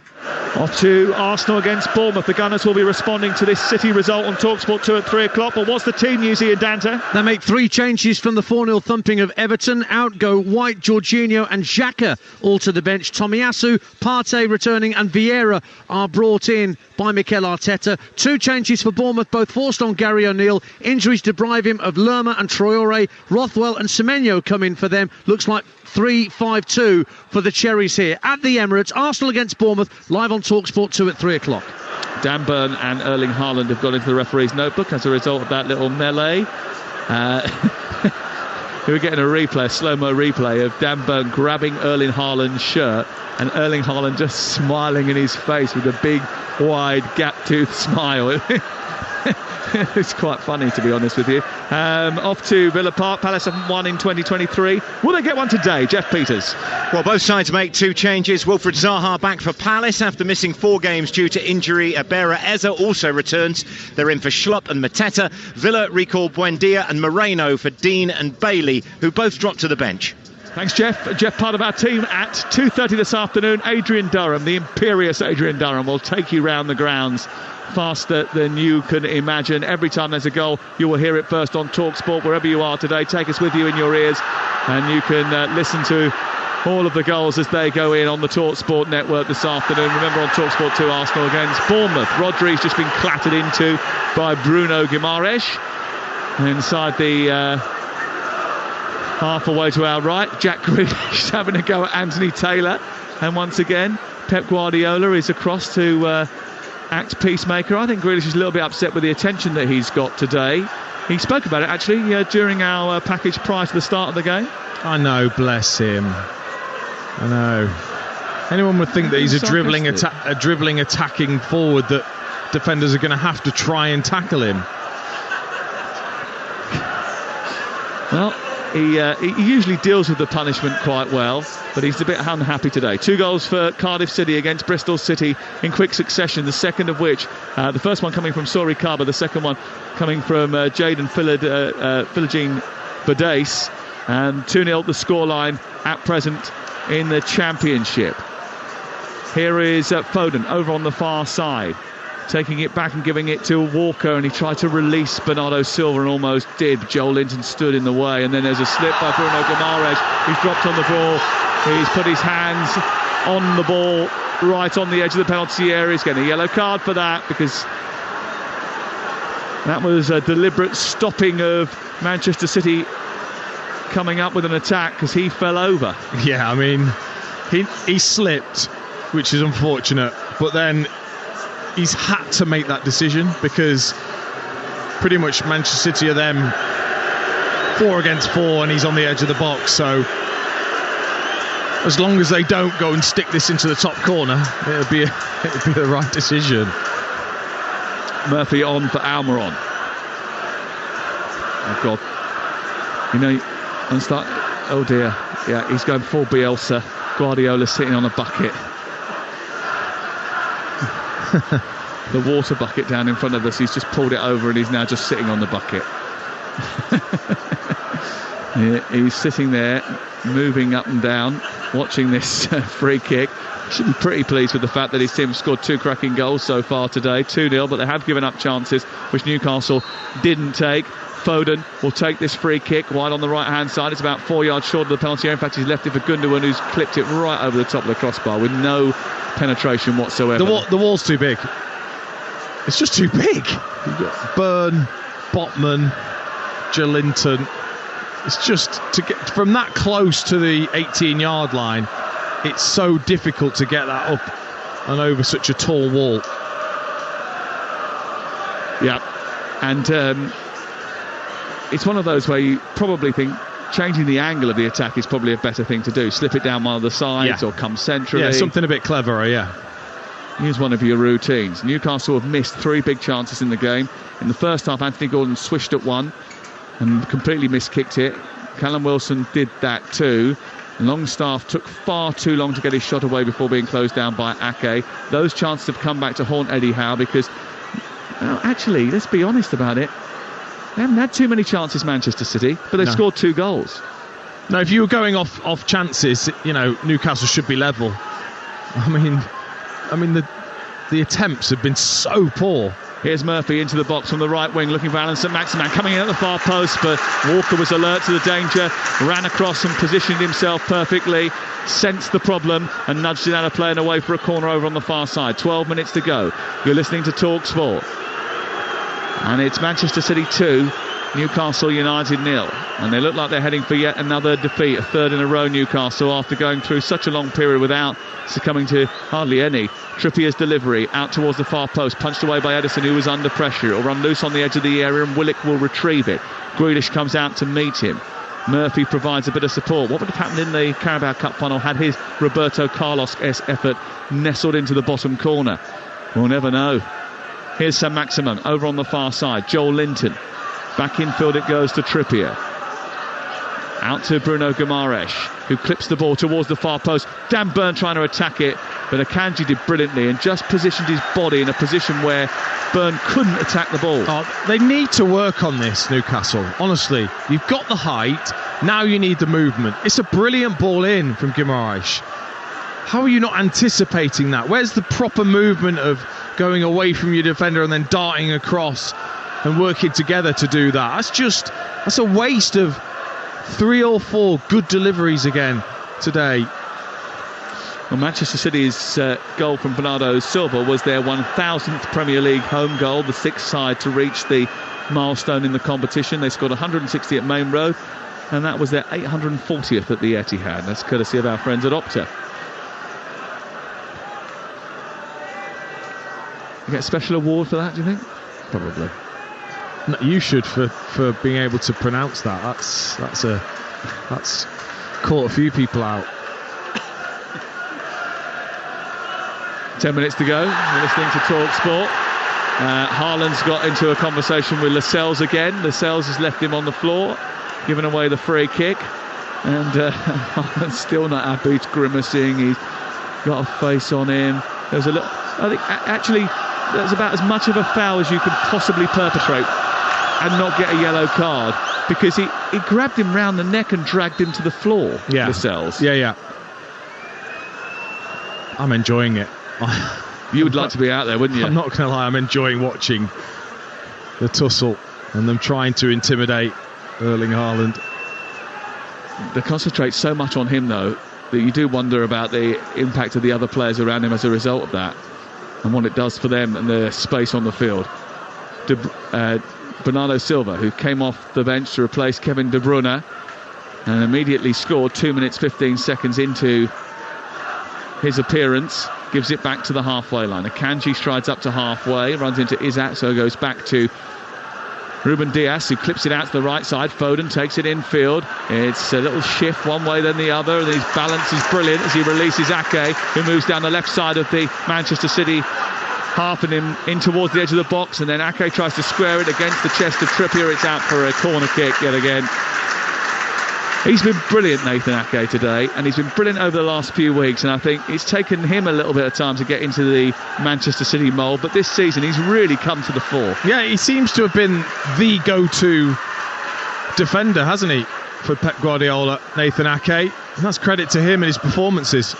Off to Arsenal against Bournemouth. The Gunners will be responding to this City result on Talksport 2 at 3 o'clock. But what's the team news here, Dante? They make 3 changes from the 4-0 thumping of Everton. Out go White, Jorginho and Xhaka all to the bench. Tomiyasu, Partey returning and Vieira are brought in by Mikel Arteta. 2 changes for Bournemouth, both forced on Gary O'Neill. Injuries deprive him of Lerma and Traore. Rothwell and Semenyo come in for them. Looks like 3-5-2 for the Cherries here at the Emirates. Arsenal against Bournemouth, live on Talksport 2 at 3 o'clock. Dan Burn and Erling Haaland have got into the referee's notebook as a result of that little melee. We're getting a slow-mo replay of Dan Burn grabbing Erling Haaland's shirt and Erling Haaland just smiling in his face with a big, wide, gap-toothed smile. It's quite funny, to be honest with you. Off to Villa Park. Palace haven't won in 2023. Will they get one today? Jeff Peters. Well, both sides make 2 changes. Wilfred Zaha back for Palace after missing 4 games due to injury. Abera Eza also returns. They're in for Schlupp and Mateta. Villa recall Buendia and Moreno for Dean and Bailey, who both dropped to the bench. Thanks, Jeff. Jeff, part of our team at 2:30 this afternoon. Adrian Durham, the imperious Adrian Durham, will take you round the grounds faster than you can imagine. Every time there's a goal, you will hear it first on Talksport. Wherever you are today, take us with you in your ears, and you can listen to all of the goals as they go in on the Talksport network this afternoon. Remember, on Talksport 2, Arsenal against Bournemouth. Rodri's just been clattered into by Bruno Guimaraes inside the half away to our right. Jack Grealish having a go at Anthony Taylor, and once again Pep Guardiola is across to act peacemaker. I think Grealish is a little bit upset with the attention that he's got today. He spoke about it actually during our package prior to the start of the game. I know, bless him. I know. Anyone would think that he's a dribbling attacking forward that defenders are going to have to try and tackle him. Well, He usually deals with the punishment quite well, but he's a bit unhappy today. 2 goals for Cardiff City against Bristol City in quick succession, the second of which, the first one coming from Sori Kaba, the second one coming from Jaden Philogene Badace, and 2-0 the scoreline at present in the Championship. Here is Foden over on the far side, taking it back and giving it to Walker, and he tried to release Bernardo Silva and almost did. Joel Linton stood in the way, and then there's a slip by Bruno Guimaraes. He's dropped on the ball, he's put his hands on the ball right on the edge of the penalty area. He's getting a yellow card for that, because that was a deliberate stopping of Manchester City coming up with an attack, because he fell over. Yeah, I mean, he slipped, which is unfortunate, but then he's had to make that decision, because pretty much Manchester City are them 4 against 4 and he's on the edge of the box. So as long as they don't go and stick this into the top corner, it'll be the right decision. Murphy on for Almiron. Oh God, and start. Oh dear, yeah, he's going full Bielsa. Guardiola sitting on a bucket. The water bucket down in front of us, he's just pulled it over and he's now just sitting on the bucket. Yeah, he's sitting there moving up and down watching this free kick. Should be pretty pleased with the fact that his team scored 2 cracking goals so far today, 2-0, but they have given up chances which Newcastle didn't take. Foden will take this free kick wide on the right hand side. It's about 4 yards short of the penalty area. In fact, he's left it for Gundogan, who's clipped it right over the top of the crossbar with no penetration whatsoever. The wall's too big. It's just too big. You've got Burn, Botman, Joelinton. It's just to get from that close to the 18-yard line. It's so difficult to get that up and over such a tall wall. Yeah, and it's one of those where you probably think changing the angle of the attack is probably a better thing to do. Slip it down one of the sides, or come centrally. Yeah, something a bit cleverer, yeah. Here's one of your routines. Newcastle have missed 3 big chances in the game. In the first half, Anthony Gordon swished at one and completely miskicked it. Callum Wilson did that too. Longstaff took far too long to get his shot away before being closed down by Ake. Those chances have come back to haunt Eddie Howe, because, well, actually, let's be honest about it, they haven't had too many chances, Manchester City, but they've scored 2 goals. No, if you were going off chances, Newcastle should be level. I mean, the attempts have been so poor. Here's Murphy into the box from the right wing, looking for Alan St-Maximin, coming in at the far post, but Walker was alert to the danger, ran across and positioned himself perfectly, sensed the problem and nudged it out of play and away for a corner over on the far side. 12 minutes to go. You're listening to Talksport. And it's Manchester City 2, Newcastle United 0. And they look like they're heading for yet another defeat, a 3rd in a row, Newcastle, after going through such a long period without succumbing to hardly any. Trippier's delivery out towards the far post, punched away by Edison, who was under pressure. It'll run loose on the edge of the area and Willock will retrieve it. Grealish comes out to meet him. Murphy provides a bit of support. What would have happened in the Carabao Cup final had his Roberto Carlos-esque effort nestled into the bottom corner? We'll never know. Here's St-Maximin over on the far side. Joel Linton. Back infield it goes to Trippier. Out to Bruno Guimaraes, who clips the ball towards the far post. Dan Burn trying to attack it, but Akanji did brilliantly and just positioned his body in a position where Burn couldn't attack the ball. They need to work on this, Newcastle. Honestly, you've got the height, now you need the movement. It's a brilliant ball in from Guimaraes. How are you not anticipating that? Where's the proper movement of going away from your defender and then darting across and working together to do that? That's a waste of 3 or 4 good deliveries again today. Well, Manchester City's goal from Bernardo Silva was their 1,000th Premier League home goal, the 6th side to reach the milestone in the competition. They scored 160 at Main Road, and that was their 840th at the Etihad. That's courtesy of our friends at Opta. You get a special award for that, do you think? Probably. No, you should for being able to pronounce that. That's caught a few people out. 10 minutes to go. We're listening to Talksport. Haaland's got into a conversation with Lascelles again. Lascelles has left him on the floor. giving away the free kick. And Haaland's still not happy. He's grimacing. He's got a face on him. There's a little. I think actually that's about as much of a foul as you can possibly perpetrate and not get a yellow card, because he grabbed him round the neck and dragged him to the floor. Yeah. Lascelles. Yeah. I'm enjoying it. You would like to be out there, wouldn't you? I'm not going to lie, I'm enjoying watching the tussle and them trying to intimidate Erling Haaland. They concentrate so much on him, though, that you do wonder about the impact of the other players around him as a result of that, and what it does for them and the space on the field. Bernardo Silva, who came off the bench to replace Kevin De Bruyne and immediately scored 2 minutes 15 seconds into his appearance, gives it back to the halfway line. Akanji strides up to halfway, runs into Isak, so goes back to Ruben Dias, who clips it out to the right side. Foden takes it infield. It's a little shift one way then the other, and his balance is brilliant as he releases Ake, who moves down the left side of the Manchester City half and in towards the edge of the box, and then Ake tries to square it against the chest of Trippier. It's out for a corner kick yet again. He's been brilliant, Nathan Ake, today, and he's been brilliant over the last few weeks, and I think it's taken him a little bit of time to get into the Manchester City mould, but this season he's really come to the fore. Yeah, he seems to have been the go-to defender, hasn't he, for Pep Guardiola, Nathan Ake, and that's credit to him and his performances.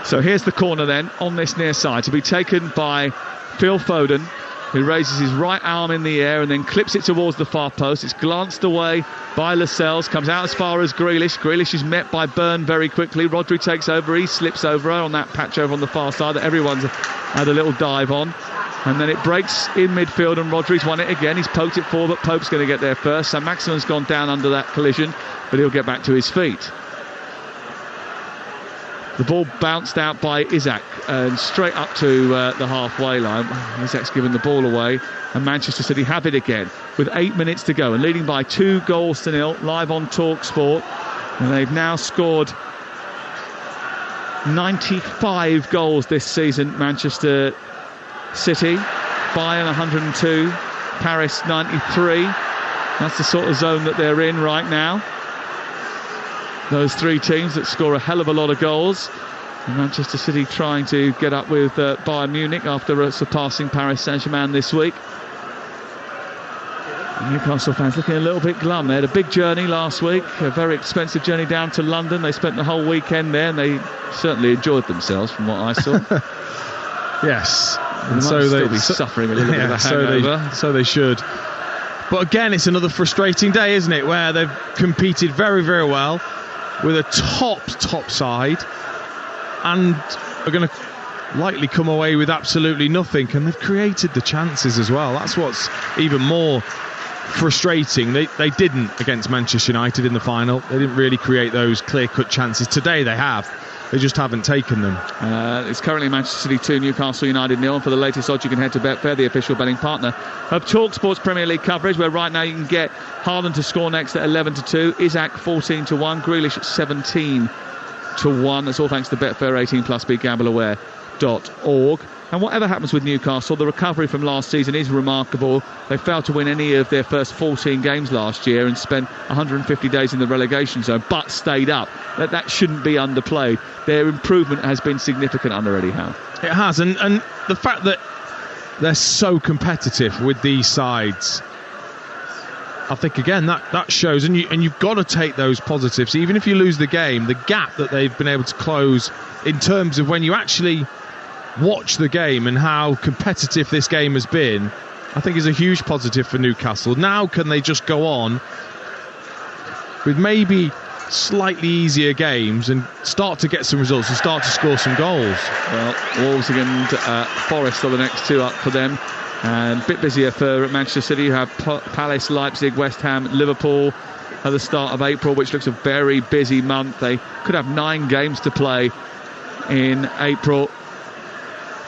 So here's the corner then on this near side to be taken by Phil Foden, who raises his right arm in the air and then clips it towards the far post. It's glanced away by Lascelles, comes out as far as Grealish. Grealish is met by Byrne very quickly. Rodri takes over, he slips over on that patch over on the far side that everyone's had a little dive on. And then it breaks in midfield and Rodri's won it again. He's poked it forward, but Pope's going to get there first. So Maximin's gone down under that collision, but he'll get back to his feet. The ball bounced out by Isak and straight up to the halfway line. Isak's given the ball away, and Manchester City have it again with 8 minutes to go and leading by 2-0 live on Talksport. And they've now scored 95 goals this season, Manchester City. Bayern 102, Paris 93. That's the sort of zone that they're in right now. Those three teams that score a hell of a lot of goals. And Manchester City trying to get up with Bayern Munich after surpassing Paris Saint-Germain this week. And Newcastle fans looking a little bit glum. They had a big journey last week, a very expensive journey down to London. They spent the whole weekend there and they certainly enjoyed themselves from what I saw. Yes. And so they'll be suffering a little bit of a hangover. So they should. But again, it's another frustrating day, isn't it, where they've competed very, very well with a top side and are going to likely come away with absolutely nothing, and they've created the chances as well. That's what's even more frustrating. They didn't against Manchester United in the final. They didn't really create those clear-cut chances. Today they have. They just haven't taken them. It's currently Manchester City 2, Newcastle United 0. And for the latest odds, you can head to Betfair, the official betting partner of Talksport's Premier League coverage, where right now you can get Haaland to score next at 11-2, Isak 14-1, Grealish 17-1. That's all thanks to Betfair 18+, begambleaware.org. And whatever happens with Newcastle, the recovery from last season is remarkable. They failed to win any of their first 14 games last year and spent 150 days in the relegation zone, but stayed up. That shouldn't be underplayed. Their improvement has been significant under Eddie Howe. It has, and the fact that they're so competitive with these sides, I think again that shows, and you've got to take those positives. Even if you lose the game, the gap that they've been able to close in terms of when you actually watch the game and how competitive this game has been, I think is a huge positive for Newcastle. Now can they just go on with maybe slightly easier games and start to get some results and start to score some goals? Well, Wolves and Forest are the next two up for them, and a bit busier for Manchester City, who have Palace, Leipzig, West Ham, Liverpool at the start of April, which looks a very busy month. They could have 9 games to play in April.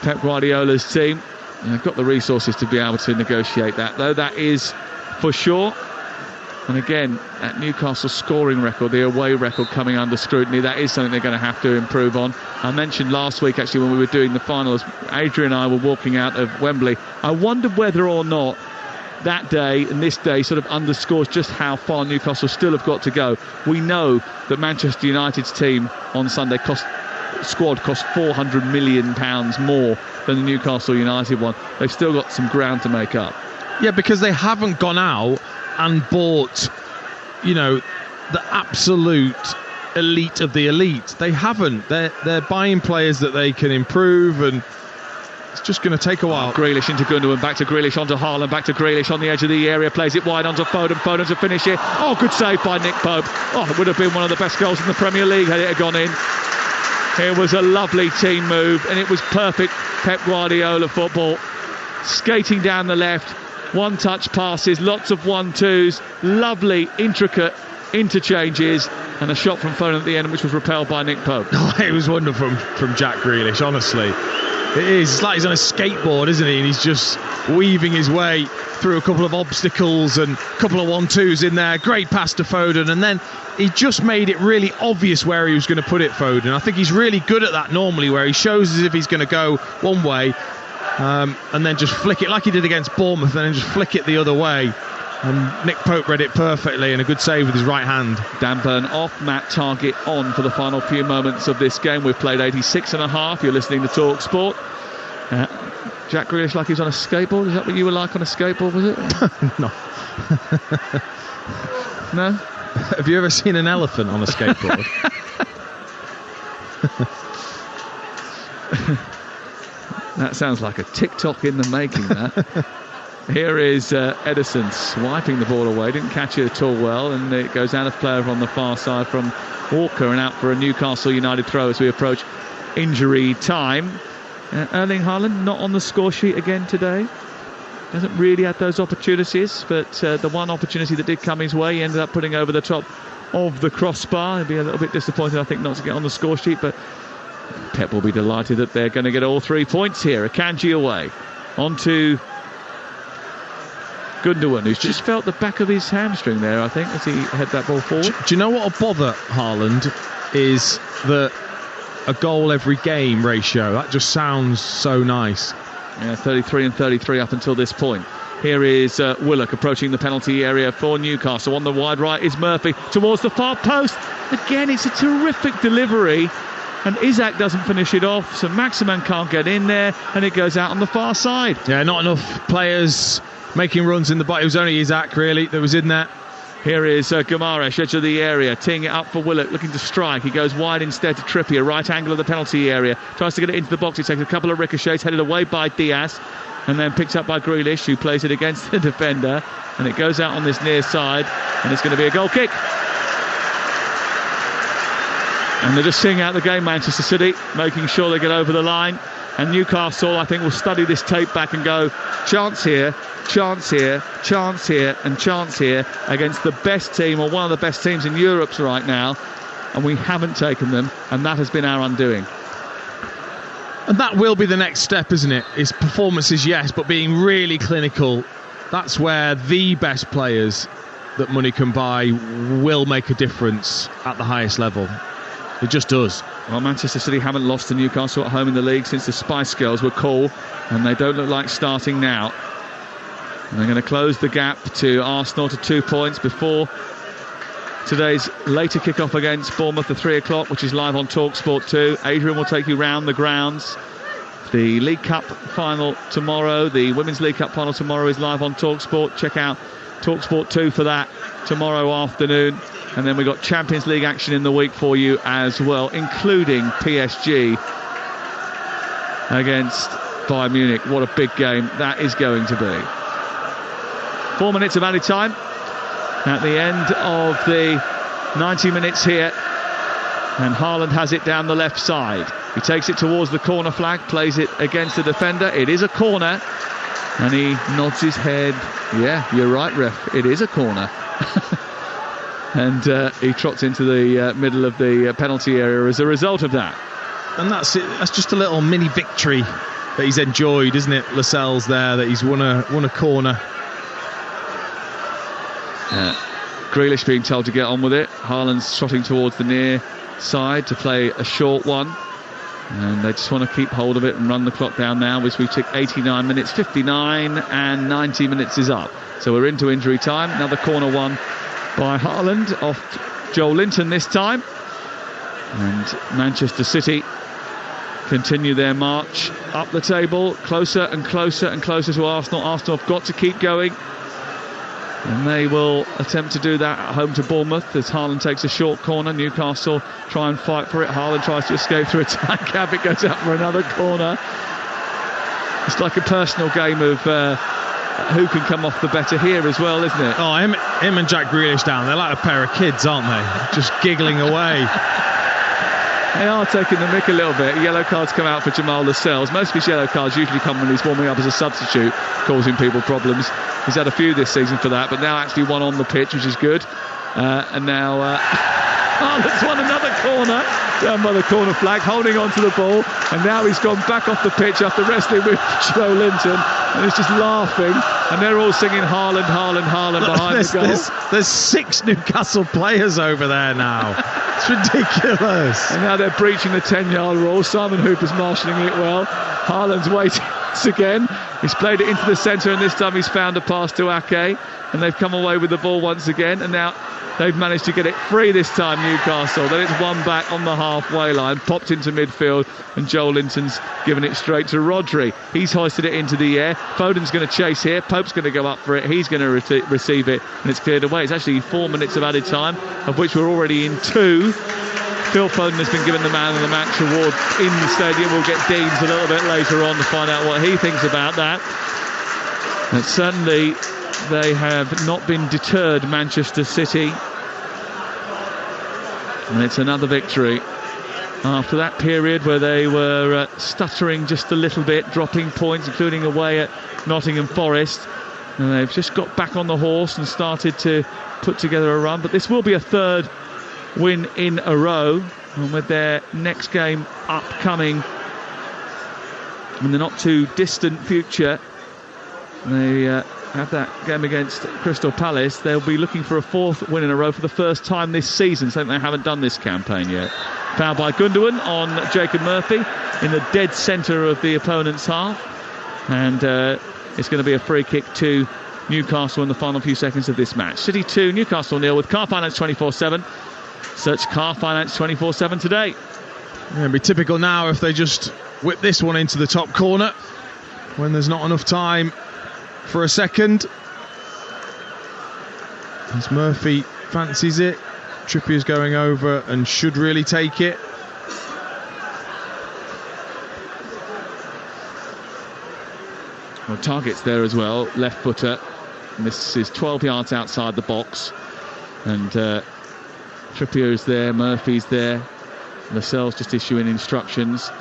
Pep Guardiola's team, and they've got the resources to be able to negotiate that, though that is for sure. And again, that Newcastle scoring record, the away record coming under scrutiny, that is something they're going to have to improve on. I mentioned last week actually when we were doing the finals, Adrian and I were walking out of Wembley, I wondered whether or not that day and this day sort of underscores just how far Newcastle still have got to go. We know that Manchester United's team on Sunday squad cost £400 million more than the Newcastle United one. They've still got some ground to make up. Yeah, because they haven't gone out and bought, the absolute elite of the elite. They haven't. They're buying players that they can improve, and it's just going to take a while. Grealish into Gundogan, back to Grealish, onto Haaland, back to Grealish on the edge of the area, plays it wide onto Foden. Foden to finish it. Oh, good save by Nick Pope. Oh, it would have been one of the best goals in the Premier League had it gone in. It was a lovely team move, and it was perfect Pep Guardiola football. Skating down the left, one-touch passes, lots of 1-2s, lovely, intricate interchanges, and a shot from Foden at the end, which was repelled by Nick Pope. Oh, it was wonderful from Jack Grealish, honestly. It is. It's like he's on a skateboard, isn't he? And he's just weaving his way through a couple of obstacles and a couple of 1-2s in there. Great pass to Foden, and then he just made it really obvious where he was going to put it, Foden. I think he's really good at that normally, where he shows as if he's going to go one way and then just flick it like he did against Bournemouth, and then just flick it the other way. And Nick Pope read it perfectly, and a good save with his right hand. Dan Burn off, Matt Target on for the final few moments of this game. We've played 86.5. You're listening to Talksport. Jack Grealish like he's on a skateboard. Is that what you were like on a skateboard, was it? No. No? Have you ever seen an elephant on a skateboard? That sounds like a TikTok in the making, that. Here is Ederson swiping the ball away, didn't catch it at all well, and it goes out of play over on the far side from Walker, and out for a Newcastle United throw as we approach injury time. Erling Haaland not on the score sheet again today. Hasn't really had those opportunities, but the one opportunity that did come his way, he ended up putting over the top of the crossbar. He'd be a little bit disappointed, I think, not to get on the score sheet, but Pep will be delighted that they're going to get all 3 points here. Akanji away. On to Gundogan, who's just felt the back of his hamstring there, I think, as he had that ball forward. Do you know what will bother Haaland is the a goal every game ratio? That just sounds so nice. Yeah, 33 and 33 up until this point. Here is Willock approaching the penalty area for Newcastle. On the wide right is Murphy towards the far post. Again, it's a terrific delivery, and Isaac doesn't finish it off, so Maximan can't get in there, and it goes out on the far side. Yeah, not enough players making runs in the box. It was only Isaac, really, that was in there. Here is Guimaraes, edge of the area, teeing it up for Willock, looking to strike. He goes wide instead to Trippier, right angle of the penalty area. Tries to get it into the box. He takes a couple of ricochets, headed away by Diaz, and then picked up by Grealish, who plays it against the defender. And it goes out on this near side, and it's going to be a goal kick. And they're just seeing out the game, Manchester City, making sure they get over the line. And Newcastle, I think, will study this tape back and go, chance here, chance here, chance here, and chance here against the best team, or one of the best teams in Europe right now. And we haven't taken them, and that has been our undoing. And that will be the next step, isn't it? Is performances, yes, but being really clinical. That's where the best players that money can buy will make a difference at the highest level. It just does. Well, Manchester City haven't lost to Newcastle at home in the league since the Spice Girls were cool, and they don't look like starting now. And they're going to close the gap to Arsenal to 2 points before today's later kick-off against Bournemouth at 3 o'clock, which is live on Talksport 2. Adrian will take you round the grounds. The League Cup final tomorrow, the Women's League Cup final tomorrow, is live on Talksport. Check out Talksport 2 for that tomorrow afternoon. And then we've got Champions League action in the week for you as well, including PSG against Bayern Munich. What a big game that is going to be. 4 minutes of added time at the end of the 90 minutes here. And Haaland has it down the left side. He takes it towards the corner flag, plays it against the defender. It is a corner. And he nods his head. Yeah, you're right, ref. It is a corner. And he trots into the middle of the penalty area as a result of that. And that's it. That's just a little mini victory that he's enjoyed, isn't it, Lascelles there, that he's won a corner. Grealish being told to get on with it. Haaland's trotting towards the near side to play a short one. And they just want to keep hold of it and run the clock down now, as we took 89 minutes, 59 and 90 minutes is up. So we're into injury time. Another corner won by Haaland off Joel Linton this time. And Manchester City continue their march up the table, closer and closer and closer to Arsenal. Arsenal have got to keep going. And they will attempt to do that at home to Bournemouth as Haaland takes a short corner. Newcastle try and fight for it. Haaland tries to escape through a tight gap. It goes out for another corner. It's like a personal game of who can come off the better here as well, isn't it? Oh, him and Jack Grealish down. They're like a pair of kids, aren't they? Just giggling away. They are taking the mick a little bit. Yellow cards come out for Jamal Lascelles. Most of his yellow cards usually come when he's warming up as a substitute, causing people problems. He's had a few this season for that, but now actually one on the pitch, which is good. And now Haaland's won another corner down by the corner flag, holding on to the ball. And now he's gone back off the pitch after wrestling with Joe Linton. And he's just laughing. And they're all singing Haaland, Haaland, Haaland behind the goal. There's 6 Newcastle players over there now. It's ridiculous. And now they're breaching the 10-yard rule. Simon Hooper's marshalling it well. Haaland's waiting once again. He's played it into the centre, and this time he's found a pass to Ake. And they've come away with the ball once again. And now they've managed to get it free this time, Newcastle. Then it's one back on the halfway line, popped into midfield, and Joel Linton's given it straight to Rodri. He's hoisted it into the air. Foden's going to chase here. Pope's going to go up for it. He's going to receive it, and it's cleared away. It's actually 4 minutes of added time, of which we're already in 2. Phil Foden has been given the man of the match award in the stadium. We'll get Deans a little bit later on to find out what he thinks about that. And certainly they have not been deterred, Manchester City. And it's another victory after that period where they were stuttering just a little bit, dropping points, including away at Nottingham Forest. And they've just got back on the horse and started to put together a run. But this will be a third win in a row, and with their next game upcoming in the not too distant future, they have that game against Crystal Palace. They'll be looking for a 4th win in a row for the first time this season, something they haven't done this campaign yet. Foul by Gundogan on Jacob Murphy in the dead centre of the opponent's half, and it's going to be a free kick to Newcastle in the final few seconds of this match. City 2, Newcastle 0 with Car Finance 24/7. Search Car Finance 24/7 today. Yeah, it'd be typical now if they just whip this one into the top corner when there's not enough time for a second. As Murphy fancies it, Trippier's going over and should really take it. Well, Target's there as well, left footer. And this is 12 yards outside the box. And Trippier's there, Murphy's there. Lascelles just issuing instructions.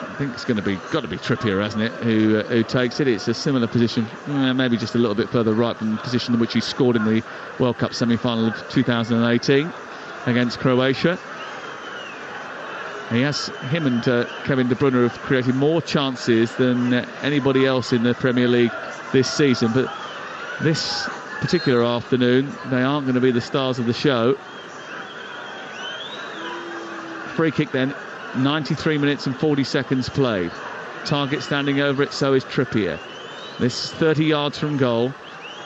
I think it's got to be Trippier, hasn't it, who takes it. It's a similar position, maybe just a little bit further right from the position in which he scored in the World Cup semi-final of 2018 against Croatia. Him and Kevin De Bruyne have created more chances than anybody else in the Premier League this season. But this particular afternoon, they aren't going to be the stars of the show. Free kick then, 93 minutes and 40 seconds played. Target standing over it, so is Trippier. This is 30 yards from goal.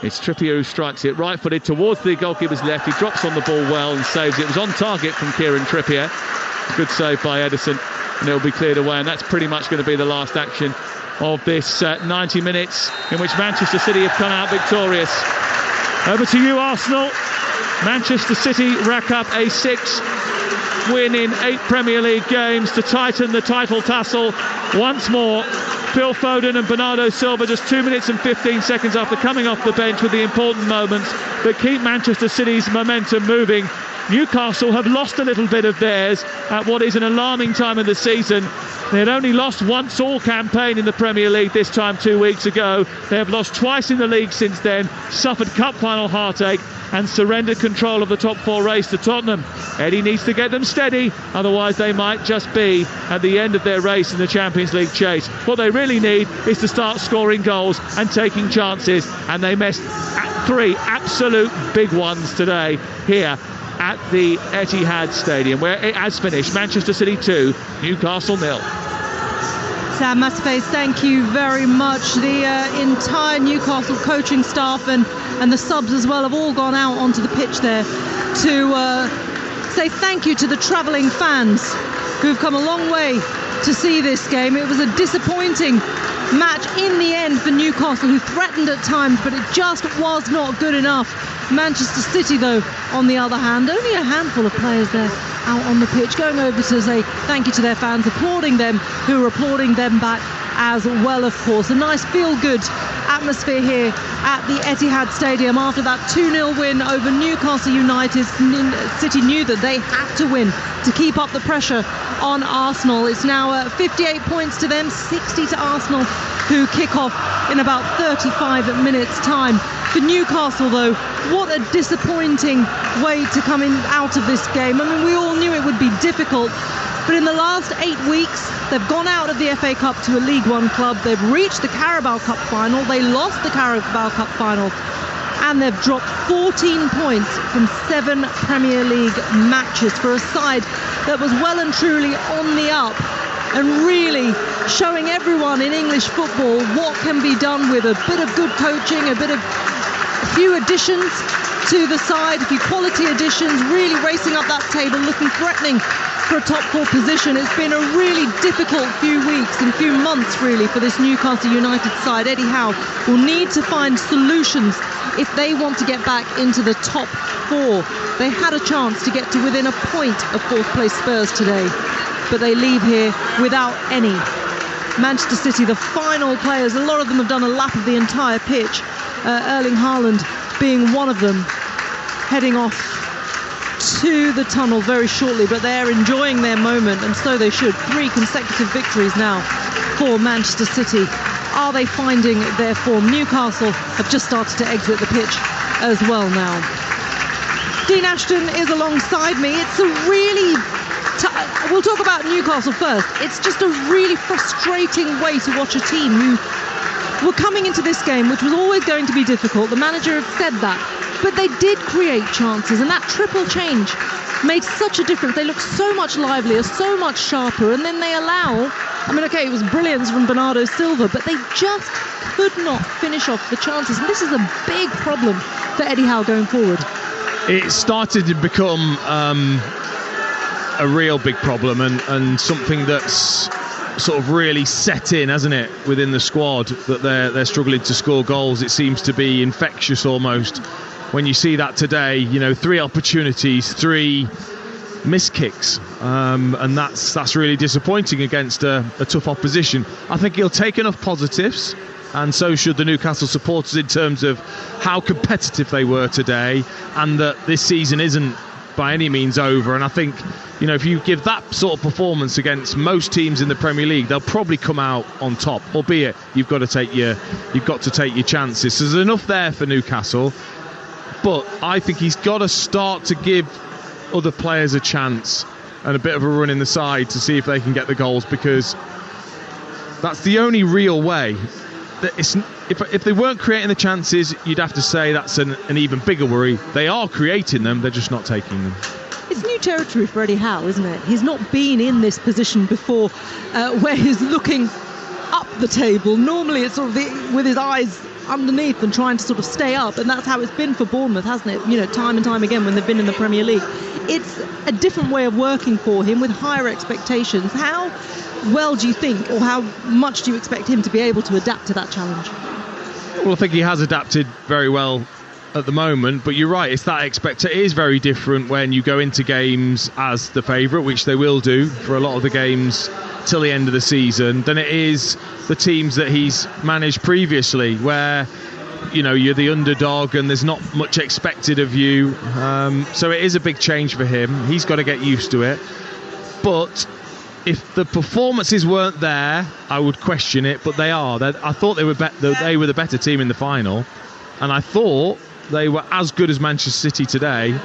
It's Trippier who strikes it right-footed towards the goalkeeper's left. He drops on the ball well and saves it. It was on target from Kieran Trippier. Good save by Edison, and it'll be cleared away. And that's pretty much going to be the last action of this 90 minutes in which Manchester City have come out victorious. Over to you, Arsenal. Manchester City rack up a 6th win in 8 Premier League games to tighten the title tassel once more. Phil Foden and Bernardo Silva just 2 minutes and 15 seconds after coming off the bench with the important moments that keep Manchester City's momentum moving. Newcastle have lost a little bit of theirs at what is an alarming time of the season. They had only lost once all campaign in the Premier League, this time 2 weeks ago. They have lost twice in the league since then, suffered cup final heartache and surrendered control of the top 4 race to Tottenham. Eddie needs to get them steady, otherwise they might just be at the end of their race in the Champions League chase. What they really need is to start scoring goals and taking chances, and they missed 3 absolute big ones today here at the Etihad Stadium, where it has finished. Manchester City 2, Newcastle 0. Sam Matterface, thank you very much. The entire Newcastle coaching staff and the subs as well have all gone out onto the pitch there to say thank you to the travelling fans who've come a long way to see this game. It was a disappointing match in the end for Newcastle, who threatened at times, but it just was not good enough. Manchester City, though, on the other hand, only a handful of players there out on the pitch, going over to say thank you to their fans, applauding them, who are applauding them back as well, of course. A nice feel-good atmosphere here at the Etihad Stadium after that 2-0 win over Newcastle United. City knew that they had to win to keep up the pressure on Arsenal. It's now 58 points to them, 60 to Arsenal, who kick off in about 35 minutes' time. For Newcastle, though, what a disappointing way to come out of this game. I mean, we all knew it would be difficult, but in the last 8 weeks, they've gone out of the FA Cup to a League One club. They've reached the Carabao Cup final. They lost the Carabao Cup final, and they've dropped 14 points from 7 Premier League matches for a side that was well and truly on the up, and really showing everyone in English football what can be done with a bit of good coaching, a few additions to the side, a few quality additions, really racing up that table, looking threatening for a top 4 position. It's been a really difficult few weeks and few months, really, for this Newcastle United side. Eddie Howe will need to find solutions if they want to get back into the top 4. They had a chance to get to within a point of 4th place Spurs today, but they leave here without any. Manchester City, the final players, a lot of them have done a lap of the entire pitch, Erling Haaland being one of them, heading off to the tunnel very shortly, but they're enjoying their moment, and so they should. 3 consecutive victories now for Manchester City. Are they finding their form? Newcastle have just started to exit the pitch as well now. Dean Ashton is alongside me. It's a really we'll talk about Newcastle first. It's just a really frustrating way to watch a team who were coming into this game, which was always going to be difficult. The manager had said that, but they did create chances, and that triple change made such a difference. They looked so much livelier, so much sharper, and then they allow, I mean, okay, it was brilliance from Bernardo Silva, but they just could not finish off the chances, and this is a big problem for Eddie Howe going forward. It started to become a real big problem, and something that's sort of really set in, hasn't it, within the squad, that they're struggling to score goals. It seems to be infectious almost when you see that today. 3 opportunities, 3 missed kicks, and that's really disappointing against a tough opposition. I think he'll take enough positives, and so should the Newcastle supporters, in terms of how competitive they were today, and that this season isn't by any means over. And I think, if you give that sort of performance against most teams in the Premier League, they'll probably come out on top, albeit you've got to take your chances. So there's enough there for Newcastle, but I think he's got to start to give other players a chance and a bit of a run in the side to see if they can get the goals, because that's the only real way. If they weren't creating the chances, you'd have to say that's an even bigger worry. They are creating them, they're just not taking them. It's new territory for Eddie Howe, isn't it? He's not been in this position before, where he's looking up the table. Normally it's sort of with his eyes underneath and trying to sort of stay up, and that's how it's been for Bournemouth, hasn't it? Time and time again when they've been in the Premier League. It's a different way of working for him with higher expectations. How well do you think, or how much do you expect him to be able to adapt to that challenge? Well, I think he has adapted very well at the moment, but you're right, it's that it is very different when you go into games as the favourite, which they will do for a lot of the games till the end of the season, than it is the teams that he's managed previously, where you're the underdog and there's not much expected of you. So it is a big change for him. He's got to get used to it. But if the performances weren't there, I would question it, but they are. I thought they were the better team in the final, and I thought they were as good as Manchester City today,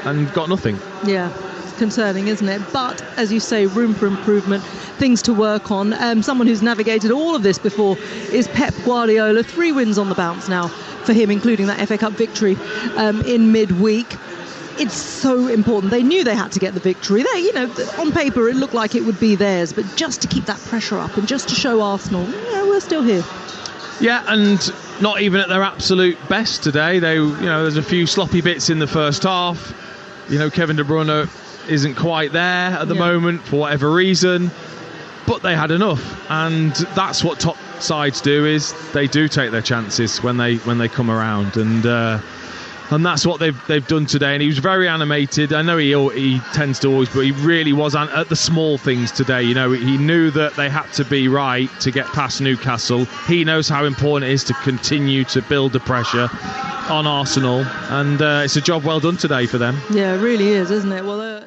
and got nothing. Yeah, it's concerning, isn't it? But, as you say, room for improvement, things to work on. Someone who's navigated all of this before is Pep Guardiola. 3 wins on the bounce now for him, including that FA Cup victory in midweek. it's so important. They knew they had to get the victory. They, on paper it looked like it would be theirs, but just to keep that pressure up and just to show Arsenal, we're still here. Yeah, and not even at their absolute best today. There's a few sloppy bits in the first half. Kevin De Bruyne isn't quite there at the moment for whatever reason, but they had enough, and that's what top sides do, is they do take their chances when they come around, and that's what they've done today. And he was very animated. I know he tends to always, but he really was at the small things today. He knew that they had to be right to get past Newcastle. He knows how important it is to continue to build the pressure on Arsenal, and it's a job well done today for them. Yeah, it really is, isn't it? Well.